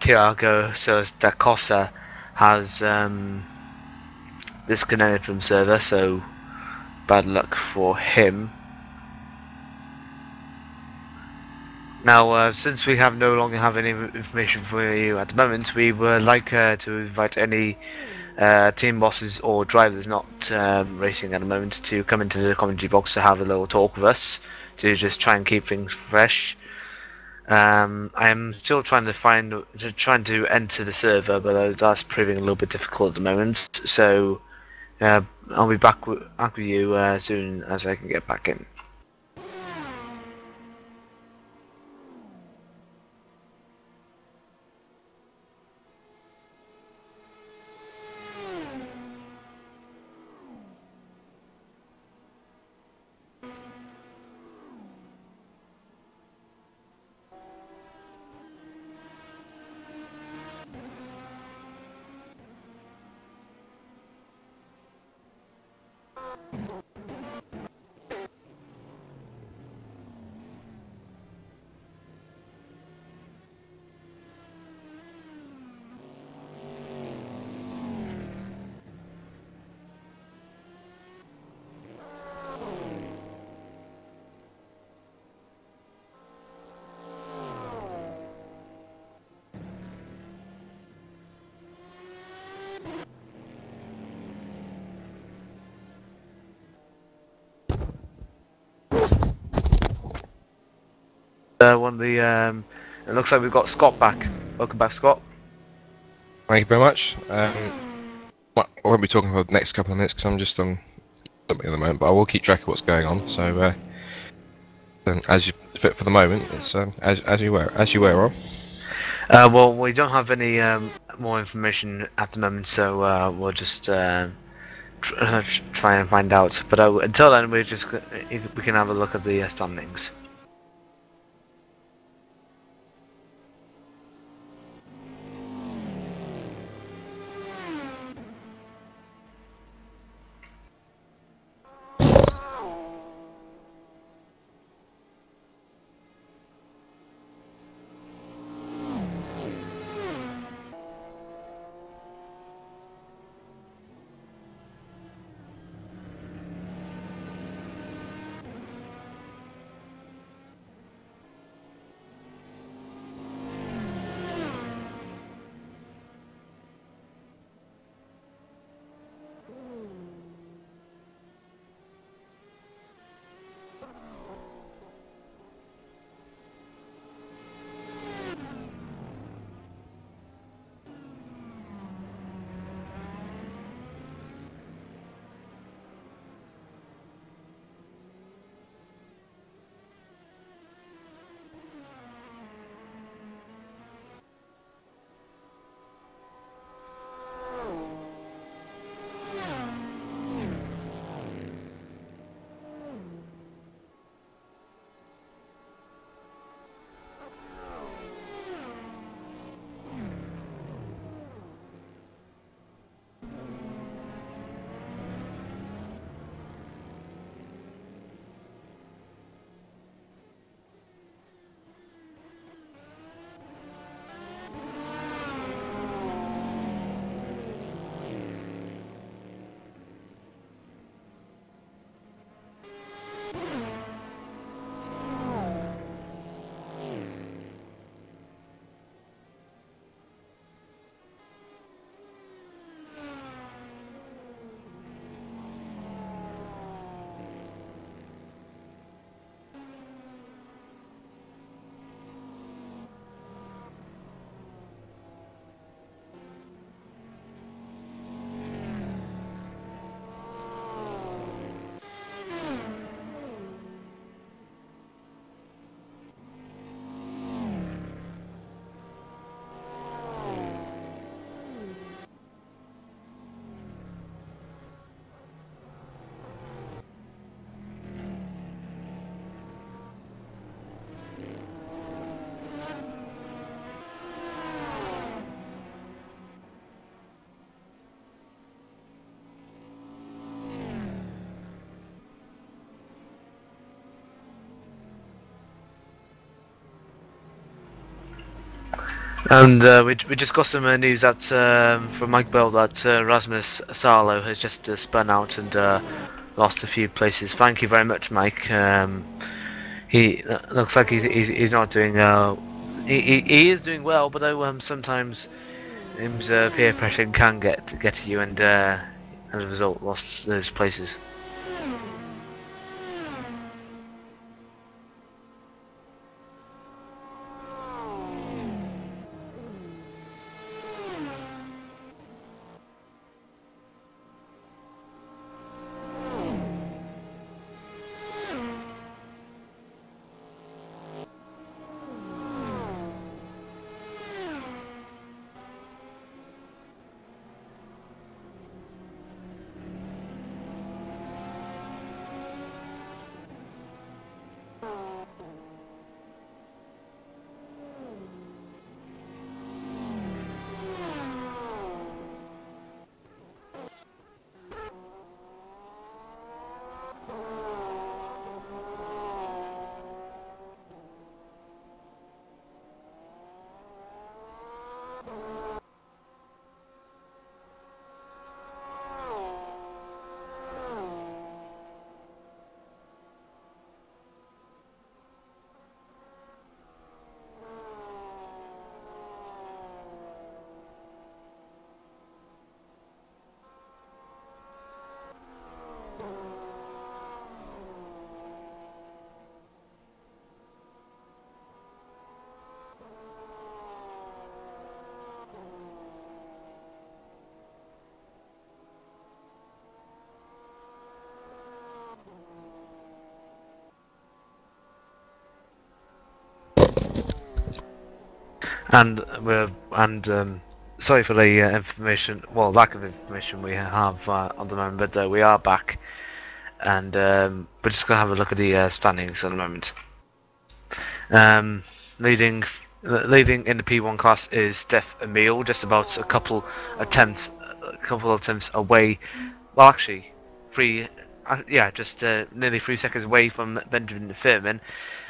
Tiago Sousa da Costa has disconnected from server, so bad luck for him. Now, since we no longer have any information for you at the moment, we would like to invite any team bosses or drivers not racing at the moment to come into the commentary box to have a little talk with us, to just try and keep things fresh. I am still trying to enter the server, but that's proving a little bit difficult at the moment. So I'll be back with you as soon as I can get back in. It looks like we've got Scott back. Welcome back, Scott. Thank you very much. Well, I won't be talking for the next couple of minutes because I'm just on something at the moment, but I will keep track of what's going on. So, then for the moment, it's as you were, Rob. Well, we don't have any more information at the moment, so we'll just try and find out. But until then, we can have a look at the standings. And we just got some news that from Mike Bell that Rasmus Sarlo has just spun out and lost a few places. Thank you very much, Mike. He looks like he's not doing he is doing well, but sometimes his peer pressure can get to you, and as a result lost those places. And sorry for the information, well, lack of information we have on the moment, but we are back, and we're just gonna have a look at the standings at the moment. Leading in the P1 class is Steph Emile, just about a couple attempts away. Well, actually, just nearly 3 seconds away from Benjamin Furman.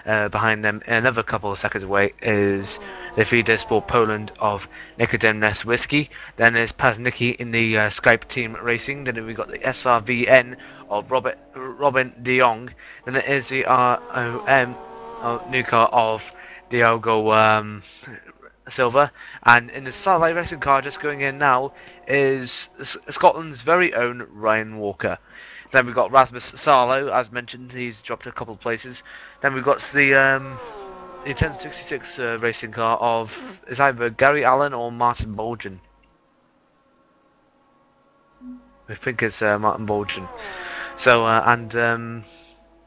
Behind them, another couple of seconds away, is the Fide Sport Poland of Nikodem Whiskey. Then there's Paznicki in the Skype Team Racing. Then we got the SRVN of Robin de Jong. Then it is the ROM new car of Diogo Silva. And in the Starlight Racing car, just going in now, is Scotland's very own Ryan Walker. Then we've got Rasmus Sarlo, as mentioned, he's dropped a couple of places. Then we've got the 1066 racing car of, is either Gary Allen or Martin Bolgen. I think it's Martin Bolgen. So,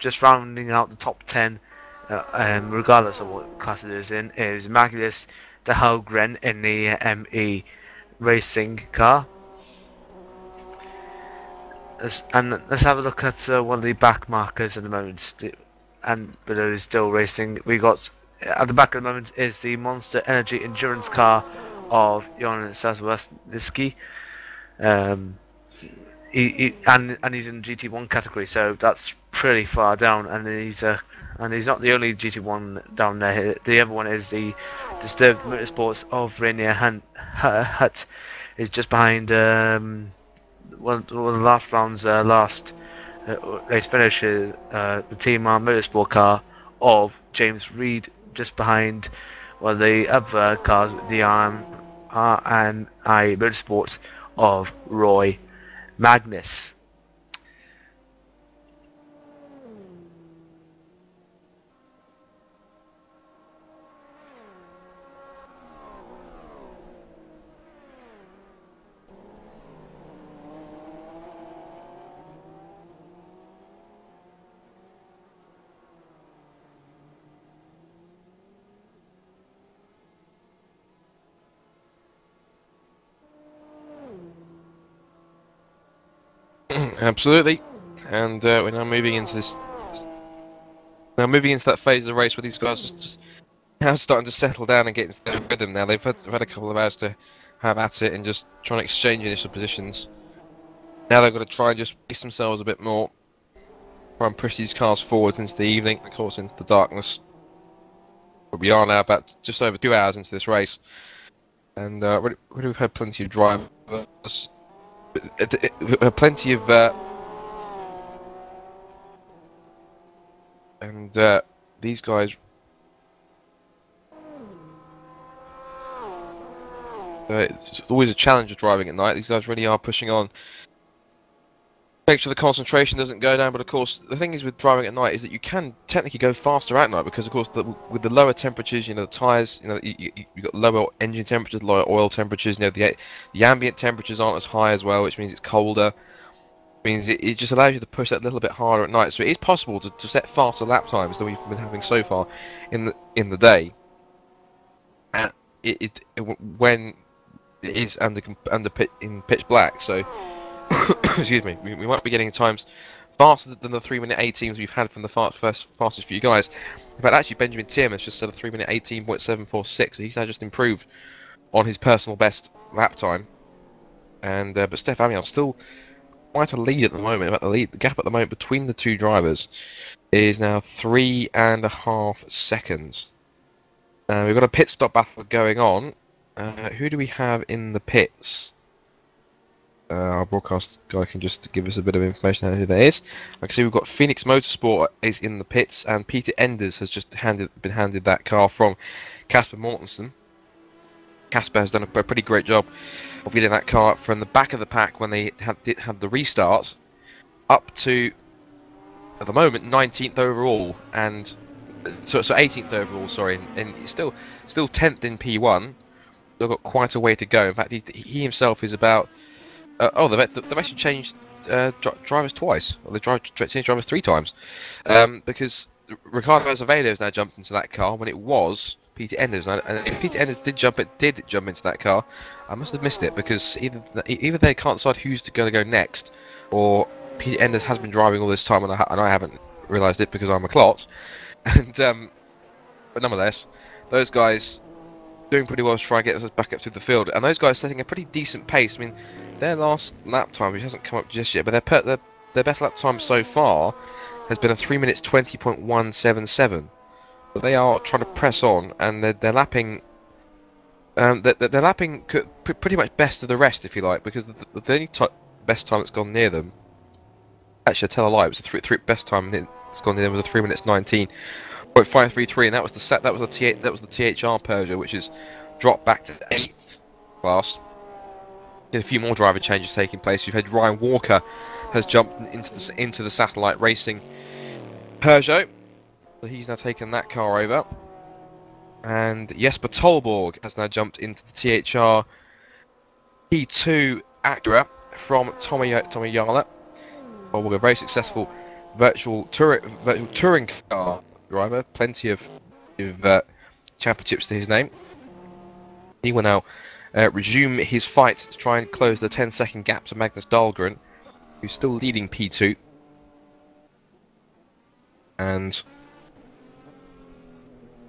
just rounding out the top 10, regardless of what class it is in, is Magnus de Helgren in the ME racing car. And let's have a look at one of the back markers at the moment, and below is still racing. We got at the back at the moment is the Monster Energy Endurance car of Jon Saswowski. And he's in the GT1 category, so that's pretty far down. And he's not the only GT1 down there. The other one is the Disturbed Motorsports of Rainier Hut. Is just behind. One of the last round's last race finishes, the Team R Motorsport car of James Reed, just behind one of the other cars, the RNI Motorsports of Roy Magnus. Absolutely, and we're now moving into that phase of the race where these guys just now starting to settle down and get into the rhythm. Now they've had a couple of hours to have at it and just trying to exchange initial positions. Now they've got to try and just pace themselves a bit more, try and push these cars forwards into the evening, of course into the darkness. But we are now about just over 2 hours into this race. And we've had plenty of drivers, plenty of and these guys. It's always a challenge of driving at night. These guys really are pushing on. Make sure the concentration doesn't go down, but of course the thing is with driving at night is that you can technically go faster at night because of course with the lower temperatures, you know, the tyres, you know, you've got lower engine temperatures, lower oil temperatures, you know, the ambient temperatures aren't as high as well, which means it's colder. Means it just allows you to push that a little bit harder at night. So it is possible to set faster lap times than we've been having so far in the day. And when it is in pitch black, so excuse me, we might be getting times faster than the 3-minute 18s we've had from the fastest few guys. In fact, actually, Benjamin Timm has just set a 3-minute 18.746, so he's now just improved on his personal best lap time. And but Steph Amiel still quite a lead at the moment. About the gap at the moment between the two drivers is now 3.5 seconds. We've got a pit stop battle going on. Who do we have in the pits? Our broadcast guy can just give us a bit of information on who that is. I can see we've got Phoenix Motorsport is in the pits, and Peter Enders has just been handed that car from Casper Mortensen. Casper has done a pretty great job of getting that car from the back of the pack when they did have the restart up to, at the moment, 19th overall, and so 18th overall, sorry, and he's still 10th in P1. They've got quite a way to go. In fact, he himself is about. They've actually changed drivers twice. Or they've changed drivers 3 times, because Ricardo Azevedo has now jumped into that car when it was Peter Enders. And if Peter Enders did jump into that car, I must have missed it because either they can't decide who's going to go next, or Peter Enders has been driving all this time and I haven't realised it because I'm a clot. And but nonetheless, those guys doing pretty well to try and get us back up to the field, and those guys setting a pretty decent pace. I mean, their last lap time, which hasn't come up just yet, but their best lap time so far has been a 3 minutes 20.177. But they are trying to press on, and they're lapping. They're lapping pretty much best of the rest, if you like, because the only best time that's gone near them. Actually, I tell a lie. It was the best time that's gone near them was a 3 minutes 19.533, and that was the THR Peugeot, which has dropped back to 8th class. A few more driver changes taking place. We've had Ryan Walker has jumped into the Satellite Racing Peugeot, so he's now taken that car over. And Jesper Tolborg has now jumped into the THR P2 Acura from Tommy Yala. Tolborg, a very successful virtual touring car driver, plenty of championships to his name. He will now resume his fight to try and close the 10-second gap to Magnus Dahlgren, who's still leading P2. And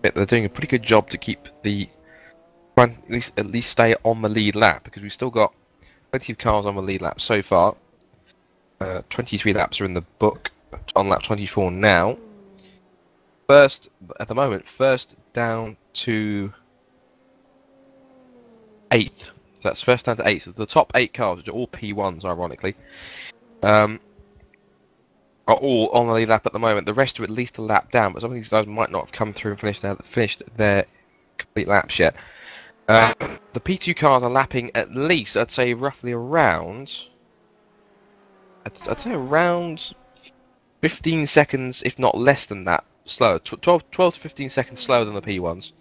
they're doing a pretty good job to keep at least stay on the lead lap, because we've still got plenty of cars on the lead lap so far. 23 laps are in the book, on lap 24 now. First, at the moment, down to 8th. So that's first down to 8th. So the top 8 cars, which are all P1s, ironically, are all on the lead lap at the moment. The rest are at least a lap down, but some of these guys might not have come through and finished their complete laps yet. The P2 cars are lapping at least, I'd say, roughly around. I'd say around 15 seconds, if not less than that, slower. 12 to 15 seconds slower than the P1s.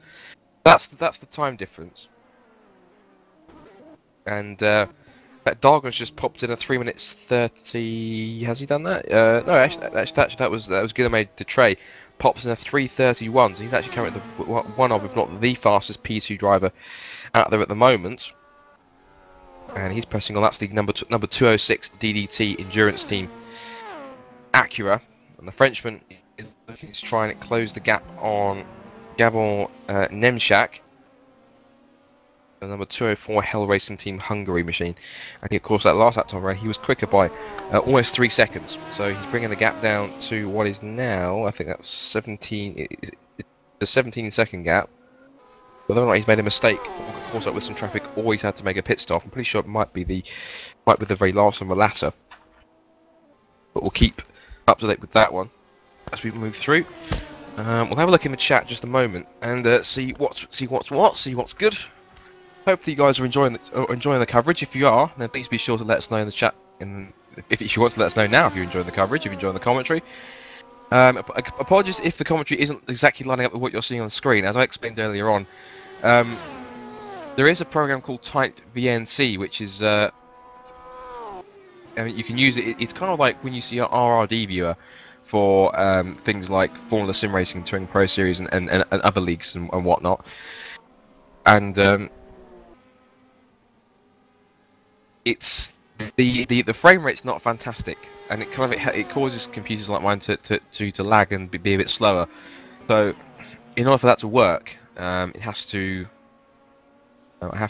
That's the time difference. And Dahlgren's just popped in a 3 minutes 30. Has he done that? No, actually, that was Guilherme de Trey. Pops in a 3:31. So he's actually currently one of, if not the fastest P2 driver out there at the moment. And he's pressing on. That's the number 206 DDT Endurance Team Acura, and the Frenchman is looking to try and close the gap on Gabor Nemchak, the number 204 Hell Racing Team Hungary machine. And of course, that last lap time around, he was quicker by almost 3 seconds. So he's bringing the gap down to what is now, I think that's 17. It's a 17-second gap. Whether or not he's made a mistake caught up with some traffic, always had to make a pit stop. I'm pretty sure it might be the very last one, the latter. But we'll keep up to date with that one as we move through. We'll have a look in the chat just a moment and see what's good. Hopefully you guys are enjoying the coverage. If you are, then please be sure to let us know in the chat. If you want to let us know now if you're enjoying the coverage, if you're enjoying the commentary. Apologies if the commentary isn't exactly lining up with what you're seeing on the screen. As I explained earlier on, there is a program called Type VNC, which is you can use it. It's kind of like when you see an RRD viewer for things like Formula Sim Racing, Touring Pro Series, and other leagues and whatnot. And it's the frame rate's not fantastic, and it causes computers like mine to lag and be a bit slower. So, in order for that to work, it has to. I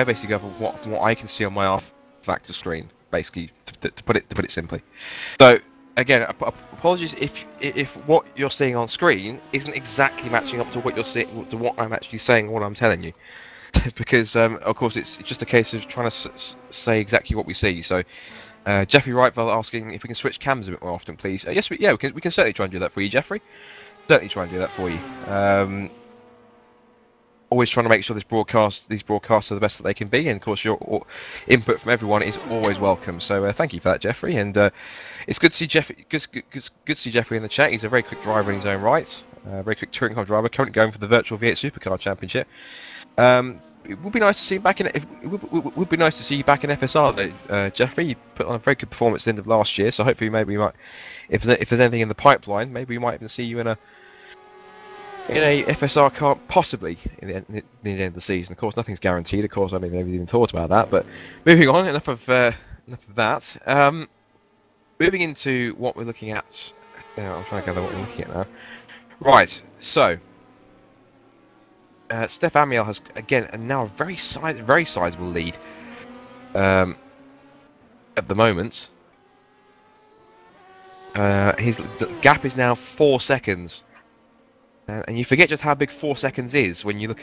basically go for what I can see on my R-Factor screen, basically, to put it simply. So again, apologies if what you're seeing on screen isn't exactly matching up to what you're seeing, to what I'm actually saying, what I'm telling you, because of course it's just a case of trying to say exactly what we see. So Jeffrey Wrightwell asking if we can switch cams a bit more often, please. Yes, we can certainly try and do that for you, Jeffrey. Certainly try and do that for you. Always trying to make sure these broadcasts are the best that they can be, and of course your input from everyone is always welcome. So thank you for that, Jeffrey, and it's good to see Jeffrey. Good to see Jeffrey in the chat. He's a very quick driver in his own right, very quick touring car driver, currently going for the virtual V8 Supercar Championship. It would be nice to see him back in. It would be nice to see you back in FSR, though, Jeffrey. You put on a very good performance at the end of last year, so hopefully maybe we might, if there's anything in the pipeline, maybe we might even see you in a FSR car, possibly in the end of the season. Of course, nothing's guaranteed. Of course, I don't even thought about that. But moving on, enough of that. Moving into what we're looking at. I'm trying to gather what we're looking at now. Right. So, Steph Amiel has again now a very sizable lead at the moment. His gap is now 4 seconds. And you forget just how big 4 seconds is when you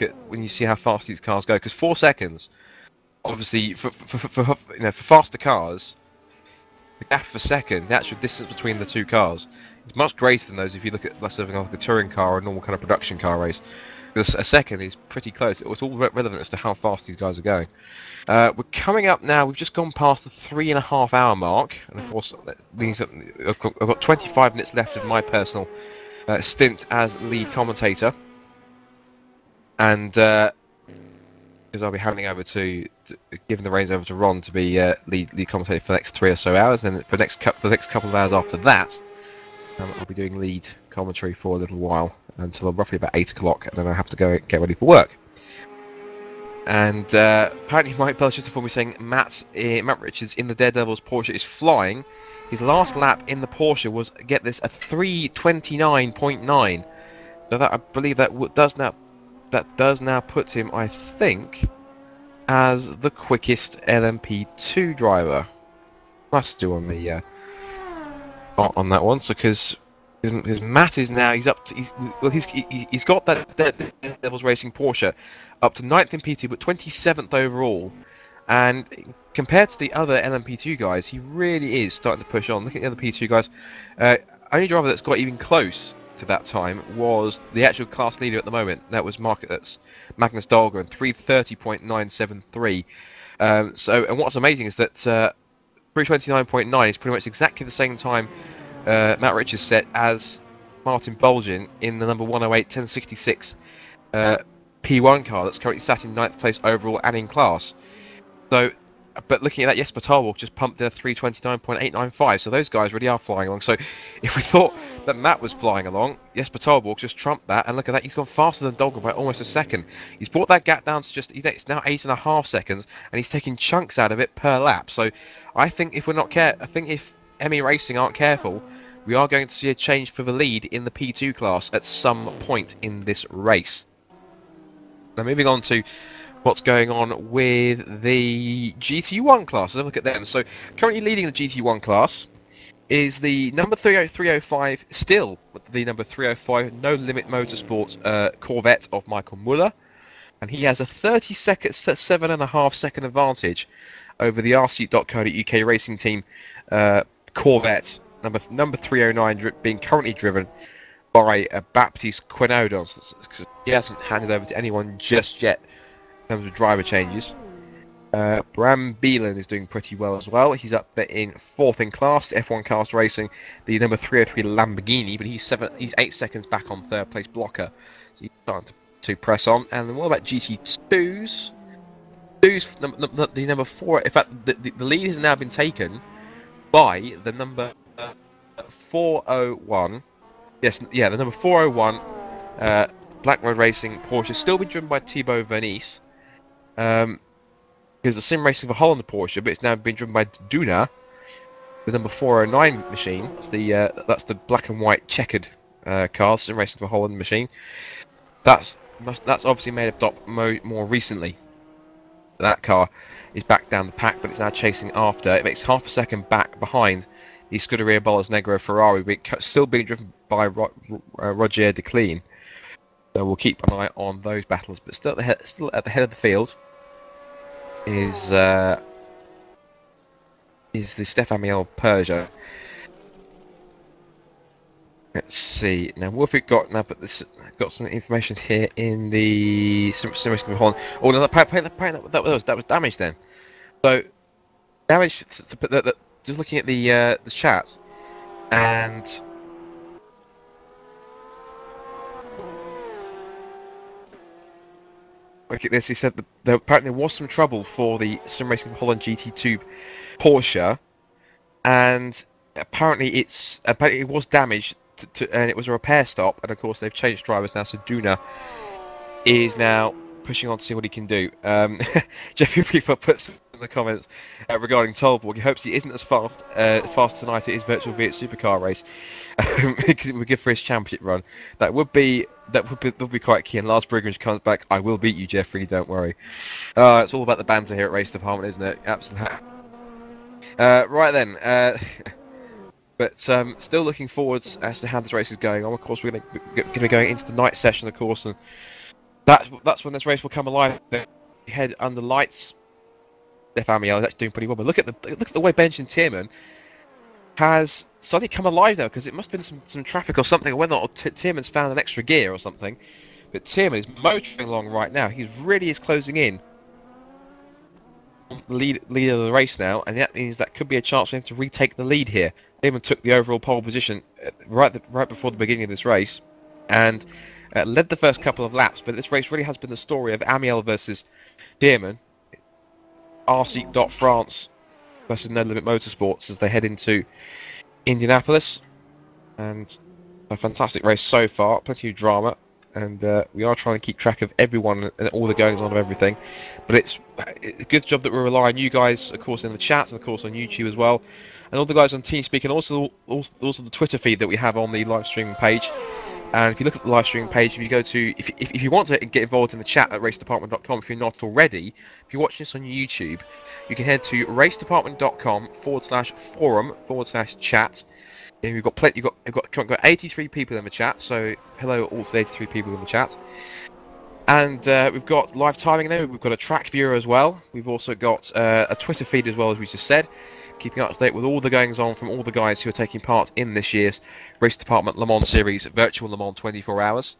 see how fast these cars go. Because 4 seconds, obviously, for faster cars, the gap of a second, the actual distance between the two cars, is much greater than those if you look at something like a touring car or a normal kind of production car race. Because a second is pretty close. It's all relevant as to how fast these guys are going. We're coming up now. We've just gone past the 3.5 hour mark, and of course, I've got 25 minutes left of my personal stint as lead commentator, and because I'll be handing over giving the reins over to Ron to be lead commentator for the next 3 or so hours, and then for the next couple of hours after that, I'll be doing lead commentary for a little while until roughly about 8 o'clock, and then I have to go get ready for work. And apparently Mike Bell's just informed me saying Matt Richards in the Daredevils Porsche is flying. His last lap in the Porsche was, get this, a 3:29.9. So that, I believe that does now put him, I think, as the quickest LMP2 driver. Must do on the on that one, so because Matt is now he's got that Devils Racing Porsche up to 9th in P2, but 27th overall. And compared to the other LMP2 guys, he really is starting to push on. Look at the other P2 guys. Only driver that's got even close to that time was the actual class leader at the moment. That's Magnus Dahlgren, 3:30.973. And what's amazing is that 3:29.9 is pretty much exactly the same time Matt Richards set as Martin Bolgin in the number 108.1066 P1 car that's currently sat in 9th place overall and in class. So, but looking at that, Jesper Tarwalk just pumped their 3:29.895. So those guys really are flying along. So if we thought that Matt was flying along, Jesper Tarwalk just trumped that. And look at that, he's gone faster than Dahlgren by almost a second. He's brought that gap down to it's now 8.5 seconds, and he's taking chunks out of it per lap. So I think if if ME Racing aren't careful, we are going to see a change for the lead in the P2 class at some point in this race. Now moving on to what's going on with the GT1 class. Let's have a look at them. So currently leading the GT1 class is the number 305, still the number 305 No Limit Motorsport Corvette of Michael Muller. and he has a 7.5 second advantage over the RC.co.uk racing team Corvette number 309 being currently driven by Baptiste Quinaudos. He hasn't handed over to anyone just yet in terms of driver changes. Bram Beelan is doing pretty well as well. He's up there in 4th in class, F1 Cast Racing, the number 303 Lamborghini, but he's 8 seconds back on 3rd place Blocker. So he's starting to press on. And then what about GT2s? The number 4, in fact, the lead has now been taken by the number 401. Yes, yeah, the number 401 Black Road Racing Porsche, still been driven by Thibaut Vernice. Because the Sim Racing for Holland Porsche, but it's now been driven by Duna, the number 409 machine. That's the black and white checkered car, Sim Racing for Holland machine. That's obviously made up more recently. That car is back down the pack, but it's now chasing after. It makes half a second back behind the Scuderia Bollers Negro Ferrari, still being driven by Roger De Cleen. So we'll keep an eye on those battles, but still at the head of the field is the Stéphane Miel Peugeot. Let's see now. What have we got now? But this got some information here in the Sim Racing Holland. Oh no, that was damaged then. So damage. Just looking at the chat, and look at this. He said that apparently there was some trouble for the Sim Racing Holland GT2 Porsche, and apparently it was damaged, and it was a repair stop. And of course they've changed drivers now, so Duna is now pushing on to see what he can do. Jeffrey Prefer puts in the comments regarding Tollborg. He hopes he isn't as fast tonight at his virtual V8 supercar race, because it would be good for his championship run. That would be quite key. And Lars Briggs comes back. I will beat you, Jeffrey. Don't worry. It's all about the banter here at Race Department, isn't it? Absolutely. Right then. But still looking forwards as to how this race is going on. Of course, we're going to be going into the night session, of course, and that's when this race will come alive. Head under lights. Stéphane Miel is actually doing pretty well, but look at the way Benjamin Tierman has suddenly come alive now, because it must have been some traffic or something, or whether or not Tierman's found an extra gear or something. But Tierman is motoring along right now. He really is closing in on the lead of the race now, and that means that could be a chance for him to retake the lead here. Tierman took the overall pole position right before the beginning of this race, and led the first couple of laps. But this race really has been the story of Amiel versus Tierman, RC.France versus No Limit Motorsports as they head into Indianapolis. And a fantastic race so far, plenty of drama, and we are trying to keep track of everyone and all the goings on of everything. But it's a good job that we're relying on you guys, of course, in the chat, and of course on YouTube as well, and all the guys on TeamSpeak, and also the Twitter feed that we have on the live streaming page. And if you look at the live streaming page, if you go to, if you want to get involved in the chat at racedepartment.com, if you're not already, if you're watching this on YouTube, you can head to racedepartment.com/forum/chat. And we've got plenty. We've got 83 people in the chat. So hello, all to the 83 people in the chat. And we've got live timing there. We've got a track viewer as well. We've also got a Twitter feed as well, as we just said, keeping up to date with all the goings on from all the guys who are taking part in this year's Race Department Le Mans Series Virtual Le Mans 24 Hours.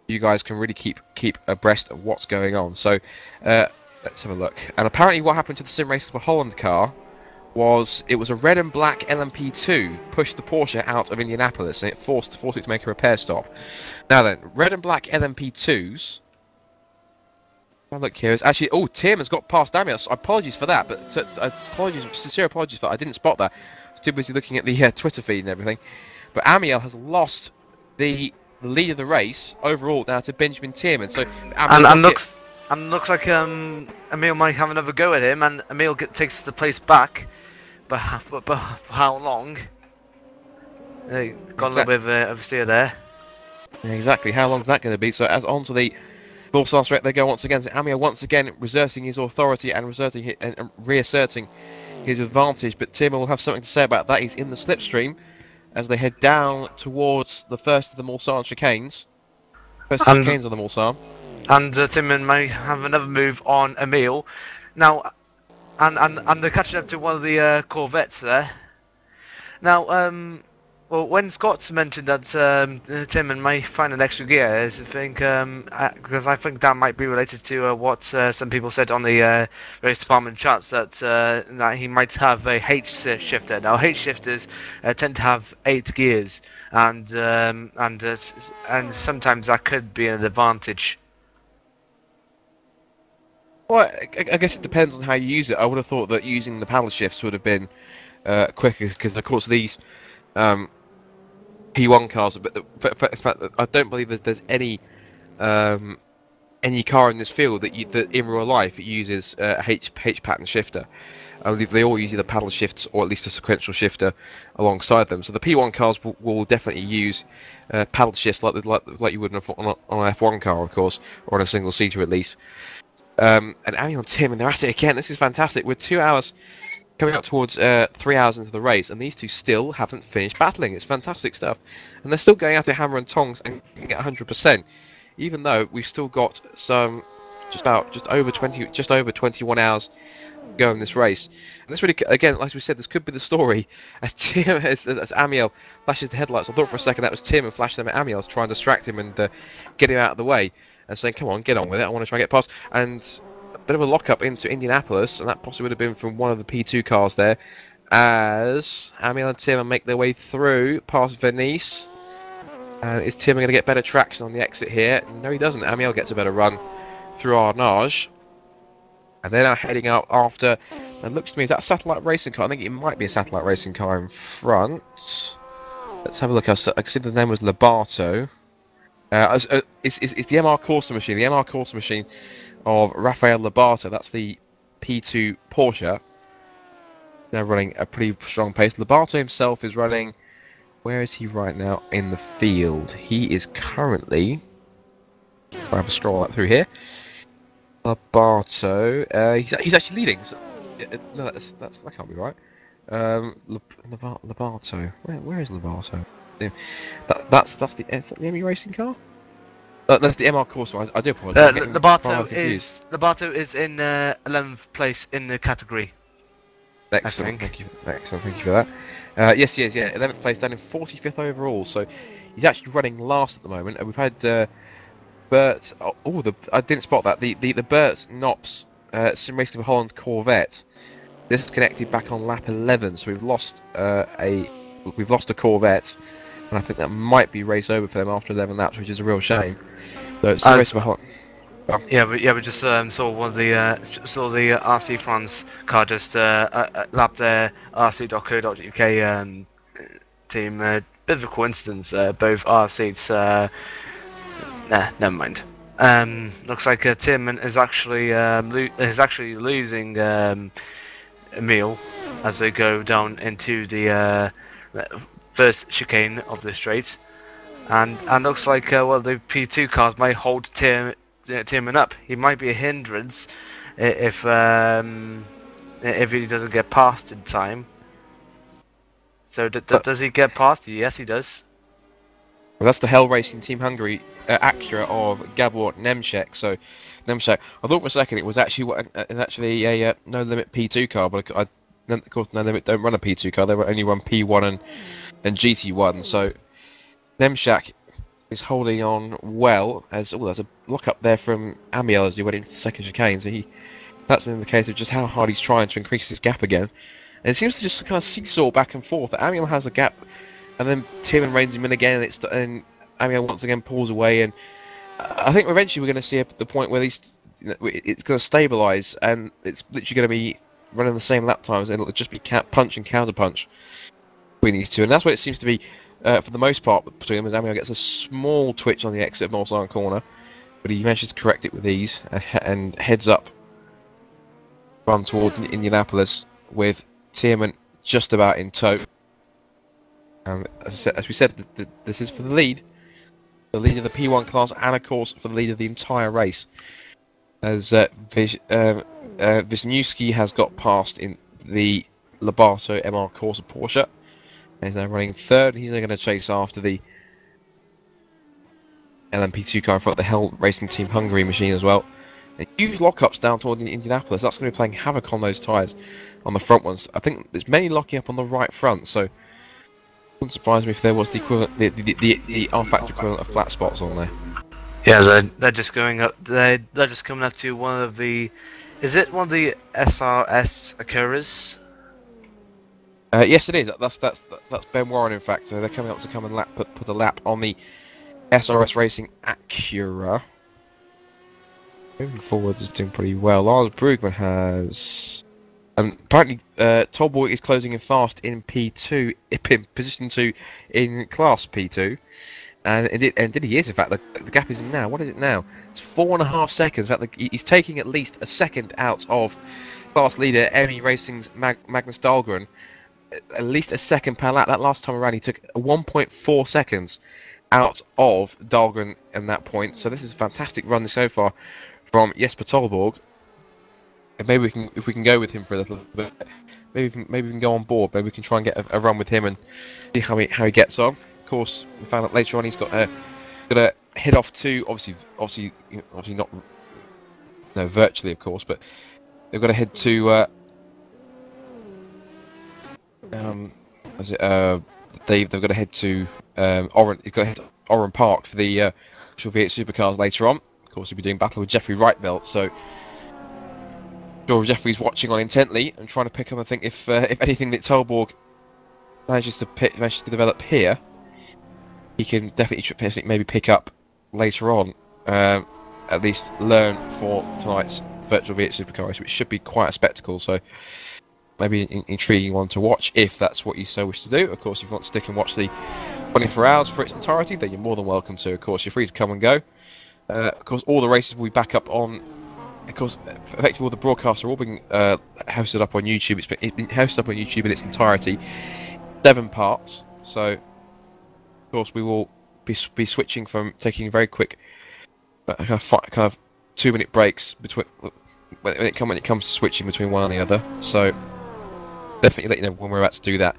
You guys can really keep abreast of what's going on. So let's have a look. And apparently, what happened to the Sim Racing for Holland car was it was a red and black LMP2 pushed the Porsche out of Indianapolis, and it forced it to make a repair stop. Now then, red and black LMP2s. Look here, it's actually, Tierman's got past Amiel. Apologies for that, but sincere apologies for that. I didn't spot that. I was too busy looking at the Twitter feed and everything. But Amiel has lost the lead of the race overall now to Benjamin Tierman. So and looks like Emil might have another go at him, and Emil takes the place back. But how long? Got a little bit of a steer there. Yeah, exactly. How long is that going to be? So as onto the full start straight they go once again. So Amiel once again reasserting his authority and reasserting his advantage. But Tierman will have something to say about that. He's in the slipstream as they head down towards the first of the Mulsanne chicanes. First chicanes on the Mulsanne. And Tiemann may have another move on Emil. Now, and they're catching up to one of the Corvettes there. Now, well, when Scott mentioned that Tiemann may find an extra gear, I think, because I think that might be related to what some people said on the race department charts, that he might have a H shifter. Now, H shifters tend to have 8 gears, and sometimes that could be an advantage. Well, I guess it depends on how you use it. I would have thought that using the paddle shifts would have been quicker, because of course these P1 cars. But in fact, I don't believe there's any car in this field that in real life it uses a H pattern shifter. I believe they all use either paddle shifts or at least a sequential shifter alongside them. So the P1 cars will definitely use paddle shifts like you would on an F1 car, of course, or on a single seater at least. And Amiel and Tim, and they're at it again. This is fantastic. We're 2 hours coming up towards 3 hours into the race, and these two still haven't finished battling. It's fantastic stuff, and they're still going at it hammer and tongs and getting at 100%, even though we've still got some just over 21 hours go in this race. And this really, again, like we said, this could be the story. As Tim, as Amiel flashes the headlights, I thought for a second that was Tim and flashed them at Amiel to try and distract him and get him out of the way, and saying, "Come on, get on with it. I want to try and get past." And a bit of a lock-up into Indianapolis, and that possibly would have been from one of the P2 cars there, as Amiel and Tim make their way through past Venice. And is Tim going to get better traction on the exit here? No, he doesn't. Amiel gets a better run through Arnage. And they're now heading out after, and looks to me, is that a satellite racing car? I think it might be a satellite racing car in front. Let's have a look. I can see the name was Lobato. It's the MR Corsa machine. The MR Corsa machine of Rafael Lobato. That's the P2 Porsche. They're running a pretty strong pace. Lobato himself is running... Where is he right now in the field? He is currently... I'll have a scroll up through here. Lobato... he's actually leading. No, that can't be right. Lobato... Where is Lobato? That's the ME racing car? That's the MR Corsa. I do apologise. Lobato is in 11th place in the category. Excellent, thank you for that. Yes, he is, yeah, 11th place, down in 45th overall, so he's actually running last at the moment. And we've had Bert. I didn't spot that. The Bert Knops Sim Racing for Holland Corvette. This is connected back on lap 11, so we've lost a Corvette. And I think that might be race over for them after 11 laps, which is a real shame. So it's race for Holland. Oh. Yeah, we just saw one of the RC France car just lap their RC.co.uk team. Bit of a coincidence. Both RCs. Nah, never mind. Looks like Tim is actually losing Emil as they go down into the first chicane of the straight, and looks like well, the P2 cars might hold Tiemann up. He might be a hindrance if he doesn't get past in time. So does he get past? Yes, he does. Well, that's the Hell Racing Team Hungary Acura of Gabor Nemček. So Nemček, I thought for a second it was actually a No Limit P2 car, but of course No Limit don't run a P2 car. They only run P1 and GT1. So Nemček is holding on well, as there's a lock up there from Amiel as he went into the second chicane, so that's an indicator of just how hard he's trying to increase his gap again. And it seems to just kind of seesaw back and forth. Amiel has a gap, and then Tiemann reins him in again, and Amiel once again pulls away, and I think eventually we're going to see the point where it's going to stabilise, and it's literally going to be running the same lap times, and it'll just be punch and counter punch between these two, and that's what it seems to be. For the most part, between them, as Amiel gets a small twitch on the exit of North Island Corner, but he manages to correct it with ease and heads up, run toward Indianapolis with Tiemann just about in tow. As we said, this is for the lead of the P1 class, and of course for the lead of the entire race. As Wisniewski has got past in the Lobato MR Corsa Porsche. He's now running third. He's going to chase after the LMP2 car in front of the Hell Racing Team Hungary machine as well. And huge lockups down toward Indianapolis. That's going to be playing havoc on those tyres on the front ones. I think there's many locking up on the right front, so it wouldn't surprise me if there was the equivalent, the R-Factor equivalent of flat spots on there. Yeah, they're just going up. They're just coming up to one of the. Is it one of the SRS Acuras? Yes, it is. That's Ben Warren, in fact. So they're coming up to come and put a lap on the SRS Racing Acura. Moving forward is doing pretty well. Lars Brugman has. Apparently, Tolborg is closing in fast in P2, in position 2 in Class P2. And indeed he is, in fact. The gap is now. What is it now? It's 4.5 seconds. In fact, he's taking at least a second out of class leader Emi Racing's Magnus Dahlgren. At least a second per lap. That last time around, he took 1.4 seconds out of Dahlgren in that point. So this is a fantastic run so far from Jesper Tolborg. And maybe we can, if we can go with him for a little bit, maybe we can go on board. Maybe we can try and get a run with him and see how he gets on. Of course, we found out later on he's got to head off to obviously not virtually, of course, but they've got to head to they've got to head to Oran. He's got to head to Oran Park for the V8 Supercars later on. Of course, he'll be doing battle with Jeffrey Wright-Belt, so sure Jeffrey's watching on intently and trying to pick up. I think if anything that Tolborg manages to develop here, he can definitely maybe pick up later on. At least learn for tonight's virtual V8 Supercar race, which should be quite a spectacle. So maybe an intriguing one to watch if that's what you so wish to do. Of course, if you want to stick and watch the 24 hours for its entirety, then you're more than welcome to. Of course, you're free to come and go. Of course, all the races will be back up on. Of course, effectively, all the broadcasts are all being hosted up on YouTube. It's been hosted up on YouTube in its entirety, 7 parts. So, of course, we will be switching from taking very quick, kind of 2-minute breaks between when it comes to switching between one and the other. So, definitely let you know when we're about to do that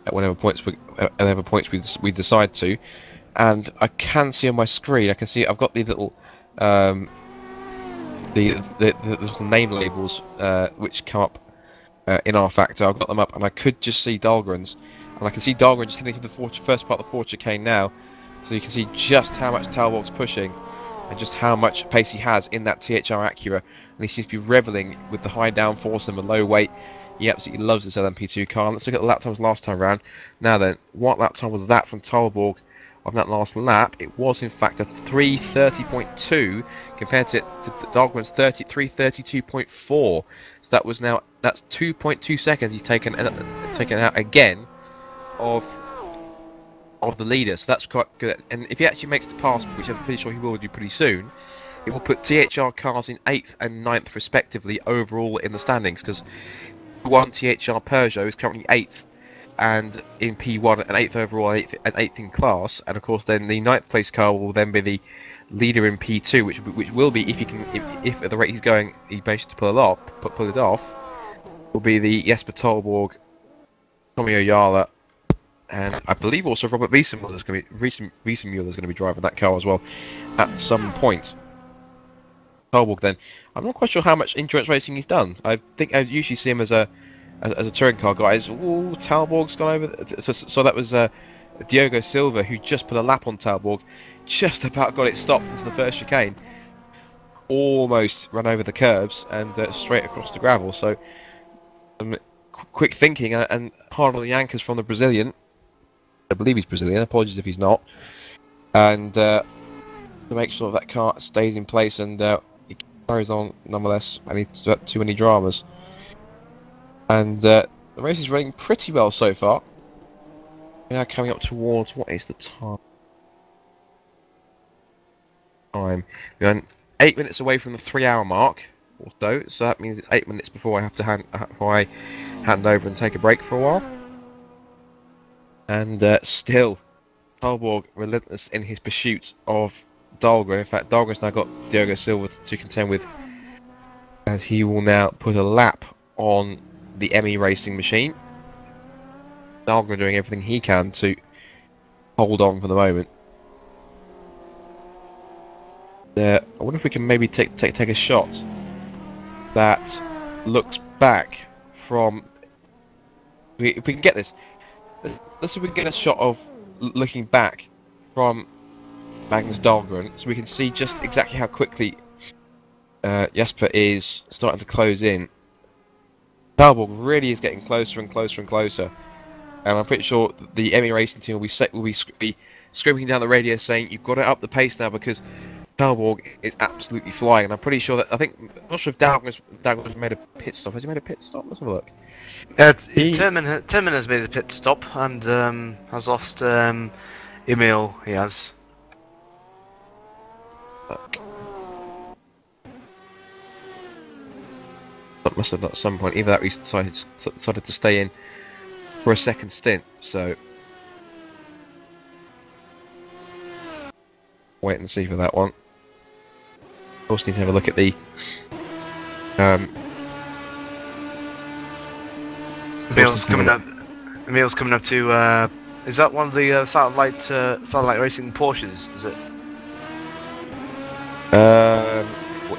at whenever points we decide to. And I can see on my screen, I've got the little the little name labels which come up in R-Factor. I've got them up, and I could just see Dahlgren's, and I can see Dahlgren just heading to the first part of the Ford chicane now, so you can see just how much Tolborg's pushing and just how much pace he has in that THR Acura, and he seems to be reveling with the high downforce and the low weight. He absolutely loves this LMP2 car. Let's look at the lap times last time round. Now then, what lap time was that from Tolborg on that last lap? It was in fact a 3:30.2 compared to Dahlgren's 3:32.4. So that's 2.2 seconds he's taken out again of the leader. So that's quite good. And if he actually makes the pass, which I'm pretty sure he will do pretty soon, it will put THR cars in 8th and 9th respectively overall in the standings, because one THR Peugeot is currently 8th and in P1 and 8th overall and 8th in class, and of course then the 9th place car will then be the leader in P2, which will be, if at the rate he's going he manages to pull it off, will be the Jesper Tolborg, Tommy Oyala, and I believe also Robert Wiesenmuller is going to be driving that car as well at some point. Tolborg then, I'm not quite sure how much endurance racing he's done. I think I usually see him as a touring car guy. Ooh, Tolborg's gone over. So that was Diogo Silva, who just put a lap on Tolborg, just about got it stopped into the first chicane, almost ran over the curbs and straight across the gravel. So quick thinking and hard on the anchors from the Brazilian. I believe he's Brazilian. Apologies if he's not. And to make sure that car stays in place and it carries on nonetheless. And it's too many dramas. And the race is running pretty well so far. We are coming up towards, what is the time? We're 8 minutes away from the 3-hour mark or so that means it's 8 minutes before I have to hand over and take a break for a while. And still, Tolborg relentless in his pursuit of Dahlgren. In fact, Dahlgren's now got Diogo Silva to contend with, as he will now put a lap on the Emi Racing machine. Dahlgren doing everything he can to hold on for the moment. I wonder if we can maybe take a shot that looks back from. If we can get this, let's see if we can get a shot of looking back from Magnus Dahlgren, so we can see just exactly how quickly Jesper is starting to close in. Dalborg really is getting closer and closer and closer, and I'm pretty sure the Emmy Racing team will be screaming down the radio saying, "You've got to up the pace now because Dalborg is absolutely flying." And I'm pretty sure that I'm not sure if Dalborg has made a pit stop. Has he made a pit stop? Let's have a look. Tillman has made a pit stop and has lost Emil. He has. Look. That must have at some point. Either that, we decided to stay in for a second stint. So wait and see for that one. Also need to have a look at the Emil's coming up. Emil's coming up to. Is that one of the satellite racing Porsches? Is it?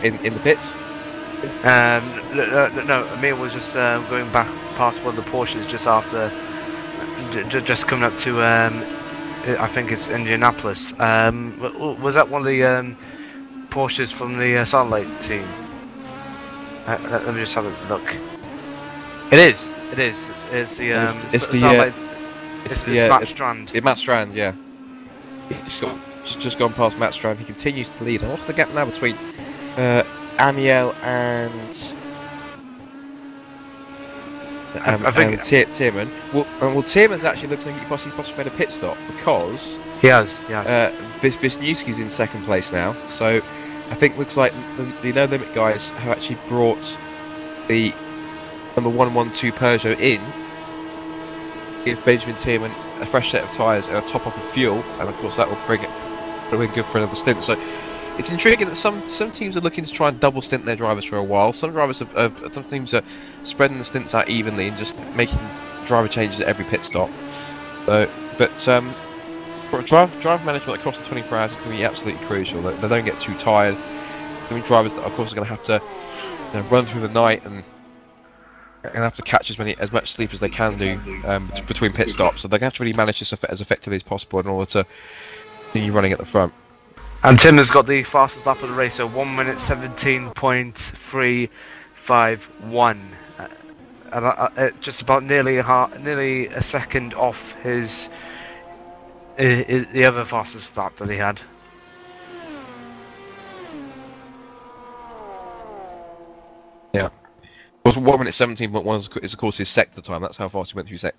In the pits. No, Emil was just going back past one of the Porsches just after, just coming up to. I think it's Indianapolis. Was that one of the Porsches from the satellite team? Let me just have a look. It is. It's the satellite. It's Matt Strand. Matt Strand, yeah. Just gone past Matt Strand. He continues to lead. And what's the gap now between Amiel and Tierman? Well, Tierman's actually looks like he's possibly made a pit stop because he has. Wisniewski's in second place now. So I think looks like the No Limit guys have actually brought the number 112 Peugeot in. Give Benjamin Tierman a fresh set of tyres and a top up of fuel, and of course that will bring it good for another stint. So it's intriguing that some teams are looking to try and double stint their drivers for a while. Some teams are spreading the stints out evenly and just making driver changes at every pit stop. So, but for driver management across the 24 hours is going to be absolutely crucial. They don't get too tired. I mean, drivers that of course are going to have to run through the night and have to catch as much sleep as they can do between pit stops. So they have to really manage this as effectively as possible in order to continue running at the front. And Tim has got the fastest lap of the race, so 1 minute 17.351, and just about nearly a second off the other fastest lap that he had. Yeah. Of course, 1 minute 17.1 is of course his sector time. That's how fast he went through that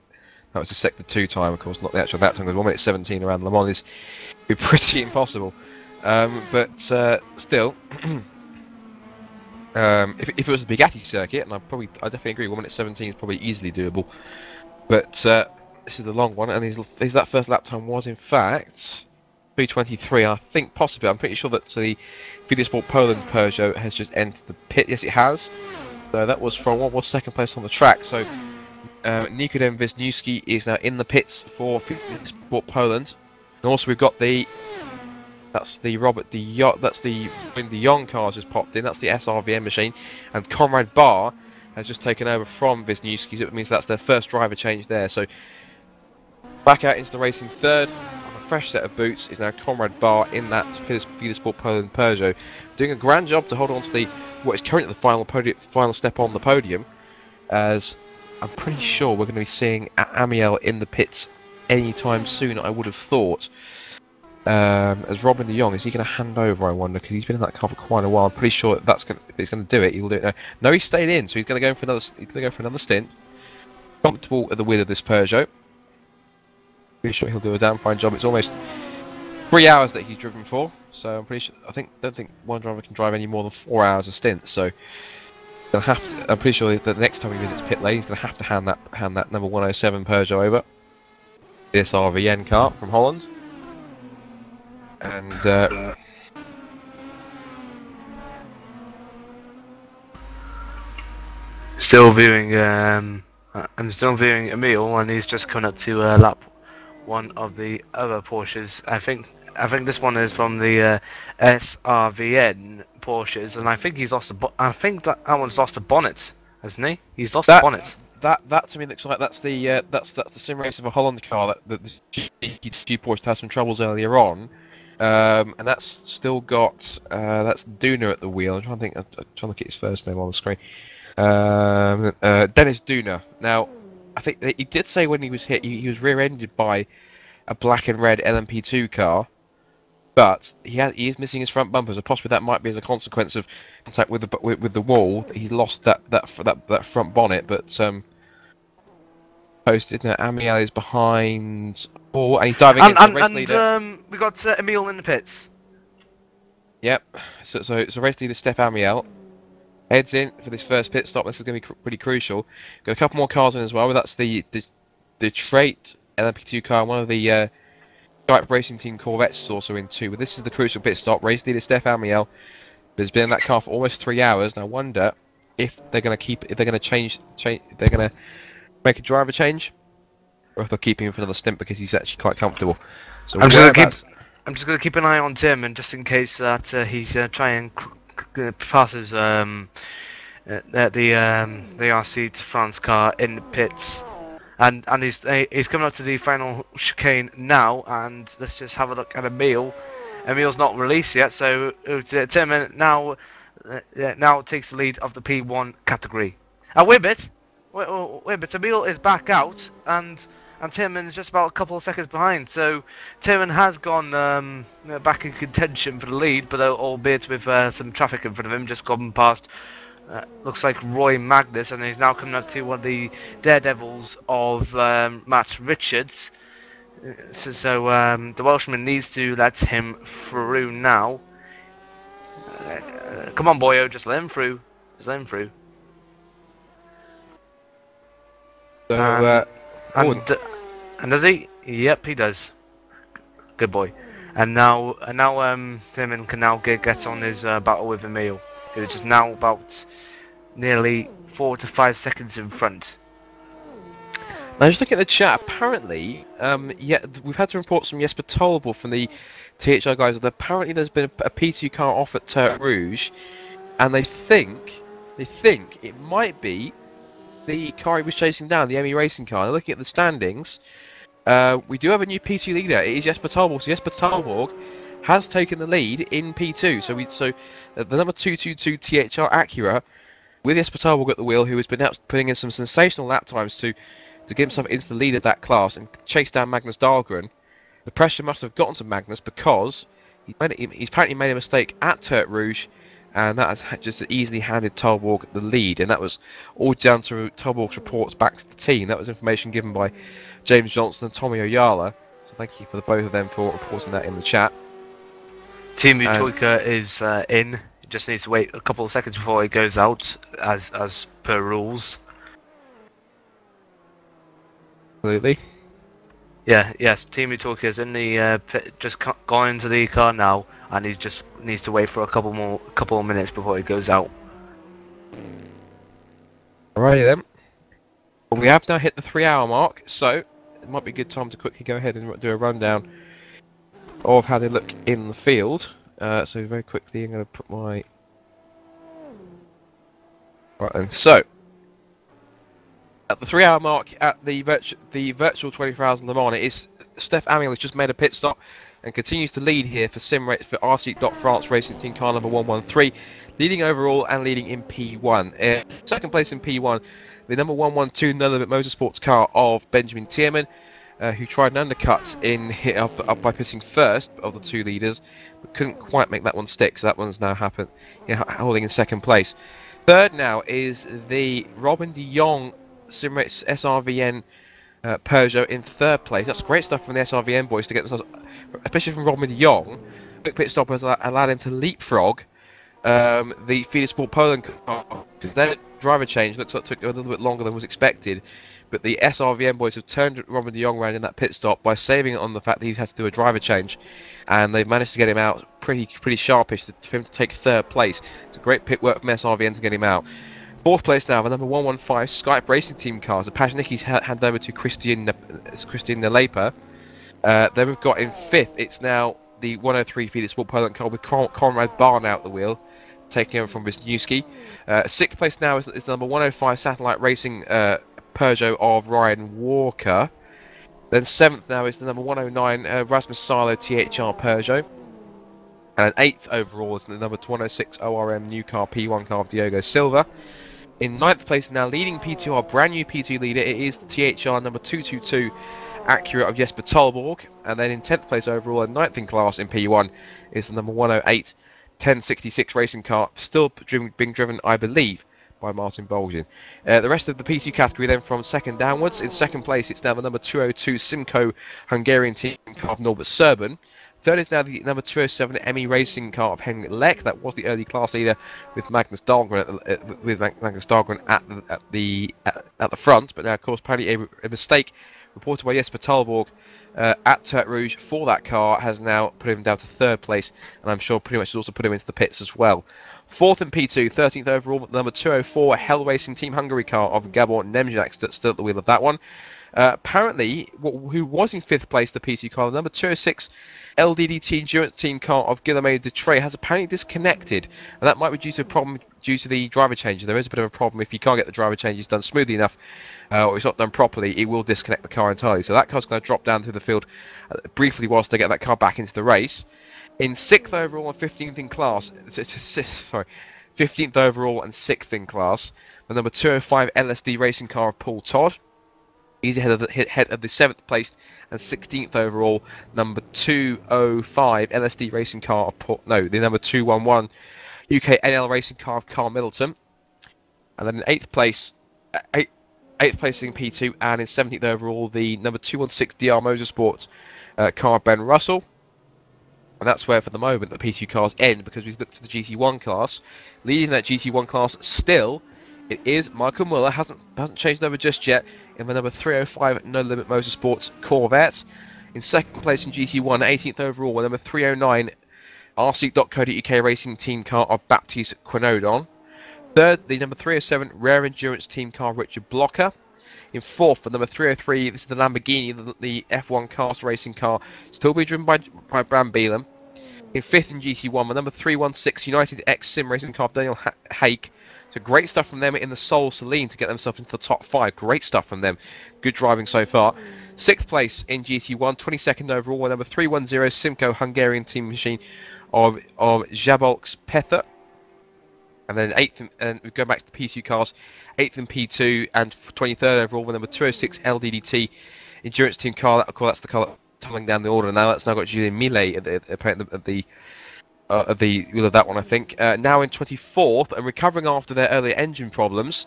was his sector 2 time, of course, not the actual that time. Because 1 minute 17 around Le Mans is pretty impossible. But still, if it was a Bugatti circuit, and I definitely agree, 1 minute 17 is probably easily doable. But this is the long one, and that first lap time was in fact 3:23. I think possibly. I'm pretty sure that the Sport Poland Peugeot has just entered the pit. Yes, it has. So that was from what was second place on the track. So Nikodem Wisniewski is now in the pits for Sport Poland, and also we've got that's the Robert de Jong cars just popped in. That's the SRVM machine, and Conrad Barr has just taken over from Wisniewski. So it means that's their first driver change there. So back out into the racing third. Fresh set of boots is now Conrad Barr in that Sport Poland Peugeot, doing a grand job to hold on to what is currently the final step on the podium. As I'm pretty sure we're going to be seeing Amiel in the pits anytime soon. I would have thought. As Robin de Jong, is he going to hand over? I wonder, because he's been in that car for quite a while. I'm pretty sure he's going to do it. He will do it now. No, he stayed in, so he's going to go for another. He's going to go for another stint. Comfortable at the wheel of this Peugeot. Pretty sure he'll do a damn fine job. It's almost 3 hours that he's driven for, so I'm pretty sure. Don't think one driver can drive any more than 4 hours a stint. So I'm pretty sure that the next time he visits pit lane, he's going to have to hand that number 107 Peugeot over. This RVN car from Holland, and still viewing. I'm still viewing Emil, and he's just coming up to lap one of the other Porsches. I think I think this one is from the SRVN Porsches, and I think he's lost I think that one's lost a bonnet, hasn't he? He's lost a bonnet. That to me looks like that's the sim race of a Holland car that the GT Porsche had some troubles earlier on, and that's still got that's Duna at the wheel. I'm trying to think. I'm trying to look at his first name on the screen. Dennis Duna. Now, I think he did say when he was hit, he was rear-ended by a black and red LMP2 car, but he is missing his front bumper, so possibly that might be as a consequence of contact with the wall. He's lost that front bonnet, but posted now. Amiel is behind. Oh, and he's diving into the race leader. We got Emil in the pits. Yep. So race leader Steph Amiel heads in for this first pit stop. This is going to be pretty crucial. Got a couple more cars in as well. But that's the Detroit LMP2 car. One of the Stripe Racing Team Corvettes is also in too. But this is the crucial pit stop. Race leader Steph Amiel has been in that car for almost 3 hours, and I wonder if they're going to change. They're going to make a driver change, or if they'll keep him for another stint because he's actually quite comfortable. So I'm just going to keep an eye on Tim, and just in case that he's try and passes the RC to France car in the pits, and he's coming up to the final chicane now, and let's just have a look at Emil. Emil's not released yet, so Tim now takes the lead of the P1 category. Wait a bit. Emil is back out, and Tierman is just about a couple of seconds behind. So Tierman has gone back in contention for the lead, but albeit with some traffic in front of him, just gone past. Looks like Roy Magnus, and he's now coming up to one of the daredevils of Matt Richards. So the Welshman needs to let him through now. Come on, boyo, just let him through. Just let him through. So, and does he? Yep, he does. Good boy. And now Tierman can now get on his battle with Emil. He's just now about nearly 4 to 5 seconds in front. Now, just looking at the chat, apparently, we've had to report some Jesper Tolbo from the THR guys that apparently there's been a P2 car off at Tertre Rouge, and they think it might be the car he was chasing down, the ME Racing car. And looking at the standings, we do have a new P2 leader. It is Jesper Tolbo. So Jesper Tolbo has taken the lead in P2. So the number 222 THR Acura with Jesper Tolbo at the wheel, who has been putting in some sensational lap times to get himself into the lead of that class and chase down Magnus Dahlgren. The pressure must have gotten to Magnus because he's apparently made a mistake at Tertre Rouge, and that has just easily handed Tolborg the lead, and that was all down to Tolborg's reports back to the team. That was information given by James Johnson and Tommy Oyala, so thank you for the both of them for reporting that in the chat. Team Utoika is in. He just needs to wait a couple of seconds before he goes out, as per rules. Absolutely. Yes, Team Utoika is in the pit, just gone into the car now, and he just needs to wait for a couple of minutes before he goes out. Alrighty then. Well, we have now hit the 3-hour mark, so it might be a good time to quickly go ahead and do a rundown of how they look in the field. So very quickly, I'm going to put my... Right then, so at the 3-hour mark at the virtual 24 Hours in Le Mans, it is Steph Amiel has just made a pit stop and continues to lead here for RC.France Racing Team car number 113, leading overall and leading in P1. Second place in P1, the number 112 Nulabit Motorsports car of Benjamin Tierman, who tried an undercut up by pitting first of the two leaders, but couldn't quite make that one stick, so that one's now holding in second place. Third now is the Robin de Jong Simrace SRVN Peugeot in third place. That's great stuff from the SRVN boys to get themselves, especially from Robin de Jong. Quick pit stop has allowed him to leapfrog the Fiat Sport Poland car. Their driver change looks like it took a little bit longer than was expected, but the SRVN boys have turned Robin de Jong around in that pit stop by saving it on the fact that he had to do a driver change, and they've managed to get him out pretty sharpish for him to take third place. It's a great pit work from SRVN to get him out. Fourth place now, the number 115 Skype Racing Team cars. So Pajnicki's handed over to Christian Nalepa. Then we've got in fifth, it's now the 103 Felix Sport Poland car with Conrad Barn out the wheel, taking over from Wisniewski. 6th place now is the number 105 Satellite Racing Peugeot of Ryan Walker. Then 7th now is the number 109 Rasmus Salo THR Peugeot. And 8th overall is the number 106 ORM new car P1 car of Diogo Silva. In 9th place now, leading P2, our brand new P2 leader, it is the THR number 222 Acura of Jesper Tolborg. And then in 10th place overall and 9th in class in P1 is the number 108 1066 racing car, still being driven, I believe, by Martin Bolgin. The rest of the P2 category then from 2nd downwards. In 2nd place, it's now the number 202 Simco Hungarian team car of Norbert Serban. 3rd is now the number 207 ME Racing car of Henrik Leck. That was the early class leader with Magnus Dahlgren at the front. But now, of course, apparently a mistake reported by Jesper Tolborg at Turt Rouge for that car has now put him down to 3rd place, and I'm sure pretty much has also put him into the pits as well. 4th in P2, 13th overall, number 204 Hell Racing Team Hungary car of Gabor Nemjak still at the wheel of that one. Apparently, who was in 5th place, the P2 car, the number 206 LDDT Endurance Team car of Guillaume Dutré has apparently disconnected, and that might be due to a problem due to the driver changes. There is a bit of a problem if you can't get the driver changes done smoothly enough, or it's not done properly, it will disconnect the car entirely. So that car's going to drop down through the field briefly whilst they get that car back into the race. In 6th overall and 15th in class, sorry, 15th overall and 6th in class, the number 205 LSD Racing car of Paul Todd. He's ahead of the 7th placed and 16th overall, number 205 LSD Racing car of the number 211 UK NL Racing car of Carl Middleton. And then in 8th place, 8th place in P2 and in 17th overall, the number 216 DR Motorsports car of Ben Russell. And that's where, for the moment, the P2 cars end, because we've looked to the GT1 class. Leading that GT1 class still, it is Michael Muller, hasn't changed over just yet, in the number 305 No Limit Motorsports Corvette. In 2nd place in GT1, 18th overall, with number 309 RC.co.uk Racing Team car of Baptiste Quinodon. 3rd, the number 307 Rare Endurance Team car Richard Blocker. In 4th, the number 303, this is the Lamborghini, the F1 cast racing car, still being driven by Bram Bielem. In 5th in GT1, the number 316 United X Sim racing car of Daniel Hake. So great stuff from them in the Sol Celine to get themselves into the top 5. Great stuff from them. Good driving so far. 6th place in GT1, 22nd overall, with number 310 Simco Hungarian team machine of Jabolks Pether. And then 8th, and we go back to the P2 cars, 8th in P2 and 23rd overall with number 206 LDDT Endurance Team car. That's the car tumbling down the order now. That's now got Julien Millet at the wheel of that one, I think. Now in 24th and recovering after their earlier engine problems,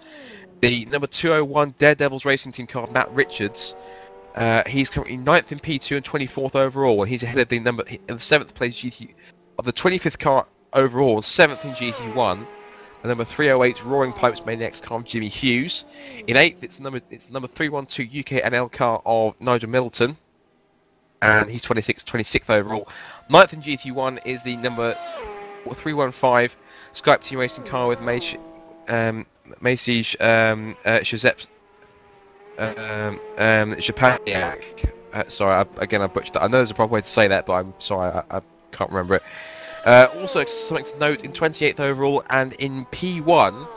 the number 201 Daredevils Racing Team car, Matt Richards. He's currently 9th in P2 and 24th overall, and he's ahead of the 7th place GT of the 25th car overall, 7th in GT1. The number 308 Roaring Pipes Maniacs car of Jimmy Hughes. In 8th, it's the number 312 UK NL car of Nigel Middleton, and he's 26th overall. 9th in GT1 is the number 315 Skype Team Racing car with Maciej Josep Japaniak. Sorry, again I butchered that. I know there's a proper way to say that, but I'm sorry, I can't remember it. Also, something to note, in 28th overall and in P1,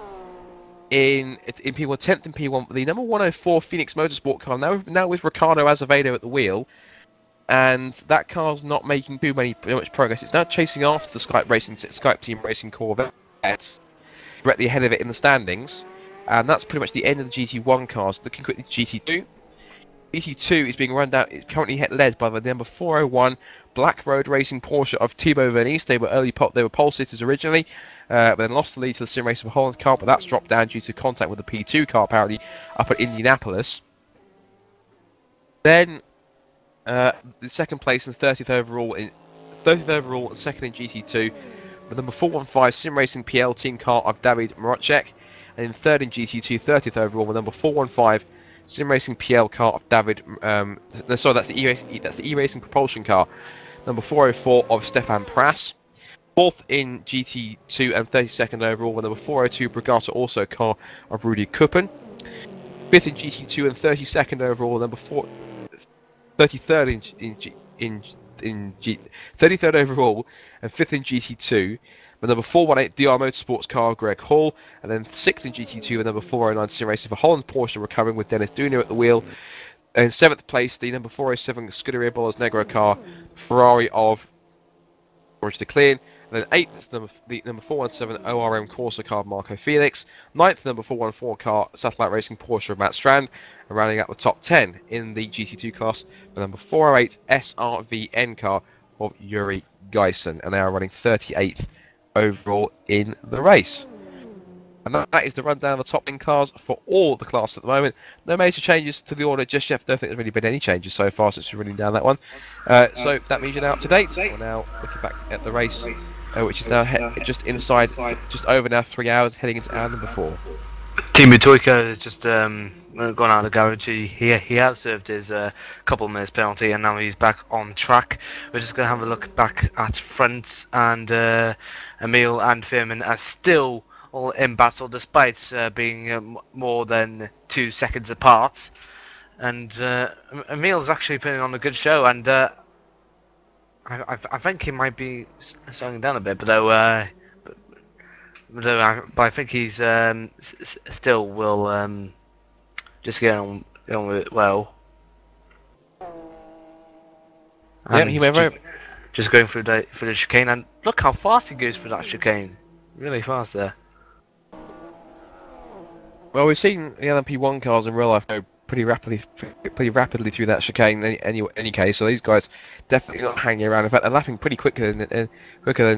in P1, 10th in P1, the number 104 Phoenix Motorsport car, now with Ricardo Azevedo at the wheel, and that car's not making too much progress. It's now chasing after the Skype Team Racing Corvette, directly ahead of it in the standings, and that's pretty much the end of the GT1 cars. Looking quickly to GT2. GT2 is being run down. It's currently led by the number 401 Black Road Racing Porsche of Thibaut Vernice. They were pole sitters originally, but then lost the lead to the Sim Race of Holland car. But that's dropped down due to contact with the P2 car apparently up at Indianapolis. Then the 2nd place and 30th overall and 2nd in GT2, the number 415 Sim Racing PL team car of David Marocek, and in 3rd in GT2, 30th overall, the number 415 Sim Racing PL car of David. Sorry, that's the E-Racing propulsion car, number 404 of Stefan Prass. 4th in GT2 and 32nd overall, with number 402 Brigata also car of Rudy Kuppen. 5th in GT2 and 32nd overall, number 33rd in 33rd overall and 5th in GT2. With number 418 DR Motorsports car Greg Hall, and then 6th in GT2 with number 409 Sim Racing for Holland Porsche recovering with Dennis Duno at the wheel. In 7th place, the number 407 Scuderia Bollers Negro car, Ferrari of George DeClean. And then 8th, the number 417 ORM Corsa car Marco Felix. 9th, number 414 car Satellite Racing Porsche of Matt Strand. And rounding out the top 10 in the GT2 class, the number 408 SRVN car of Yuri Geisen. And they are running 38th overall in the race. And that is the rundown of the top 10 cars for all the classes at the moment. No major changes to the order just yet. I don't think there's really been any changes so far since we're running down that one. So that means you're now up to date. We're now looking back at the race, which is now just inside, just over now 3 hours, heading into hour number 4. Team Toyka has just gone out of the garage. He has served his couple minutes penalty, and now he's back on track. We're just going to have a look back at front, and Emil and Firmin are still all in battle despite being more than 2 seconds apart. And Emil's actually putting on a good show, and I think he might be slowing down a bit, but I think he's still will just get on with it well. Yeah, he went very... Just going through the chicane, and look how fast he goes through that chicane. Really fast there. Well, we've seen the LMP1 cars in real life go pretty rapidly through that chicane in any case. So these guys definitely not hanging around. In fact, they're lapping pretty quicker than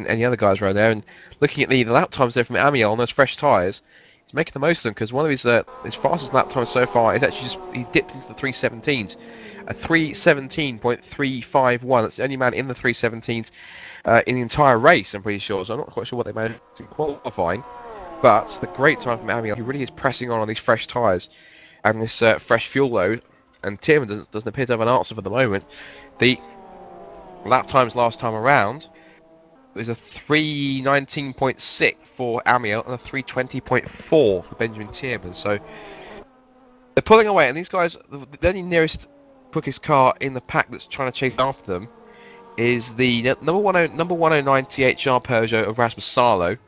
any other guys around there. And looking at the lap times there from Amiel on those fresh tyres, he's making the most of them, because one of his fastest lap times so far is actually he dipped into the 317s, a 317.351. That's the only man in the 317s in the entire race, I'm pretty sure. So I'm not quite sure what they managed to qualifying. But the great time from Amiel, he really is pressing on these fresh tyres and this fresh fuel load. And Tierman doesn't appear to have an answer for the moment. The lap times last time around was a 319.6 for Amiel and a 320.4 for Benjamin Tierman. So they're pulling away, and these guys, the only nearest quickest car in the pack that's trying to chase after them is the number 109 THR Peugeot of Rasmus Salo.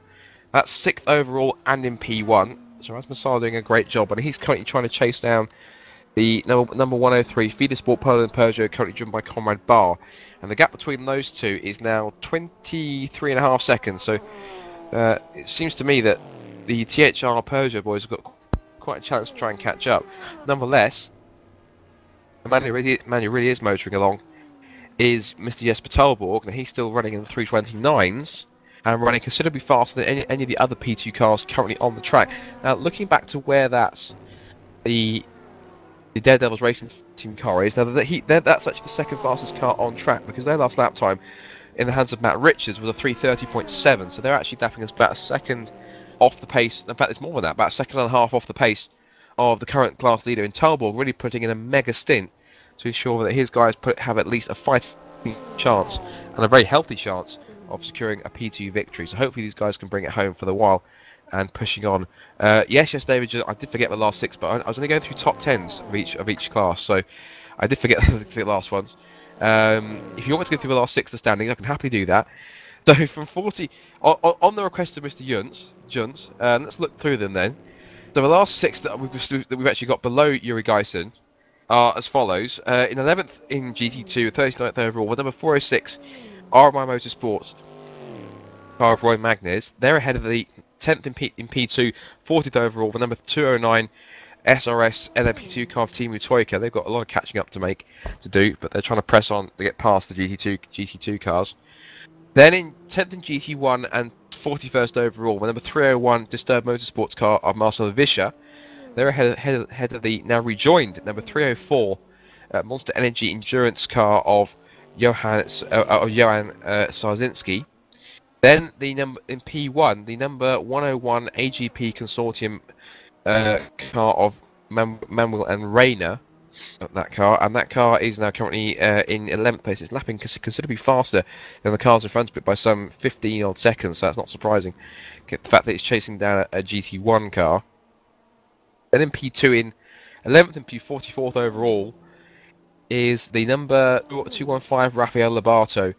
That's 6th overall and in P1. So Rasmus Salo doing a great job, and he's currently trying to chase down the number 103 Feeder Sport Poland Peugeot, currently driven by Conrad Barr. And the gap between those two is now 23.5 seconds. So it seems to me that the THR Peugeot boys have got quite a chance to try and catch up. Nonetheless, the man who really is motoring along is Mr. Jesper Telborg, and he's still running in the 329s. And running considerably faster than any of the other P2 cars currently on the track. Now, looking back to where that's the Daredevils Racing Team car is, now that's actually the second fastest car on track, because their last lap time in the hands of Matt Richards was a 3:30.7. So they're actually dapping us about a second off the pace. In fact, it's more than that, about a second and a half off the pace of the current class leader in Telborg, really putting in a mega stint to ensure that his guys have at least a fighting chance, and a very healthy chance, of securing a P2 victory. So hopefully these guys can bring it home for the while and pushing on. Yes, David, I did forget the last 6, but I was only going through top 10s of each class, so I did forget the last ones. If you want me to go through the last 6 of the standings, I can happily do that. So from 40, on the request of Mr. Juntz, let's look through them then. So the last 6 that we've actually got below Yuri Geisen are as follows. In 11th in GT2, 39th overall, with number 406, RMI Motorsports car of Roy Magnus. They're ahead of the 10th in P2, 40th overall, with number 209 SRS LMP2 car of Team Toyka. They've got a lot of catching up to do, but they're trying to press on to get past the GT2 cars. Then in 10th in GT1 and 41st overall, with number 301 Disturbed Motorsports car of Marcel Vischer. They're ahead of the now rejoined number 304 Monster Energy Endurance car of Johan Sarzinski. Then the number in P1, the number 101 AGP Consortium car of Manuel and Rayner. That car is now currently in 11th place. It's lapping considerably faster than the cars in front of it by some 15 odd seconds. So that's not surprising. The fact that it's chasing down a GT1 car. And then P2 in 11th and P44th overall is the number 215 Rafael Lobato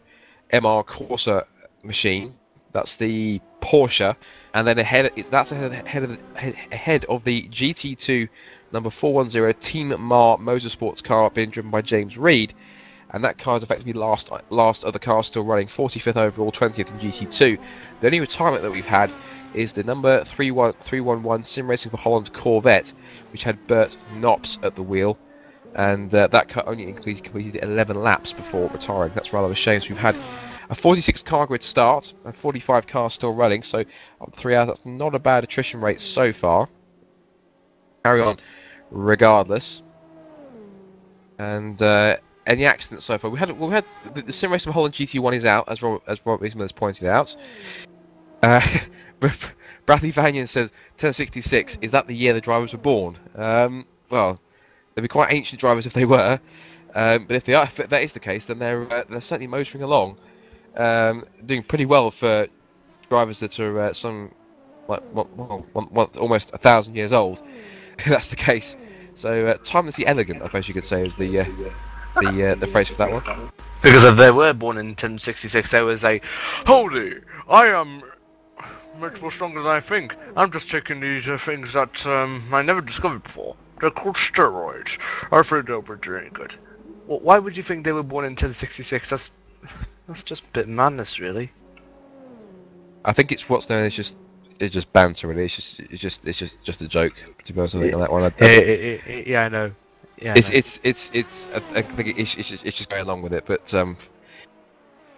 MR Corsa machine. That's the Porsche, and then ahead of the GT2 number 410 Team Mar Motorsports car being driven by James Reed, and that car is effectively last of the cars still running, 45th overall, 20th in GT2. The only retirement that we've had is the number 311 Sim Racing for Holland Corvette, which had Bert Knops at the wheel, and that car only completed 11 laps before retiring. That's rather a shame. So we've had a 46 car grid start and 45 cars still running, so up to 3 hours. That's not a bad attrition rate so far. Carry on regardless. And any accidents so far? We had the Sim Racing for Holland GT1 is out, as Robert Eastman has pointed out. Bradley Vanyan says 1066. Is that the year the drivers were born? Well, they'd be quite ancient drivers if they were. But if that is the case, then they're certainly motoring along, doing pretty well for drivers that are almost 1,000 years old. If that's the case. So timelessly elegant, I suppose you could say, is the phrase for that one. Because if they were born in 1066, they would say, "Holy, I am much more stronger than I think. I'm just taking these things that I never discovered before. They're called steroids. I think they'll be doing good." Well, why would you think they were born in 1066? That's just a bit madness, really. I think it's what's known as just banter, really. It's just a joke, to be honest. I think on that one. Yeah, I know. Yeah, I think it's just going along with it. But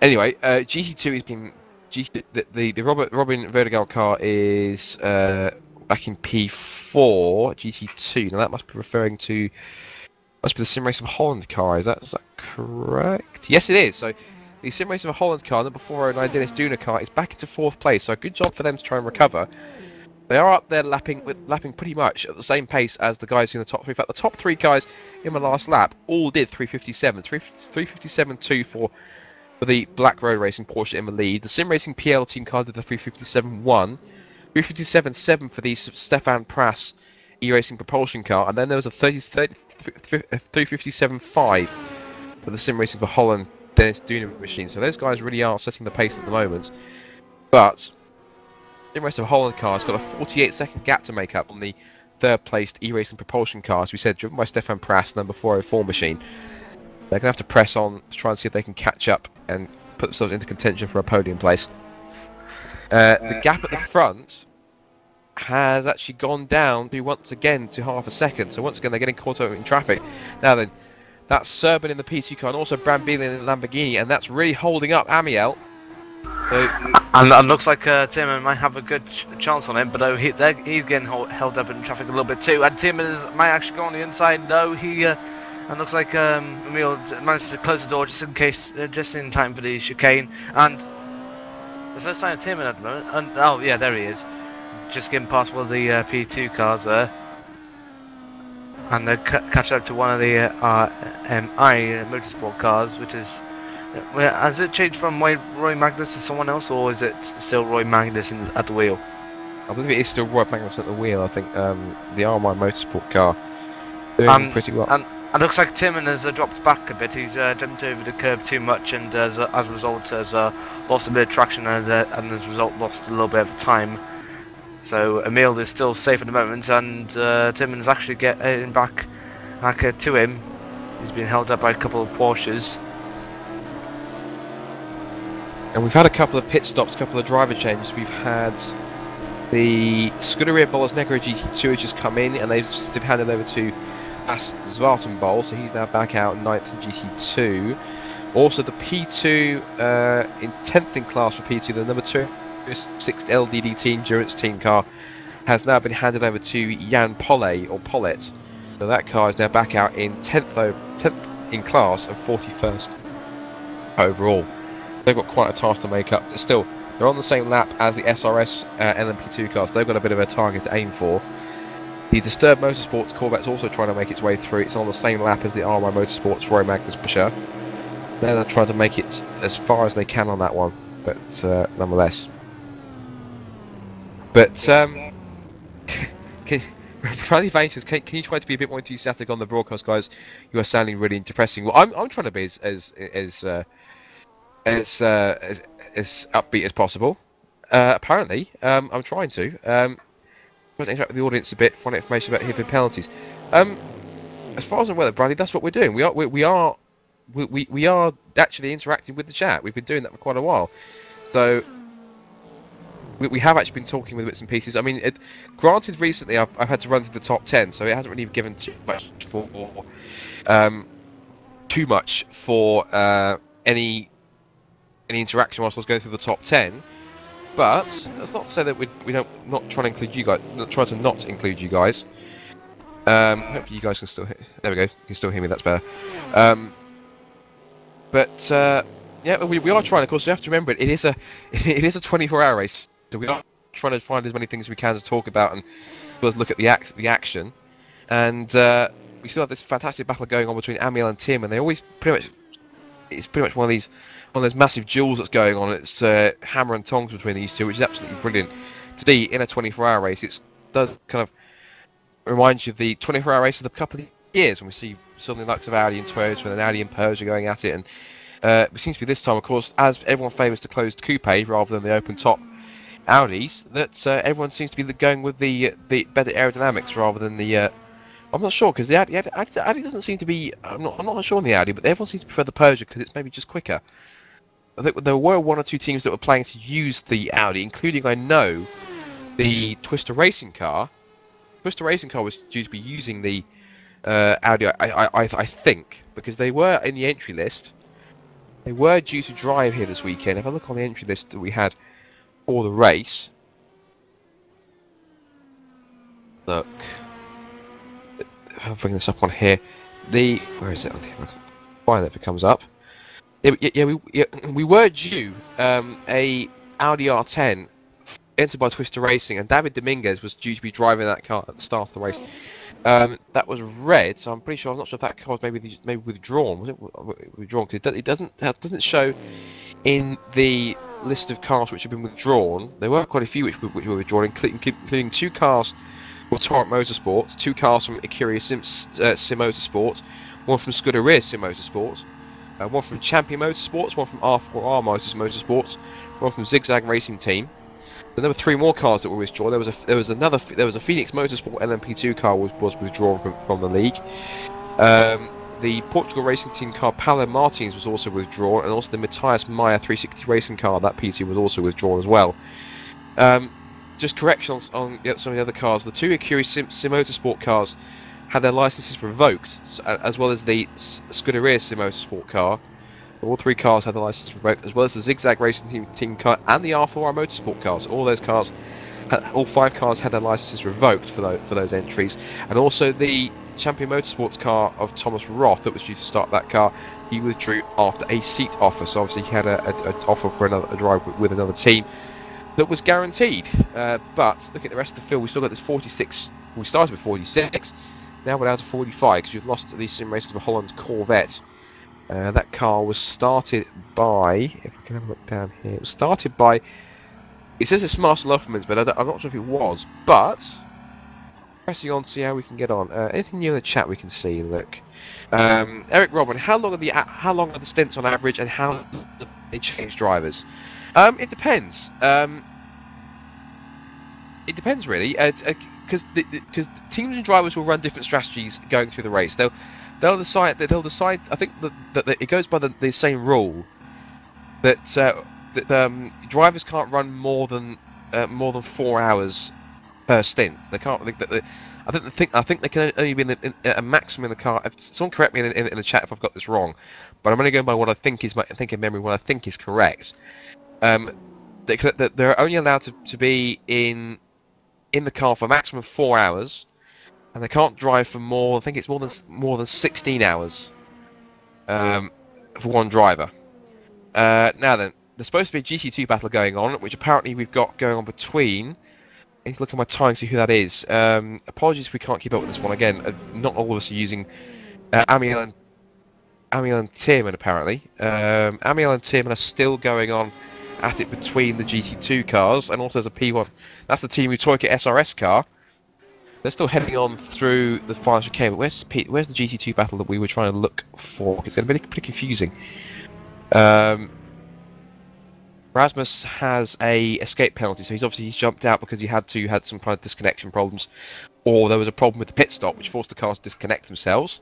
anyway, GT2 has been the Robin Vertigal car is back in P4 GT2. Now that must be referring to the Sim Race of Holland car. Is that correct? Yes, it is. So the Sim Race of Holland car, number 409 Dennis Duna car, is back into 4th place. So a good job for them to try and recover. They are up there lapping pretty much at the same pace as the guys in the top 3. In fact, the top 3 guys in the last lap all did 357. 357.2 for the Black Road Racing Porsche in the lead. The Sim Racing PL team car did the 357.1. 357.7 for the Stefan Prass E-Racing propulsion car. And then there was a 357.5 for the Sim Racing for Holland Dennis Duna machine. So those guys really are setting the pace at the moment. But the rest of Holland car has got a 48-second gap to make up on the 3rd placed E-Racing propulsion car, as we said, driven by Stefan Prass, number 404 machine. They're going to have to press on to try and see if they can catch up and put themselves into contention for a podium place. The gap at the front has actually gone down once again to half a second, so once again they're getting caught up in traffic. Now then, that's Serban in the P2 car and also Brambilla in the Lamborghini, and that's really holding up Amiel. And looks like Tierman might have a good chance on him, but he's getting held up in traffic a little bit too. And Tierman might actually go on the inside. No, and looks like Emil managed to close the door just in case, just in time for the chicane. And there's no sign of Tierman at the moment. And oh yeah, there he is, just getting past one of the P2 cars there. And they catch up to one of the RMI Motorsport cars, which is. Has it changed from Roy Magnus to someone else, or is it still Roy Magnus at the wheel? I believe it is still Roy Magnus at the wheel. I think the RMI Motorsport car doing pretty well. And it looks like Tierman has dropped back a bit. He's jumped over the curb too much, and as a result has lost a bit of traction, and as a result lost a little bit of time. So Emil is still safe at the moment, and Tierman is actually getting back to him. He's been held up by a couple of Porsches. And we've had a couple of pit stops, a couple of driver changes. We've had the Scuderia Bollers Negro GT2 has just come in, and they've handed over to Zwartenbol, so he's now back out 9th in GT2. Also the P2 in 10th in class for P2, the number 2 6th LDDT endurance team car has now been handed over to Jan Pollet or Pollet. So that car is now back out in 10th in class and 41st overall. They've got quite a task to make up. Still, they're on the same lap as the SRS LMP2 cars. They've got a bit of a target to aim for. The Disturbed Motorsports Corvette's also trying to make its way through. It's on the same lap as the RMI Motorsports Roy Magnus Pusher. They're trying to make it as far as they can on that one, but nonetheless. But Bradley Vane says, can you try to be a bit more enthusiastic on the broadcast, guys? You are sounding really depressing. Well, I'm trying to be as upbeat as possible. Apparently, I'm trying to. Trying to interact with the audience a bit, find out information about hitting penalties. As far as I'm aware, Bradley, that's what we're doing. We are actually interacting with the chat. We've been doing that for quite a while. So we have actually been talking with bits and pieces. I mean, granted, recently I've had to run through the top 10, so it hasn't really given too much for any interaction whilst I was going through the top 10. But that's not to say that we don't not trying to include you guys. Not trying to not include you guys. Hopefully you guys can still hear. There we go. You can still hear me. That's better. Yeah, we are trying. Of course, you have to remember it is a 24-hour race. So we are trying to find as many things as we can to talk about and look at the action. And we still have this fantastic battle going on between Amiel and Tim, and they always it's pretty much one of those massive duels that's going on. It's hammer and tongs between these two, which is absolutely brilliant to see in a 24-hour race. It does kind of remind you of the 24-hour races of a couple of years when we see some of the likes of Audi and Toyota and Audi and Peugeot going at it. And it seems to be this time, of course, as everyone favours the closed coupe rather than the open top Audis, that everyone seems to be going with the better aerodynamics rather than the. I'm not sure because the Audi doesn't seem to be. I'm not sure on the Audi, but everyone seems to prefer the Peugeot because it's maybe just quicker. I think there were one or two teams that were planning to use the Audi, including I know the Twister Racing car. Twister Racing car was due to be using the Audi, I think, because they were in the entry list. They were due to drive here this weekend. If I look on the entry list that we had for the race, look, I'll bring this up on here. Where is it on here? Find it if it comes up. We were due a Audi R10 entered by Twister Racing, and David Dominguez was due to be driving that car at the start of the race. That was red, so I'm pretty sure. I'm not sure if that car was maybe withdrawn. Was it withdrawn? Because it doesn't show in the list of cars which have been withdrawn. There were quite a few which were withdrawn, including 2 cars from Torrent Motorsports, 2 cars from Ikuria Sim Motorsports, 1 from Scuderia Sim Motorsports, 1 from Champion Motorsports, 1 from R4R Motorsports, 1 from Zigzag Racing Team. There were 3 more cars that were withdrawn. There was a Phoenix Motorsport LMP2 car was withdrawn from the league. The Portugal Racing Team car Paulo Martins was also withdrawn, and also the Matthias Meyer 360 Racing car, that PT was also withdrawn as well. Just corrections on some of the other cars. The 2 Ikuria Sim Motorsport cars had their licenses revoked, as well as the Scuderia Sim Motorsport car. All 3 cars had the license revoked, as well as the Zigzag Racing Team car and the R4R Motorsport cars. All 5 cars had their licenses revoked for those entries, and also the Champion Motorsports car of Thomas Roth that was due to start that car. He withdrew after a seat offer, so obviously he had an offer for a drive with another team that was guaranteed. But look at the rest of the field. We still got this 46. We started with 46. Now we're down to 45 because we've lost the Sim Racing of Holland Corvette. That car was started by, if we can have a look down here, it was started by, it says it's Marcel Lofferman's, but I'm not sure if it was, but, pressing on to see how we can get on. Anything new in the chat we can see, look. Eric Robin, how long are the stints on average, and how do they change drivers? It depends. It depends really, because teams and drivers will run different strategies going through the race. They'll decide. I think that it goes by the same rule that drivers can't run more than 4 hours per stint. They can't. I think they can only be in a maximum in the car. Someone correct me in the chat if I've got this wrong, but I'm only going by what I think is in memory. What I think is correct. They're only allowed to be in the car for a maximum of 4 hours. And they can't drive for more. I think it's more than 16 hours for one driver. Now then, there's supposed to be a GT2 battle going on, which apparently we've got going on between. I need to look at my time to see who that is. Apologies if we can't keep up with this one again. Not all of us are using Amiel and Tim, apparently. Amiel and Tim are still going on at it between the GT2 cars, and also there's a P1. That's the Team Utoika SRS car. They're still heading on through the final chicane. But where's the GT2 battle that we were trying to look for? It's going to be pretty confusing. Rasmus has a escape penalty, so he's jumped out because he had some kind of disconnection problems, or there was a problem with the pit stop which forced the cars to disconnect themselves.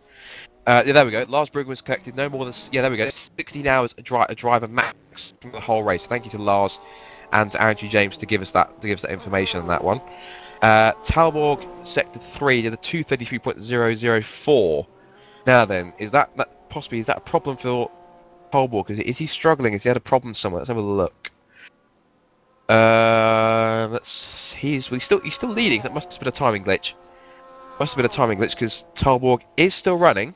Yeah, there we go. Lars Brugman was collected no more than there we go. 16 hours a driver max from the whole race. Thank you to Lars and to Andrew James to give us that information on that one. Talborg sector 3 did a 233.004. Now then, is that a problem for Talborg? Is he struggling? Has he had a problem somewhere? Let's have a look. He's still leading. So that must have been a timing glitch. Because Talborg is still running.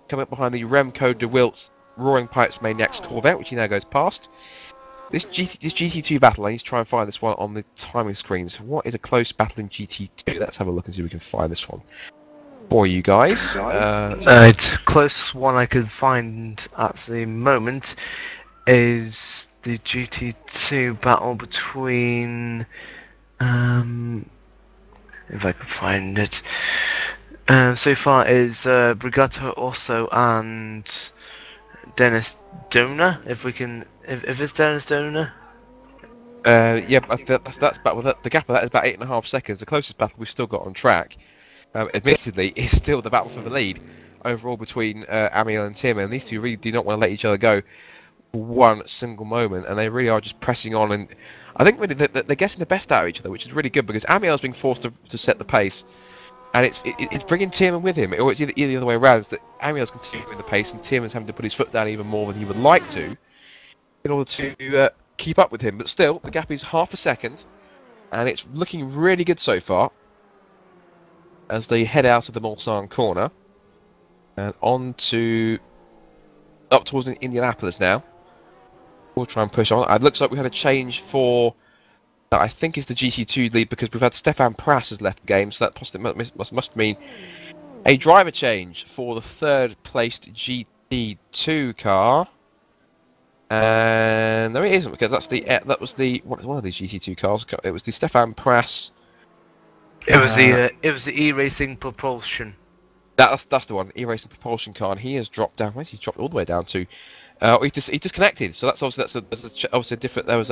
Coming up behind the Remco de Wilt Roaring Pipes Maniacs Corvette, which he now goes past. This GT2 battle, I need to try and find this one on the timing screens. What is a close battle in GT2? Let's have a look and see if we can find this one for you guys. Close one I could find at the moment is the GT2 battle between... if I can find it. So far is Brigato Orso and Dennis Dona. If it's Dennis Dona. Yeah, that's about the gap of that is about 8.5 seconds. The closest battle we've still got on track, admittedly, is still the battle for the lead overall between Amiel and Tim, and these two really do not want to let each other go for one single moment, and they really are just pressing on. And I think really they're getting the best out of each other, which is really good because Amiel's being forced to set the pace. And it's bringing Tierman with him, or it's either the other way around, is that Amiel's continuing the pace and Tierman's having to put his foot down even more than he would like to in order to keep up with him. But still, the gap is half a second, and it's looking really good so far as they head out of the Mulsanne corner and up towards Indianapolis now. We'll try and push on. It looks like we had a change for... I think is the GT2 lead because we've had Stefan Prass has left the game, so that must mean a driver change for the third placed GT2 car. And no, it isn't because that was one of these GT2 cars. It was the Stefan Prass. It was the E-Racing Propulsion. That's the one, E-Racing Propulsion car, and he has dropped down. Where's he dropped all the way down to? He disconnected. So that's obviously different. There was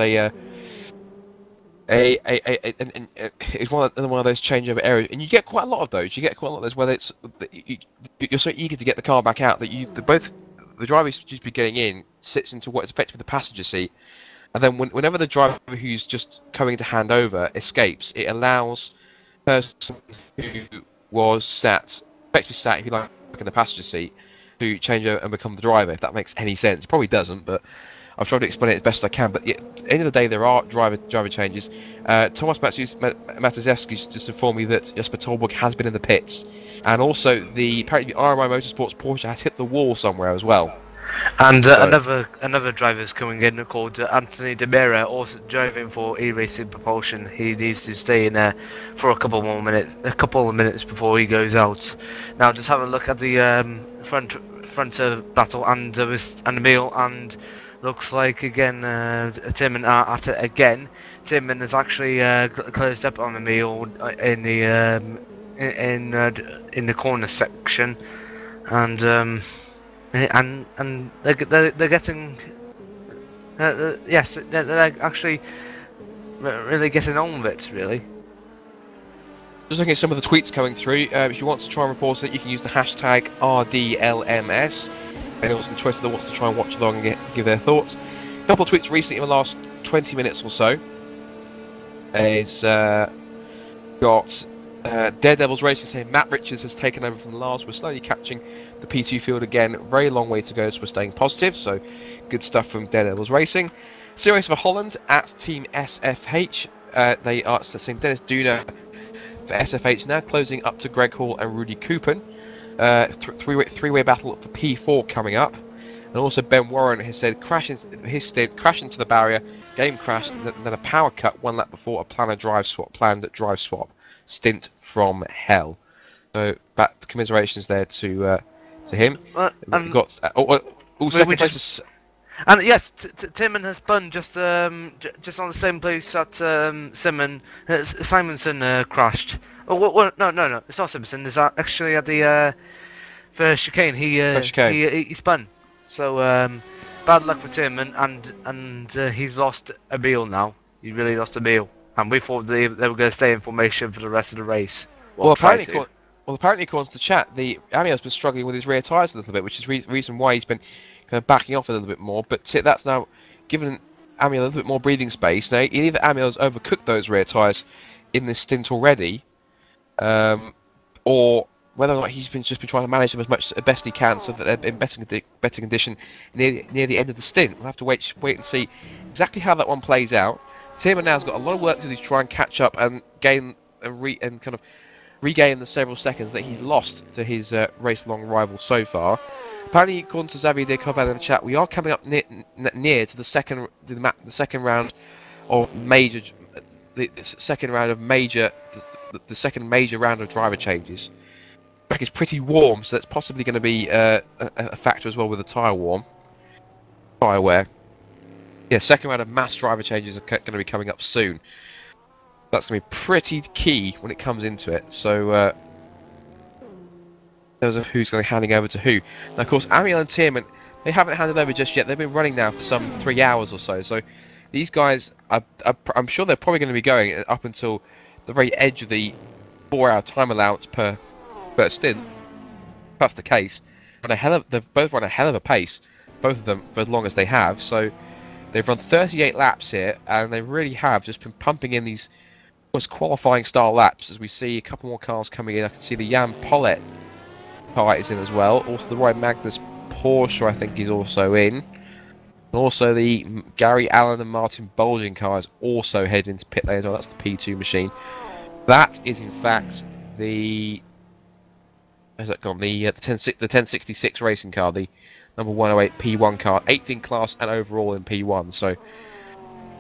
it's one of those changeover areas, and you get quite a lot of those. You get quite a lot of those where you're so eager to get the car back out that the driver who's supposed to be getting in sits into what is effectively the passenger seat, and then whenever the driver who's just coming to hand over escapes, it allows the person who was effectively sat, if you like, in the passenger seat to change over and become the driver. If that makes any sense, it probably doesn't, but I've tried to explain it as best I can, but at the end of the day, there are driver changes. Thomas Matuzewski's just informed me that Jesper Tolberg has been in the pits, and also apparently the RMI Motorsports Porsche has hit the wall somewhere as well. And another driver's coming in called Anthony De Mera, also driving for E-Racing Propulsion. He needs to stay in there for a couple of minutes before he goes out. Now, just have a look at the front battle and Emil and. Looks like again Tierman are at it again. Tierman has actually closed up on Emil in the corner section, and they're getting yes, they're actually really getting on with it, really. Just looking at some of the tweets coming through. If you want to try and report it, you can use the hashtag RDLMS. Anyone on Twitter that wants to try and watch along and give their thoughts. A couple of tweets recently in the last 20 minutes or so. Is got Daredevils Racing saying Matt Richards has taken over from Lars. We're slowly catching the P2 field again. Very long way to go, so we're staying positive. So good stuff from Daredevils Racing. Series for Holland at Team SFH. They are saying Dennis Duna for SFH now, closing up to Greg Hall and Rudy Coupon. Three-way battle for P4 coming up, and also Ben Warren has said crash into the barrier, game crash, and then a power cut 1 lap before a planned drive swap stint from hell. So commiserations there to him. We've got second place. And yes, Tierman has spun just on the same place that Simonson crashed No, it's not Simpson. It's actually at the first chicane. He spun. So bad luck for Tim, and he's lost a Beal now. He really lost a Beal, and we thought they were going to stay in formation for the rest of the race. Well, apparently, according to the chat, the Amiel's been struggling with his rear tyres a little bit, which is reason why he's been kind of backing off a little bit more. But that's now given Amiel a little bit more breathing space. Now, either Amiel's overcooked those rear tyres in this stint already, or whether or not he's just been trying to manage them as best he can, so that they're in better condition near the end of the stint. We'll have to wait and see exactly how that one plays out. Tim now's got a lot of work to do to try and catch up and gain and kind of regain the several seconds that he's lost to his race-long rival so far. Apparently, according to Xavier de Corbin in the chat, we are coming up near to the second round of major, the second major round of driver changes. The track is pretty warm, so that's possibly going to be a factor as well with the tyre wear. Yeah, second round of mass driver changes are going to be coming up soon. That's going to be pretty key when it comes into it. So, in terms of who's going to be handing over to who. Now, of course, Amiel and Tierman, they haven't handed over just yet. They've been running now for some 3 hours or so. So, these guys, I'm sure they're probably going to be going up until the very edge of the 4-hour time allowance per stint. If that's the case. They've both run a hell of a pace, both of them, for as long as they have. So, they've run 38 laps here, and they really have just been pumping in these qualifying style laps. As we see a couple more cars coming in, I can see the Jan Pollet car is in as well. Also the Roy Magnus Porsche, I think, is also in. And also the Gary Allen and Martin Bolgin car is also heading into pit lane as well. That's the P2 machine. That is in fact the where's that gone? The 1066 racing car, the number 108 P1 car, 8th in class and overall in P1. So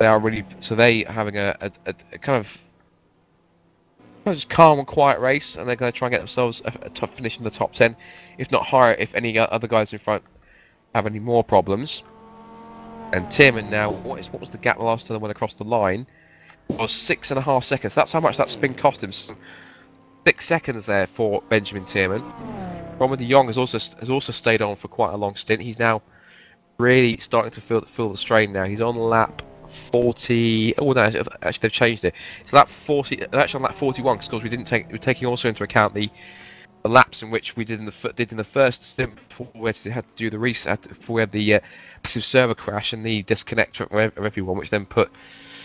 they are really they having a kind of just calm and quiet race, and they're going to try and get themselves a tough finish in the top 10, if not higher, if any other guys in front have any more problems. And Tierman now, what was the gap the last time they went across the line? It was 6.5 seconds. That's how much that spin cost him. 6 seconds there for Benjamin Tierman. Romain de Jong has also stayed on for quite a long stint. He's now really starting to feel the strain now. He's on lap 40. Oh no, actually they've changed it. It's lap 40. Actually on lap 41, because we're taking also into account the laps in which we did in the first stint before we had to do the reset, before we had the passive server crash and the disconnect of everyone, which then put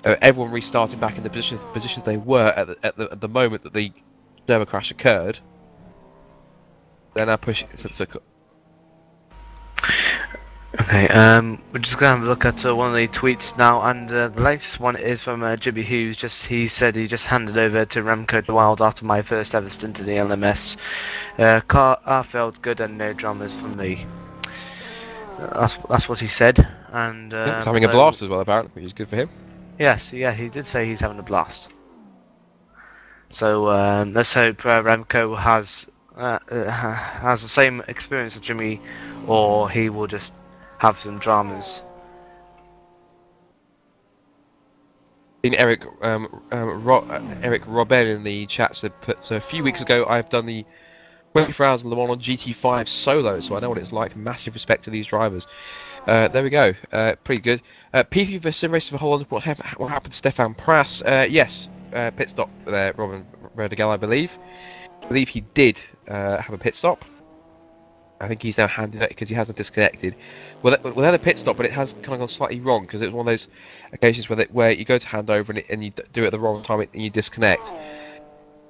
everyone restarted back in the positions they were at the moment that the server crash occurred. Then I push it. Okay, we're just going to have a look at one of the tweets now, and the latest one is from Jimmy Hughes. He said he just handed over to Remco de Wild after my first ever stint in the LMS. Car felt good and no dramas from me. That's what he said, and he's having a blast as well, apparently, which is good for him. Yes, yeah, he did say he's having a blast. So let's hope Remco has the same experience as Jimmy, or he will just have some dramas. In Eric Robin in the chat said, so a few weeks ago I've done the 24 hours in Le Mans on GT5 solo, so I know what it's like. Massive respect to these drivers. There we go. Pretty good. P3 for Sim Race for Holland. What happened to Stefan Prass? Yes, pit stop there, Robin Verdigel, I believe. I believe he did have a pit stop. I think he's now handed it because he hasn't disconnected. Well, they had a pit stop, but it has kind of gone slightly wrong, because it was one of those occasions where you go to hand over and you do it at the wrong time and you disconnect.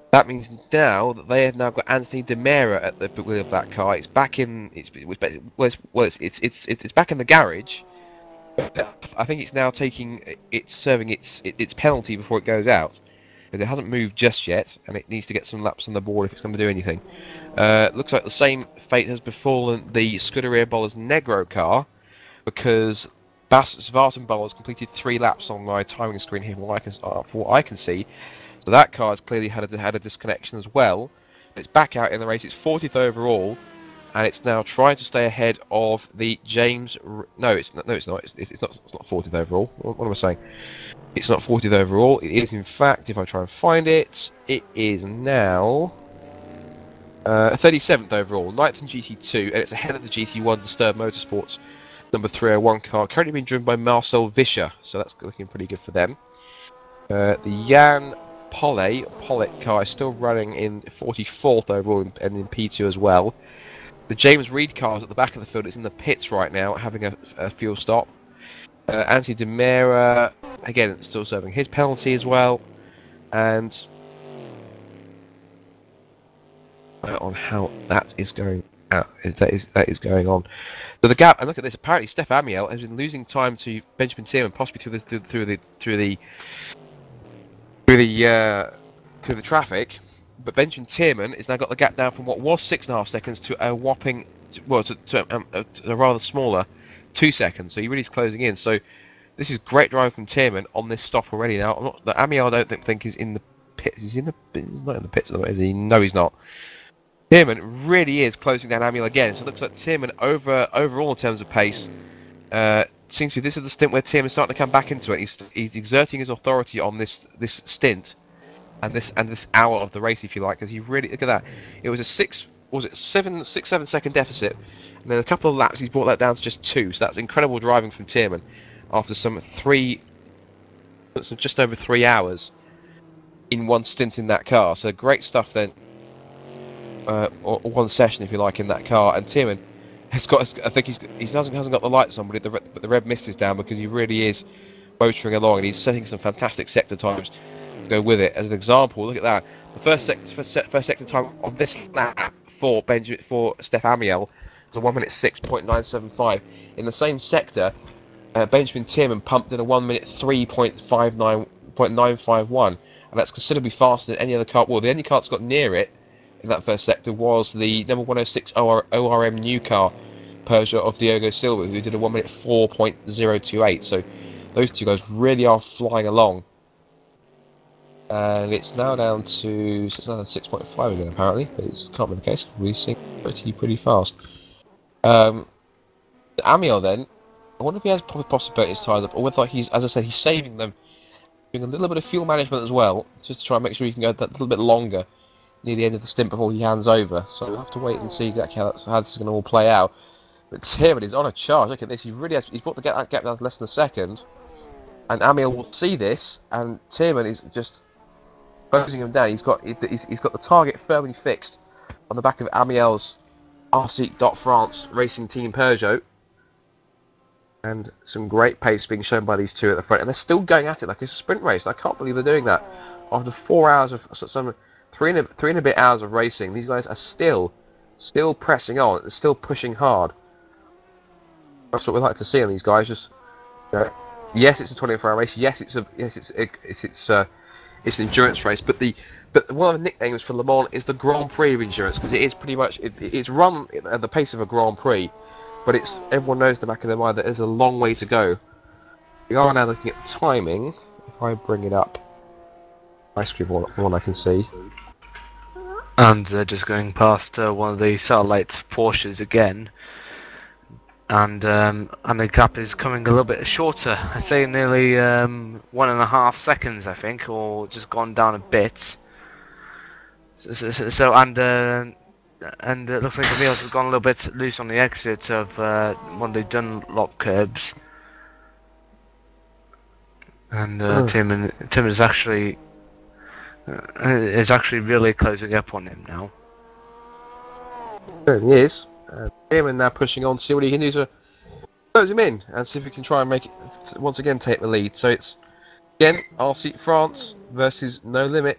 That means now that they have now got Anthony Demera at the wheel of that car. It's back in. It's back in the garage. I think it's now serving its penalty before it goes out. It hasn't moved just yet, and it needs to get some laps on the board if it's going to do anything. Looks like the same fate has befallen the Scuderia Bollers Negro car, because Svartenball has completed 3 laps on my timing screen here, from what I can see. So that car has clearly had a disconnection as well. It's back out in the race. It's 40th overall, and it's now trying to stay ahead of the James. No, it's not. No, it's not. It's not. It's not 40th overall. What am I saying? It's not 40th overall. It is, in fact, if I try and find it, it is now 37th overall, 9th in GT2, and it's ahead of the GT1 Disturbed Motorsports number 301 car, currently being driven by Marcel Vischer, so that's looking pretty good for them. The Jan Pollitt car is still running in 44th overall and in P2 as well. The James Reed car is at the back of the field. It's in the pits right now, having a fuel stop. Anthony Demera, again, still serving his penalty as well. And on how that is going out, that is going on. So the gap, and look at this. Apparently, Steph Amiel has been losing time to Benjamin Tierman, possibly through the traffic. But Benjamin Tierman has now got the gap down from what was 6.5 seconds to a whopping, well, to a rather smaller 2 seconds. So he really is closing in. So this is great driving from Tierman on this stop already. Now, Amiel, I don't think is in the pits. He's not in the pits at the moment, is he? No, he's not. Tierman really is closing down Amiel again. So it looks like Tierman overall in terms of pace. Seems to be this is the stint where Tierman's starting to come back into it. He's exerting his authority on this stint. And this hour of the race, if you like, because he really, look at that. It was a 7 second deficit, and then a couple of laps he's brought that down to just 2. So that's incredible driving from Tierman after some just over 3 hours in one stint in that car. So great stuff then, or one session if you like in that car. And Tierman has got, I think he hasn't got the lights on, but the red mist is down because he really is motoring along, and he's setting some fantastic sector times to go with it. As an example, look at that. The first sector time on this lap for Steph Amiel was a 1:06.975. In the same sector, Benjamin Tierman pumped in a 1:03.951, and that's considerably faster than any other car. Well, the only car that's got near it in that first sector was the number 106 ORM new car, Peugeot of Diogo Silva, who did a 1:04.028. So those two guys really are flying along. And it's now down to 6.5 again, apparently, but it can't be the case. We seem pretty fast. Amiel then, I wonder if he has possibly his tyres up, or whether he's, as I said, he's saving them, doing a little bit of fuel management as well, just to try and make sure he can go that little bit longer near the end of the stint before he hands over. So we'll have to wait and see exactly how this is going to all play out. But Tierman is on a charge. Look at this. He's brought the gap down to less than a second, and Amiel will see this, and Tierman is just closing him down. He's got the target firmly fixed on the back of Amiel's RC France Racing Team Peugeot, and some great pace being shown by these two at the front, and they're still going at it like it's a sprint race. I can't believe they're doing that after 4 hours of three and a bit hours of racing. These guys are still pressing on, still pushing hard. That's what we like to see on these guys. Just, you know, yes, it's a 24-hour race. Yes, it's an endurance race, but one of the nicknames for Le Mans is the Grand Prix of endurance, because it is pretty much it's run at the pace of a Grand Prix, but everyone knows in the back of their mind that there's a long way to go. We are now looking at timing. If I bring it up, ice cream from what I can see, and just going past one of the satellite Porsches again. And the gap is coming a little bit shorter. I say nearly 1.5 seconds, I think, or just gone down a bit. So and it looks like the wheels have gone a little bit loose on the exit of one of the Dunlop curbs. And Tim is actually really closing up on him now. He is. Tierman now pushing on to see what he can do to close him in, and see if he can try and make it once again take the lead. So it's again RC France versus No Limit,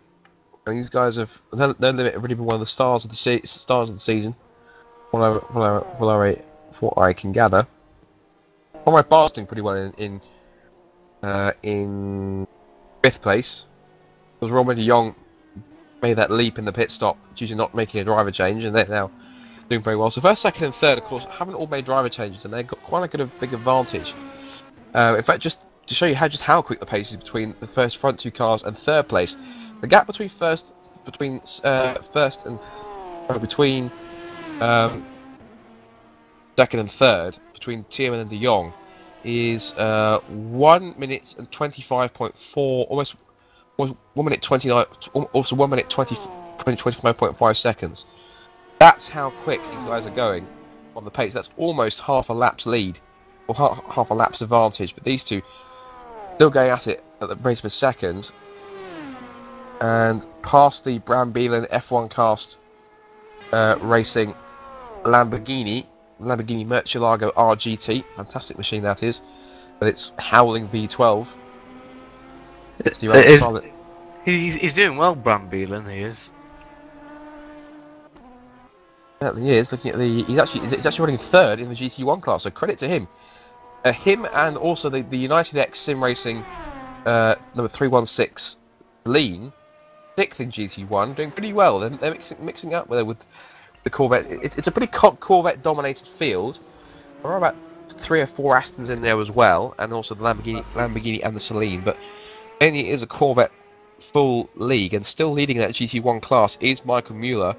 and these guys have No Limit have really been one of the stars of the season. What I can gather, Conrad Barr's doing pretty well in 5th place. Because Romain Young made that leap in the pit stop due to not making a driver change, and they're now doing very well. So first, second, and third, of course, haven't all made driver changes, and they've got quite a big advantage. In fact, just to show you how quick the pace is between the front two cars and third place, the gap between second and third between Tierman and De Jong is 1 minute and 25.4, almost 1 minute 29, also 1 minute 25.5 seconds. That's how quick these guys are going on the pace. That's almost half a lap's lead, or half a lap's advantage. But these two still going at it at the race for second, and past the Brambilla F1 cast racing Lamborghini Murcielago RGT, fantastic machine that is, but it's howling V12. It's the rather solid. He's doing well, Brambilla, he is. Yeah, he is. Looking at he's actually running third in the GT1 class, so credit to him. Him and also the United X Sim Racing number 316 Lean, sixth in GT1, doing pretty well. They're mixing up with the Corvette. It's a pretty Corvette-dominated field. There are about 3 or 4 Astons in there as well, and also the Lamborghini and the Celine. But mainly it is a Corvette full league, and still leading that GT1 class is Michael Mueller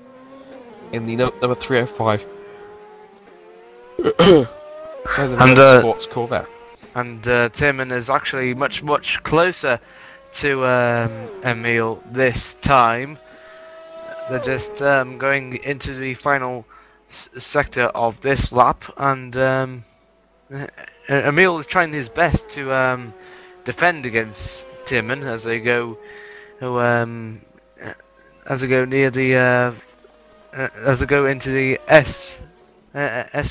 in the number 305 and Sports Corvette. And Tierman is actually much closer to Emil this time. They're just going into the final sector of this lap, and Emil is trying his best to defend against Tierman as they go near the as they go into the S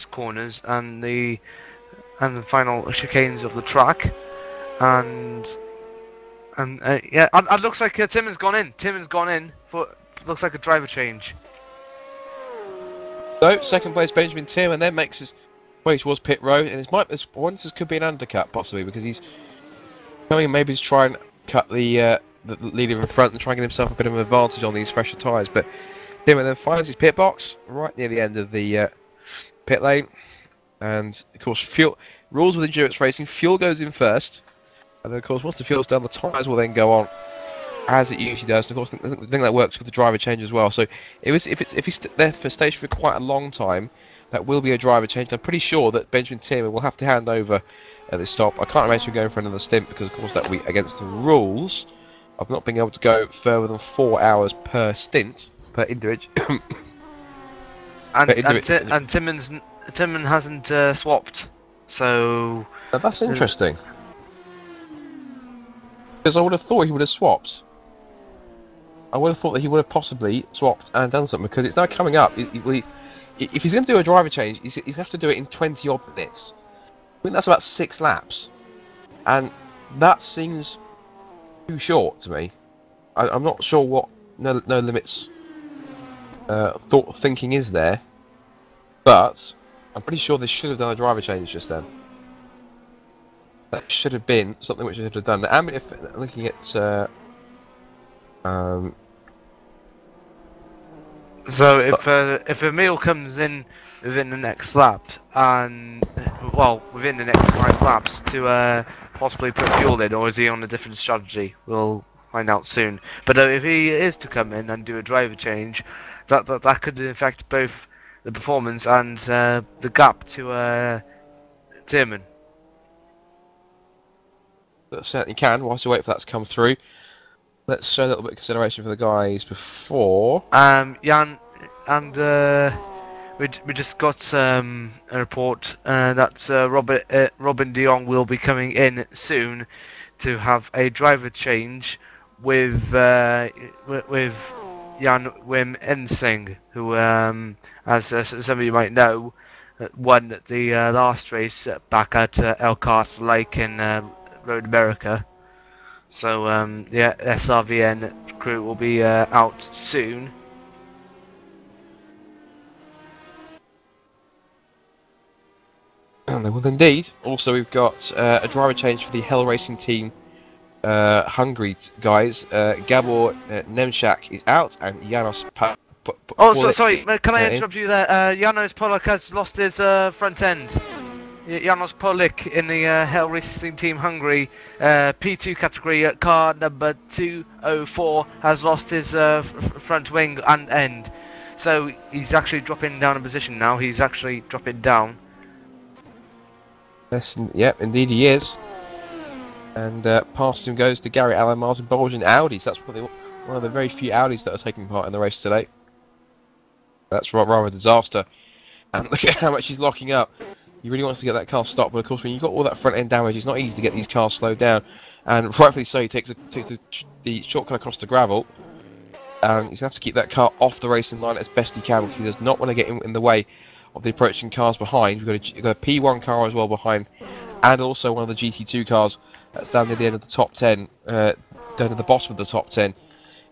corners and the final chicanes of the track, and yeah, it looks like Tierman's gone in. Tierman's gone in for looks like a driver change. So second place Benjamin Tierman then makes his way towards pit road, and this could be an undercut possibly, because he's coming. Maybe he's trying to cut the leader in front and try and get himself a bit of an advantage on these fresher tyres, but Tierman then finds his pit box right near the end of the pit lane, and of course fuel rules with endurance racing. Fuel goes in first, and then of course once the fuel's done, the tyres will then go on as it usually does. And of course the thing that works with the driver change as well. So if he's there for station for quite a long time, that will be a driver change. I'm pretty sure that Benjamin Tierman will have to hand over at this stop. I can't imagine going for another stint, because of course that will be against the rules of not being able to go further than 4 hours per stint. Per individual. and Tierman hasn't swapped, so that's interesting. Because I would have thought he would have swapped. I would have thought that he would have possibly swapped and done something, because it's now coming up. If he's going to do a driver change, he's going to have to do it in 20 odd minutes. I think that's about 6 laps, and that seems too short to me. I'm not sure what no limits thinking is there, but I'm pretty sure they should have done a driver change just then. That should have been something which they should have done. Now, if looking at so if Emil comes in within the next lap, and within the next 5 laps to possibly put fuel in, or is he on a different strategy? We'll find out soon. But if he is to come in and do a driver change, that could affect both the performance and the gap to Tierman. That certainly can. Whilst we wait for that to come through, let's show a little bit of consideration for the guys before. Jan, and we just got a report that Robin de Jong will be coming in soon to have a driver change with Jan Wim Ensing, who, as some of you might know, won the last race back at Elkhart Lake in Road America. So the SRVN crew will be out soon. And they will indeed. Also, we've got a driver change for the Hell Racing team Hungary guys. Gabor Nemchak is out, and Janos sorry, can I interrupt you there? Janos Polak has lost his front end. Janos Polak in the Hell Racing Team Hungary P2 category car number 204 has lost his front wing and end. So he's actually dropping down a position now. He's actually dropping down. Yes, yep, indeed he is. And past him goes to Gary Allen, Martin Bolge, and Audis. That's probably one of the very few Audis that are taking part in the race today. That's rather a disaster. And look at how much he's locking up. He really wants to get that car stopped, but of course when you've got all that front end damage, it's not easy to get these cars slowed down. And rightfully so, he takes the shortcut across the gravel. And he's going to have to keep that car off the racing line as best he can, because he does not want to get in the way of the approaching cars behind. We've got a P1 car as well behind, and also one of the GT2 cars that's down near the end of the top 10, down at the bottom of the top 10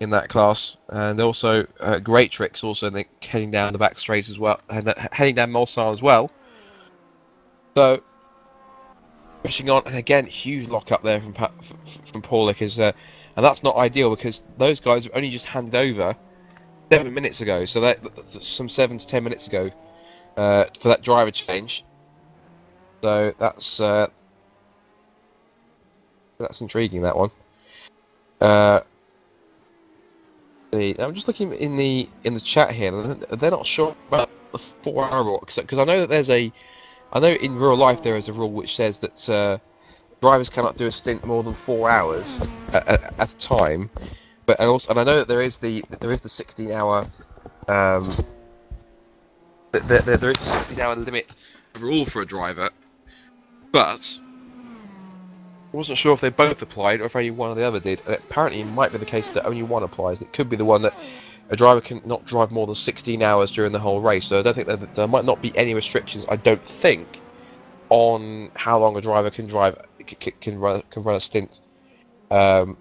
in that class, and also Great Tricks also heading down the back straight as well, and heading down Mulsanne as well. So pushing on, and again, huge lock up there from Paulik and that's not ideal because those guys have only just handed over 7 minutes ago, so that's some 7 to 10 minutes ago for that driver change. So that's intriguing, that one. I'm just looking in the chat here. They're not sure about the 4-hour rule, because I know that I know in real life there is a rule which says that drivers cannot do a stint more than 4 hours at a time. And I know that there is the 16-hour there is a 16-hour limit rule for a driver, but I wasn't sure if they both applied or if only one or the other did. Apparently, it might be the case that only one applies. It could be the one that a driver can not drive more than 16 hours during the whole race. So I don't think that there might not be any restrictions. I don't think on how long a driver can run a stint. And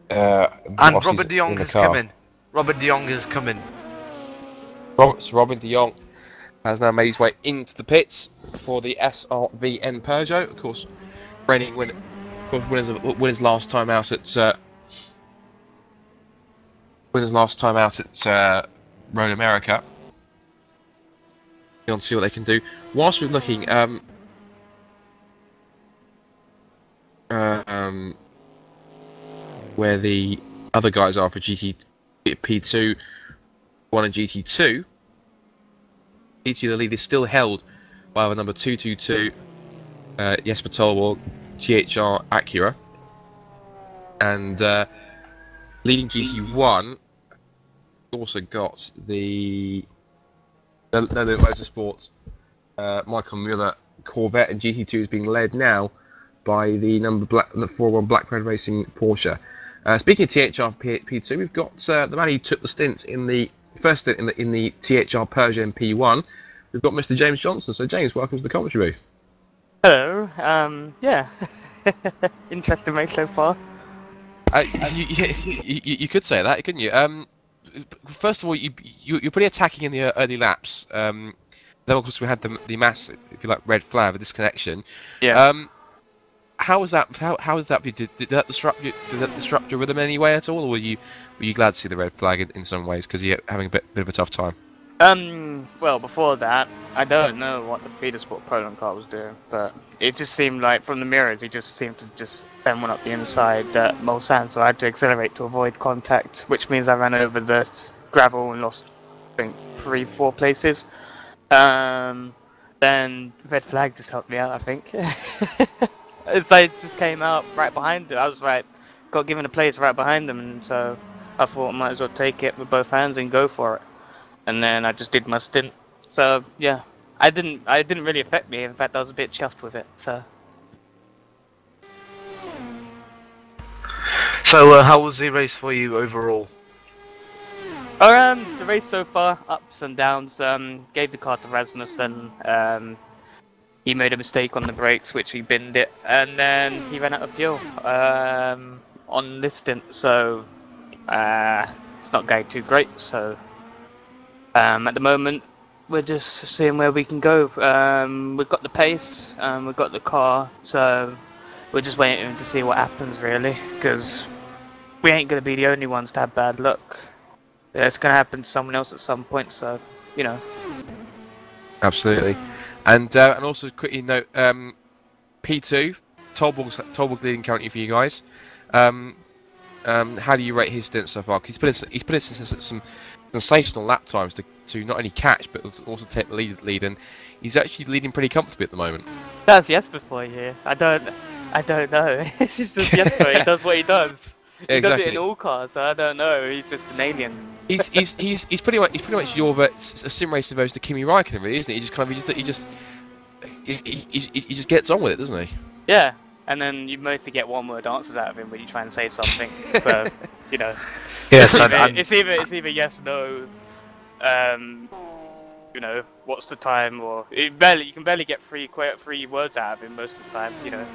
Robert De Jong is coming. Robert De Jong is coming. Robin De Jong has now made his way into the pits for the SRVN Peugeot. Of course, reigning winners last time out at Road America. On to see what they can do. Whilst we're looking, where the other guys are for P2, 1 and GT2. GT, the lead is still held by the number 222 Jesper Tolborg, THR Acura, and leading GT1 also got the Lolo Motorsports Michael Mueller Corvette, and GT2 is being led now by the the 4-1 Black Red Racing Porsche. Speaking of THR P2, we've got the man who took the stint in the first stint in the THR Peugeot P1. We've got Mr. James Johnson. So James, welcome to the commentary booth. Hello. Yeah. Interesting race so far. You could say that, couldn't you? First of all, you're pretty attacking in the early laps. Then of course we had the mass, if you like, red flag, the disconnection. Yeah. How was that? How did that be? Did that disrupt you? Did that disrupt your rhythm in any way at all, or were you glad to see the red flag in some ways because you're having a bit of a tough time? Well, before that, I don't know what the feeder sport Poland car was doing, but it just seemed like from the mirrors, he just seemed to just bend one up the inside Mulsanne, so I had to accelerate to avoid contact, which means I ran over the gravel and lost, I think, 3-4 places. Then red flag just helped me out, I think. It's like just came out right behind it. I was right, got given a place right behind them, and so I thought I might as well take it with both hands and go for it. And then I just did my stint. So yeah, it didn't really affect me. In fact, I was a bit chuffed with it. So how was the race for you overall? The race so far, ups and downs. Gave the car to Rasmus, and he made a mistake on the brakes, which he binned it, and then he ran out of fuel on this stint. So it's not going too great. So at the moment, we're just seeing where we can go. We've got the pace, we've got the car, so we're just waiting to see what happens, really, because we ain't going to be the only ones to have bad luck. It's going to happen to someone else at some point, so, you know. Absolutely. And also quickly note, P2, Tolborg's leading currently for you guys. How do you rate his stint so far? 'Cause he's put in some sensational lap times to not only catch but also take the lead, and he's actually leading pretty comfortably at the moment. That's Jesper for you. I don't know. It's just Jesper. He does what he does. He does it in all cars, so I don't know. He's just an alien. He's pretty much your sim racer version of Kimi Räikkönen, really, isn't he? He just gets on with it, doesn't he? Yeah, and then you mostly get one-word answers out of him when you try and say something. So you know, Yes, it's either yes, no, you know, what's the time, or you can barely get three words out of him most of the time. You know.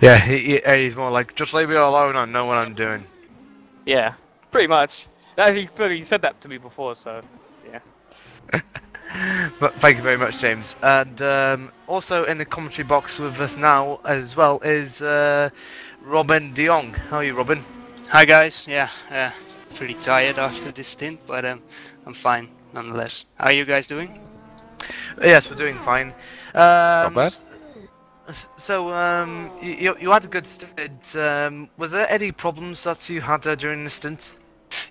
yeah, he's more like, just leave me alone, I know what I'm doing. Yeah, pretty much. He said that to me before, so yeah. But thank you very much, James. And also in the commentary box with us now as well is Robin de Jong. How are you, Robin? Hi guys. Yeah, pretty tired after this stint, but I'm fine nonetheless. How are you guys doing? Yes, we're doing fine. Not bad. So you had a good stint. Was there any problems that you had during the stint?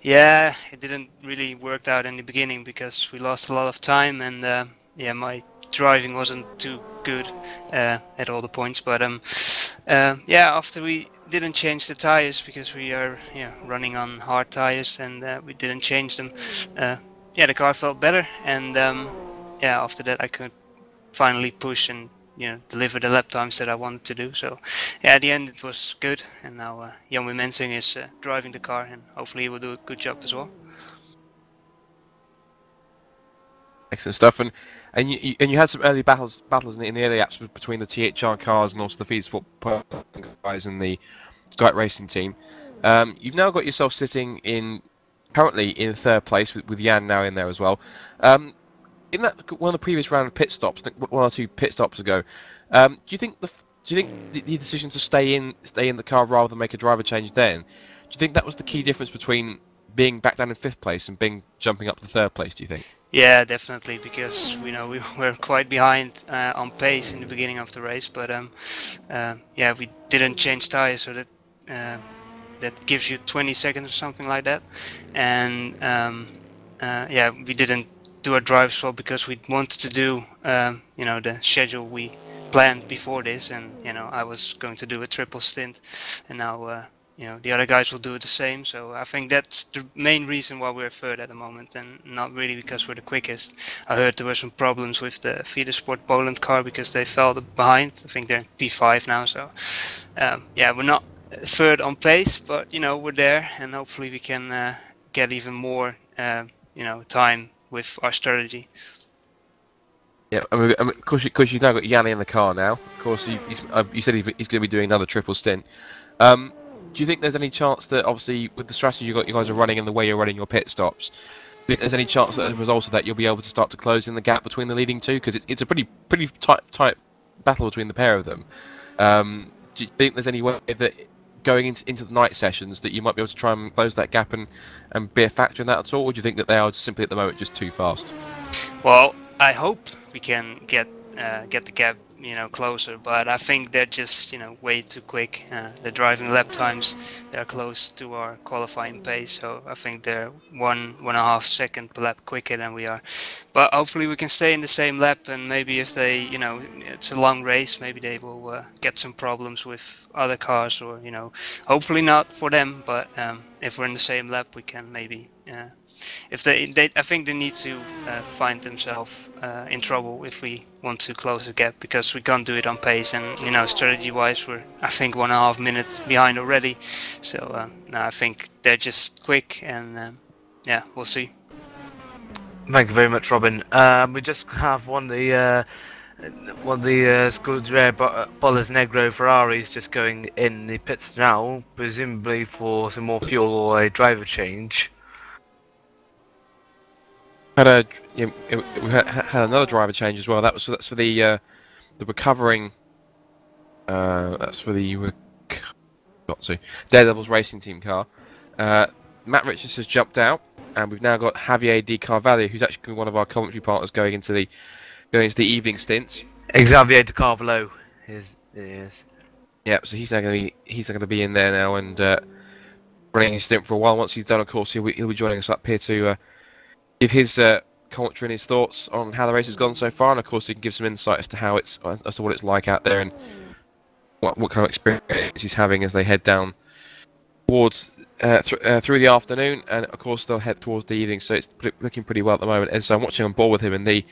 Yeah, it didn't really work out in the beginning because we lost a lot of time, and yeah, my driving wasn't too good at all the points. But yeah, after we didn't change the tires because we are running on hard tires, and we didn't change them. Yeah, the car felt better, and yeah, after that I could finally push and deliver the lap times that I wanted to do. So yeah, at the end it was good, and now Jan Mensing is driving the car, and hopefully he will do a good job as well. Excellent stuff, and you had some early battles in the early laps between the THR cars and also the Feed Sport guys and the Sky Racing team. You've now got yourself sitting currently in third place with Jan now in there as well. In that one of the previous round of pit stops, I think 1 or 2 pit stops ago, do you think the decision to stay in the car rather than make a driver change then? Do you think that was the key difference between being back down in 5th place and jumping up to 3rd place? Do you think? Yeah, definitely, because we were quite behind on pace in the beginning of the race, but yeah, we didn't change tires, so that gives you 20 seconds or something like that, and yeah, we didn't do a drive swap because we wanted to do the schedule we planned before this, and I was going to do a triple stint, and now the other guys will do it the same. So I think that's the main reason why we're third at the moment, and not really because we're the quickest. I heard there were some problems with the Feeder Sport Poland car because they fell behind. I think they're P5 now, so yeah, we're not third on pace, but we're there, and hopefully we can get even more time with our strategy. Yeah, I mean, of course you've now got Yanni in the car now. Of course, you said he's going to be doing another triple stint. Do you think there's any chance that, obviously, with the strategy you guys are running and the way you're running your pit stops, do you think there's any chance that as a result of that you'll be able to start to close in the gap between the leading two? Because it's a pretty tight battle between the pair of them. Do you think there's any way that going into the night sessions that you might be able to try and close that gap and be a factor in that at all, or do you think that they are simply at the moment just too fast? Well, I hope we can get the gap closer, but I think they're just way too quick. The driving lap times, they're close to our qualifying pace, so I think they're 1.5 seconds per lap quicker than we are. But hopefully we can stay in the same lap, and maybe if they it's a long race, maybe they will get some problems with other cars, or hopefully not for them, but if we're in the same lap we can maybe if they I think they need to find themselves in trouble if we want to close the gap, because we can't do it on pace, and strategy wise we're I think 1.5 minutes behind already, so no, I think they're just quick, and yeah, we'll see. Thank you very much, Robin. We just have one of the Scuderia Bollers Negro Ferraris just going in the pits now, presumably for some more fuel or a driver change. We had another driver change as well. That's for the recovering. That's for the Daredevil's racing team car. Matt Richards has jumped out, and we've now got Javier Di Carvalho, who's actually going to be one of our commentary partners going into the evening stints. Xavier Di Carvalho is. Yeah, so he's not going to be in there now, and running his stint for a while. Once he's done, of course, he'll be joining us up here to give his commentary and his thoughts on how the race has gone so far, and of course he can give some insight as to how as to what it's like out there and what kind of experience he's having as they head down towards through the afternoon, and of course they'll head towards the evening. So it's looking pretty well at the moment. And so I'm watching on board with him in the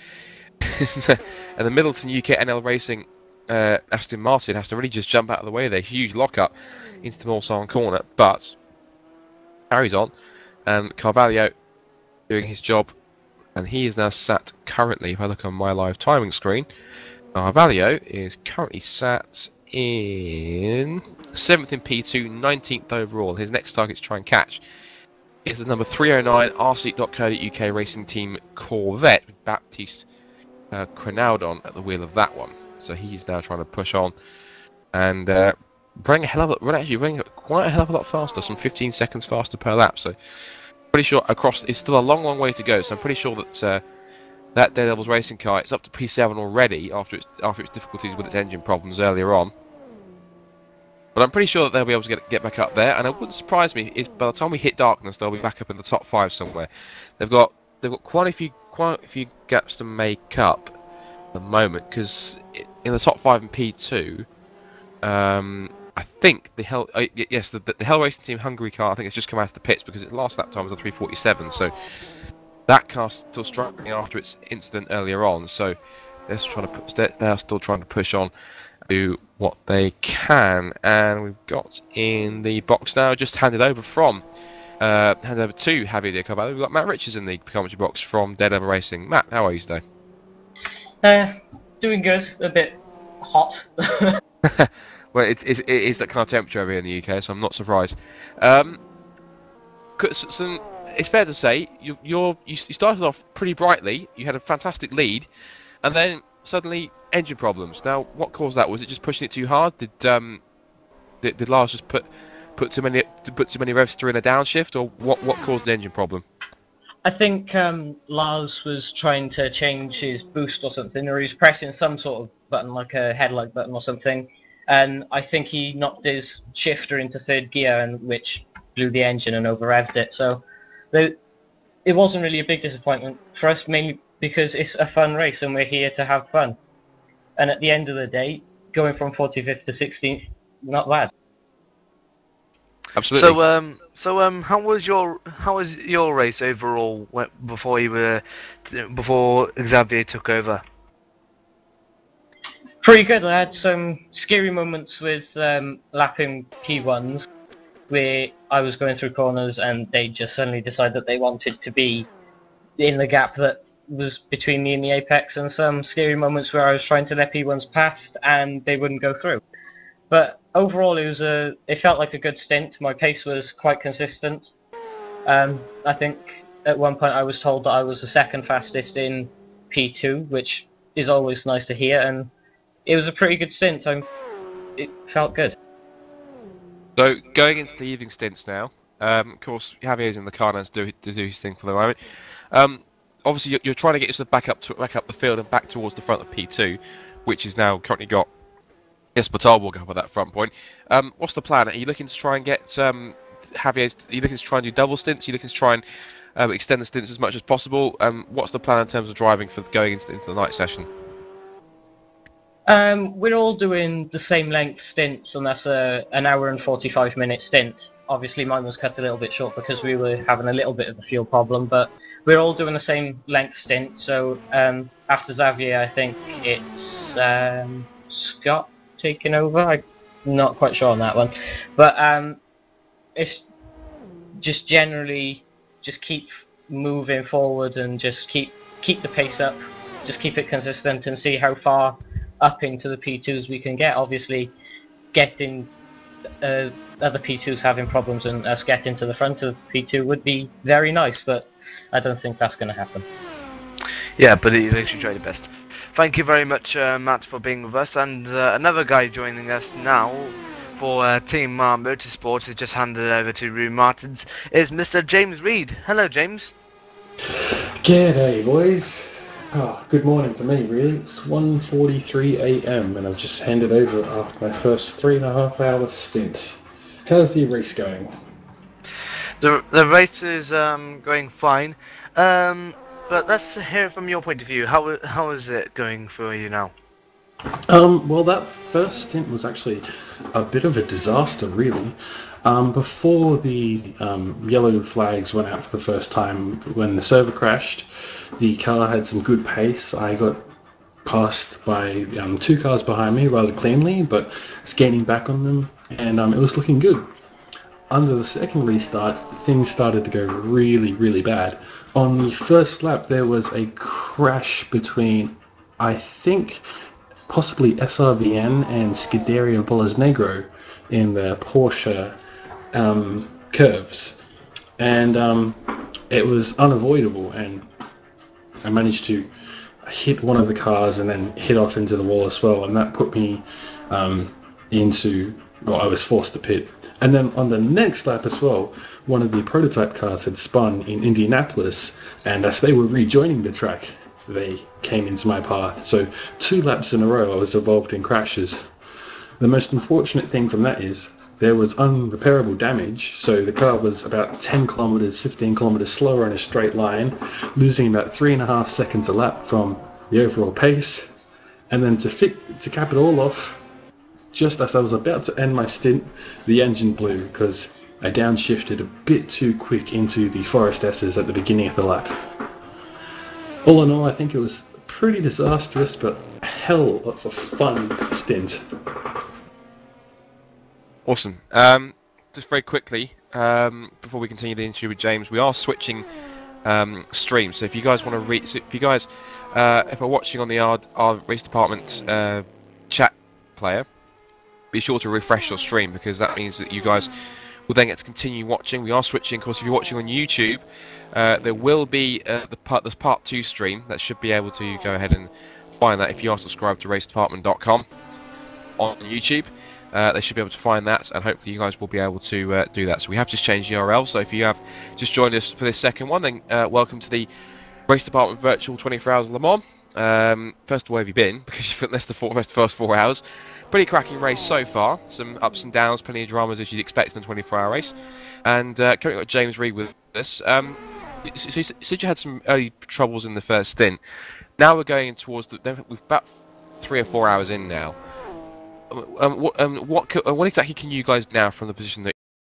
and the Middleton UK NL Racing Aston Martin has to really just jump out of the way there. Huge lockup into the Mulsanne corner, but carries on, and Carvalho doing his job, and he is now sat currently, if I look on my live timing screen, Carvalho is currently sat in 7th in P2, 19th overall. His next target to try and catch is the number 309 RC.co.uk Racing Team Corvette with Baptiste Crenaldon at the wheel of that one. So he's now trying to push on and running quite a hell of a lot faster, some 15 seconds faster per lap. So pretty sure it's still a long way to go. So I'm pretty sure that that Daredevil's racing car, it's up to P7 already after its difficulties with its engine problems earlier on. But I'm pretty sure that they'll be able to get back up there, and it wouldn't surprise me if by the time we hit darkness, they'll be back up in the top 5 somewhere. They've got quite a few gaps to make up at the moment, because in the top 5 in P2, I think the Hell Racing Team Hungary car, I think it's just come out of the pits because its last lap time was a 3:47. So that car's still struggling after its incident earlier on. So they're still trying to push on, do what they can, and we've got in the box now, just handed over to Javier Carvalho. We've got Matt Richards in the commentary box from Daredevil Racing. Matt, how are you today? Doing good. A bit hot. Well, it is that kind of temperature over here in the UK, so I'm not surprised. So it's fair to say you started off pretty brightly. You had a fantastic lead, and then suddenly engine problems. Now, what caused that? Was it just pushing it too hard? Did Lars just put too many revs through in a downshift, or what caused the engine problem? I think Lars was trying to change his boost or something, or he was pressing some sort of button, like a headlight button or something, and I think he knocked his shifter into 3rd gear, and which blew the engine and over-revved it. So it wasn't really a big disappointment for us, mainly because it's a fun race and we're here to have fun. And at the end of the day, going from 45th to 16th, not bad. Absolutely. So how was your race overall before Xavier took over? Pretty good. I had some scary moments with lapping P1s where I was going through corners and they just suddenly decided that they wanted to be in the gap that was between me and the apex, and some scary moments where I was trying to let P1s past and they wouldn't go through. But overall, it felt like a good stint. My pace was quite consistent. I think at one point I was told that I was the 2nd fastest in P2, which is always nice to hear, and it was a pretty good stint. It felt good. So going into the evening stints now, of course Javier's in the car now to do his thing for the moment. Obviously you're trying to get yourself back up the field and back towards the front of P2, which is now currently got Jesper Talborg up at that front point. What's the plan? Are you looking to try and get Javier's? Are you looking to try and do double stints? Are you looking to try and extend the stints as much as possible? What's the plan in terms of driving for going into the night session? We're all doing the same length stints, and that's an hour and 45-minute stint. Obviously mine was cut a little bit short because we were having a little bit of a fuel problem, but we're all doing the same length stint. So after Xavier, I think it's Scott taking over. I'm not quite sure on that one, but it's just generally just keep moving forward and just keep the pace up, just keep it consistent and see how far up into the P2s we can get. Obviously getting other P2s having problems and us getting to the front of P2 would be very nice, but I don't think that's going to happen. Yeah, but you should try your best. Thank you very much, Matt, for being with us. And another guy joining us now for Team Motorsport has just handed over to Rue Martins is Mr. James Reed. Hello, James. G'day, boys. Good morning for me, really. It's 1:43 AM and I've just handed over after my first 3.5 hour stint. How's the race going? The race is going fine, but let's hear it from your point of view. How is it going for you now? Well, that first stint was actually a bit of a disaster, really. Before the yellow flags went out for the first time, when the server crashed, the car had some good pace. I got passed by 2 cars behind me rather cleanly, but gaining back on them, and it was looking good. Under the second restart, things started to go really, really bad. On the first lap, there was a crash between, I think, possibly SRVN and Scuderia Bolesnegro in the Porsche curves, and it was unavoidable, and I managed to hit one of the cars and then hit off into the wall as well, and that put me I was forced to pit. And then on the next lap as well, one of the prototype cars had spun in Indianapolis, and as they were rejoining the track, they came into my path. So 2 laps in a row I was involved in crashes. The most unfortunate thing from that is there was unrepairable damage, so the car was about 10 kilometers, 15 kilometers slower in a straight line, losing about 3.5 seconds a lap from the overall pace. And then to cap it all off, just as I was about to end my stint, the engine blew because I downshifted a bit too quick into the Forest S's at the beginning of the lap. All in all, I think it was pretty disastrous, but a hell of a fun stint. Awesome. Just very quickly, before we continue the interview with James, we are switching streams. So if you guys want to if you're watching on the our Race Department chat player, be sure to refresh your stream, because that means that you guys will then get to continue watching. We are switching. Of course, if you're watching on YouTube, there will be there's part 2 stream that should be able to go ahead and find that if you are subscribed to RaceDepartment.com on YouTube. They should be able to find that, and hopefully you guys will be able to do that. So we have just changed the URL, so if you have just joined us for this second one, then welcome to the Race Department Virtual 24 Hours Le Mans. First of all, where have you been? Because you've missed the first 4 hours. Pretty cracking race so far. Some ups and downs, plenty of dramas as you'd expect in a 24-hour race. And currently got James Reed with us. So you said you had some early troubles in the first stint. Now we're going towards we've about 3 or 4 hours in now. What exactly can you guys now, from the position that